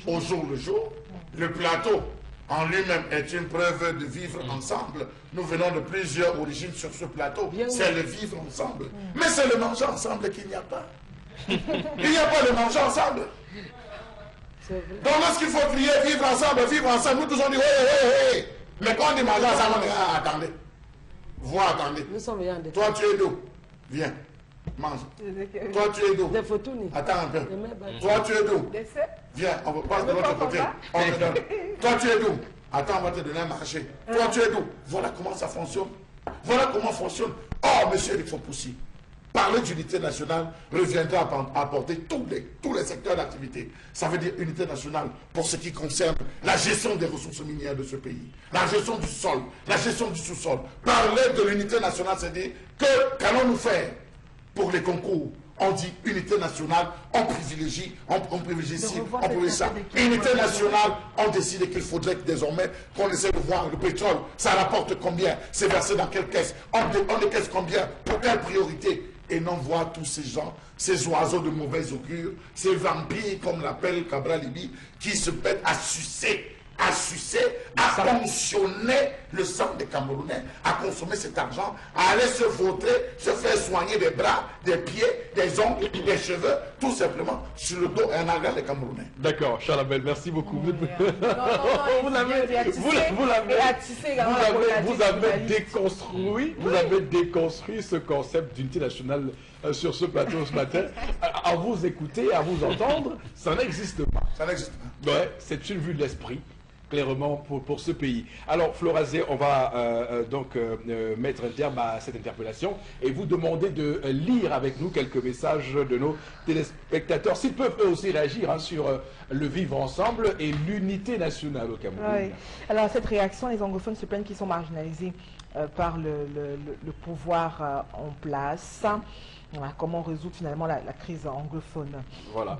au jour le jour. Le plateau en lui-même est une preuve de vivre ensemble. Nous venons de plusieurs origines sur ce plateau. C'est le vivre ensemble. Mais c'est le manger ensemble qu'il n'y a pas. Il n'y a pas de manger ensemble. Donc lorsqu'il faut crier vivre ensemble, nous tous on dit oui. Mais quand on dit manger ensemble, on dit attendez. Vous attendez. Toi tu es d'où? Viens. Mange. Toi tu es d'où? Attends un peu. Toi tu es d'où? Viens, on va passer de l'autre côté. On te donne. Toi tu es d'où? Attends, on va te donner un marché. Toi tu es d'où? Voilà comment ça fonctionne. Voilà comment fonctionne. Oh, monsieur Eric Fopoussi, parler d'unité nationale reviendra à apporter tous les secteurs d'activité. Ça veut dire unité nationale pour ce qui concerne la gestion des ressources minières de ce pays, la gestion du sol, la gestion du sous-sol. Parler de l'unité nationale, c'est dire que qu'allons-nous faire pour les concours? On dit unité nationale, on privilégie ça. Unité nationale, on décide qu'il faudrait que désormais qu'on essaie de voir le pétrole, ça rapporte combien, c'est versé dans quelle caisse, on décaisse combien, pour quelle priorité. Et non voir tous ces gens, ces oiseaux de mauvaise augure, ces vampires, comme l'appelle Cabral Libi, qui se mettent à sucer, à ponctionner le sang des Camerounais, à consommer cet argent, à aller se vautrer, se faire soigner des bras, des pieds, des ongles, des cheveux, tout simplement sur le dos et en argent des Camerounais. D'accord, Charles Abel, merci beaucoup. Vous avez déconstruit ce concept d'unité nationale sur ce plateau ce matin. À vous écouter, à vous entendre, ça n'existe pas. Ça n'existe pas. Ouais, c'est une vue de l'esprit, clairement, pour ce pays. Alors, Florazé, on va mettre un terme à cette interpellation et vous demander de lire avec nous quelques messages de nos téléspectateurs, s'ils peuvent eux aussi réagir sur le vivre ensemble et l'unité nationale au Cameroun. Oui. Alors, cette réaction, les anglophones se plaignent qu'ils sont marginalisés par le pouvoir en place. Voilà, comment résoudre finalement la crise anglophone? Voilà.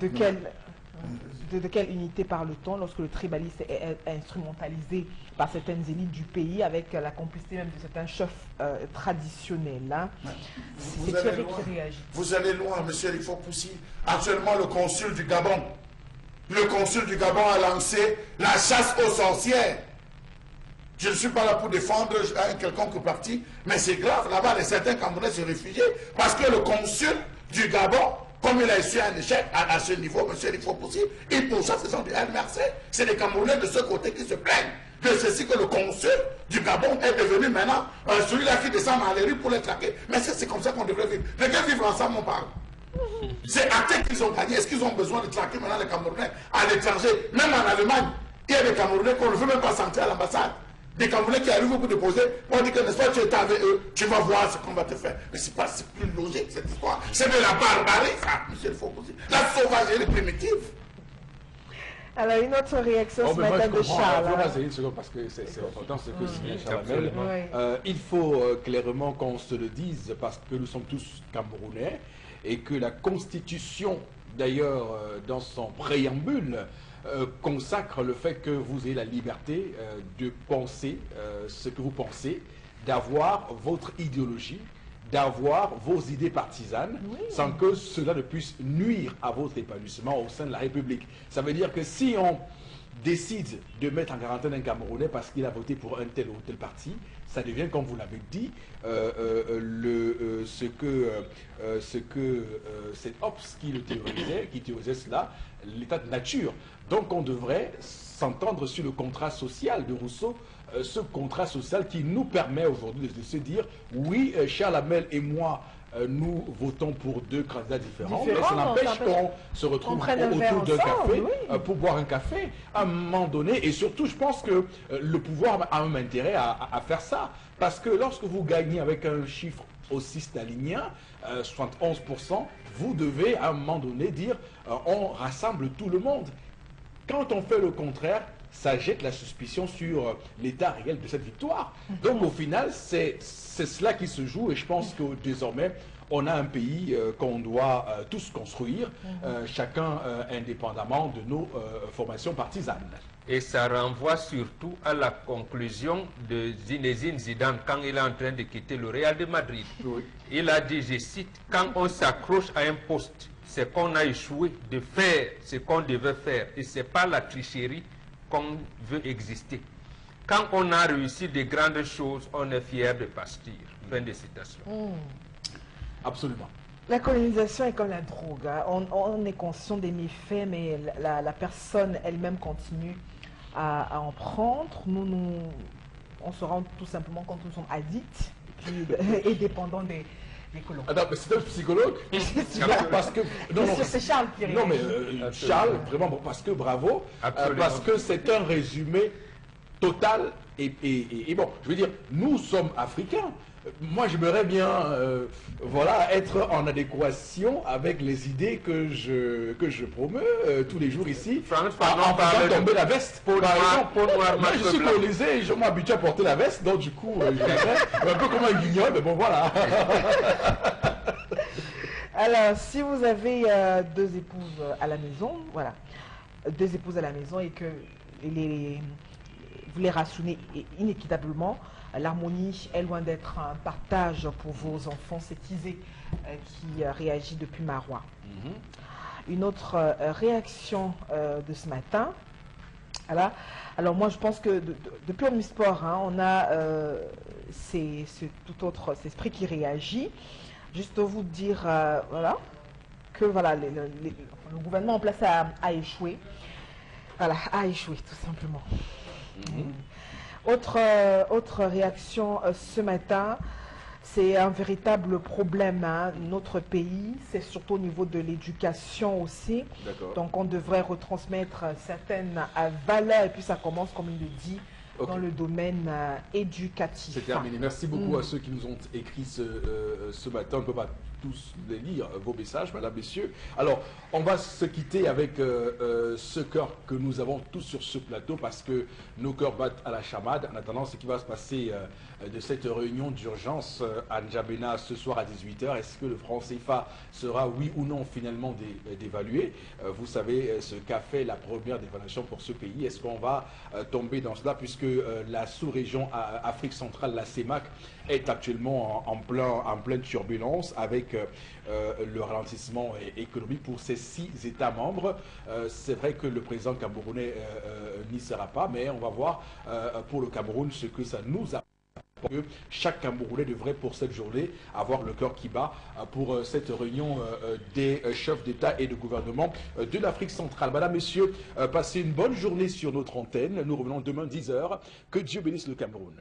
De quelle unité parle-t-on lorsque le tribalisme est instrumentalisé par certaines élites du pays avec la complicité même de certains chefs traditionnels, hein? C'est Thierry qui réagit. Vous allez loin, monsieur Eric Fopoussi. Actuellement, le consul du Gabon a lancé la chasse aux sorcières. Je ne suis pas là pour défendre un quelconque parti, mais c'est grave. Là-bas, certains Camerounais se réfugiés parce que le consul du Gabon, comme il a eu un échec à ce niveau, monsieur Eric Fopoussi, il poursuit faisant du RMRC. C'est les Camerounais de ce côté qui se plaignent de ceci que le consul du Gabon est devenu maintenant celui-là qui descend dans les rues pour les traquer. Mais c'est comme ça qu'on devrait vivre. Lesquels vivre ensemble, on parle. C'est acté qu'ils ont gagné. Est-ce qu'ils ont besoin de traquer maintenant les Camerounais à l'étranger? Même en Allemagne, il y a des Camerounais qu'on ne veut même pas sentir à l'ambassade. Des Camerounais qui arrivent pour déposer, on dit que n'est-ce pas, tu es avec eux, tu vas voir ce qu'on va te faire. Mais c'est plus logique cette histoire. C'est de la barbarie, ça, monsieur le Fopoussi. La sauvagerie primitive. Alors, une autre réaction ce matin de Charles. C'est une seconde parce que c'est important ce que signale Charles Abel. Il faut clairement qu'on se le dise parce que nous sommes tous Camerounais et que la Constitution, d'ailleurs, dans son préambule, consacre le fait que vous ayez la liberté de penser ce que vous pensez, d'avoir votre idéologie, d'avoir vos idées partisanes sans que cela ne puisse nuire à votre épanouissement au sein de la République. Ça veut dire que si on décide de mettre en quarantaine un Camerounais parce qu'il a voté pour un tel ou tel parti, ça devient, comme vous l'avez dit, ce que c'est Hobbes qui théorisait cela, l'état de nature. Donc on devrait s'entendre sur le contrat social de Rousseau, ce contrat social qui nous permet aujourd'hui de se dire, oui, Charles Hamel et moi, nous votons pour deux candidats différents, mais ça n'empêche qu'on se retrouve autour d'un café pour boire un café à un moment donné. Et surtout, je pense que le pouvoir a un intérêt à faire ça. Parce que lorsque vous gagnez avec un chiffre aussi stalinien, 71%, vous devez à un moment donné dire on rassemble tout le monde. Quand on fait le contraire, ça jette la suspicion sur l'état réel de cette victoire. Donc au final, c'est cela qui se joue et je pense que désormais, on a un pays qu'on doit tous construire, chacun indépendamment de nos formations partisanes. Et ça renvoie surtout à la conclusion de Zinedine Zidane quand il est en train de quitter le Real de Madrid. Oui. Il a dit, je cite, « Quand on s'accroche à un poste, c'est qu'on a échoué de faire ce qu'on devait faire et ce n'est pas la tricherie qu'on veut exister. Quand on a réussi de grandes choses, on est fier de partir. » Fin de citation. Absolument. La colonisation est comme la drogue. Hein. On est conscient des méfaits, mais la personne elle-même continue à en prendre. On se rend tout simplement compte que nous sommes addicts et dépendants des colons. Attends, mais c'est un psychologue. Parce que c'est Charles qui réagit. Non, mais Charles, vraiment, parce que bravo, parce que c'est un résumé total et bon, je veux dire, nous sommes africains. Moi, j'aimerais bien voilà, être en adéquation avec les idées que je promeux tous les jours ici. En faisant tomber la veste. Par exemple, moi, je suis colonisé et je m'habitue à porter la veste, donc du coup, un peu comme un guignol, mais bon, voilà. Alors, si vous avez deux épouses à la maison, voilà, deux épouses à la maison et que vous les rationnez inéquitablement, l'harmonie est loin d'être un partage pour vos enfants. C'est Isée qui réagit depuis Marois. Une autre réaction de ce matin. Voilà. Alors moi je pense que depuis Omnisport, hein, on a ce tout autre esprit qui réagit. Juste vous dire voilà, que voilà, le gouvernement en place a échoué. Voilà, a échoué tout simplement. Autre réaction ce matin, c'est un véritable problème. Hein. Notre pays, c'est surtout au niveau de l'éducation aussi. Donc on devrait retransmettre certaines valeurs et puis ça commence, comme il le dit, dans le domaine éducatif. C'est terminé. Merci beaucoup à ceux qui nous ont écrit ce matin. On ne peut pas tous les lire, vos messages, mesdames, messieurs. Alors, on va se quitter avec ce cœur que nous avons tous sur ce plateau parce que nos cœurs battent à la chamade. En attendant, ce qui va se passer de cette réunion d'urgence à N'Djamena ce soir à 18h, est-ce que le franc CFA sera, oui ou non, finalement dévalué? Vous savez ce qu'a fait la première dévaluation pour ce pays. Est-ce qu'on va tomber dans cela puisque la sous-région Afrique centrale, la CEMAC, est actuellement en pleine turbulence avec le ralentissement économique pour ces 6 États membres. C'est vrai que le président camerounais n'y sera pas, mais on va voir pour le Cameroun ce que ça nous apporte. Que chaque Camerounais devrait pour cette journée avoir le cœur qui bat pour cette réunion des chefs d'État et de gouvernement de l'Afrique centrale. Madame, messieurs, passez une bonne journée sur notre antenne. Nous revenons demain 10h. Que Dieu bénisse le Cameroun.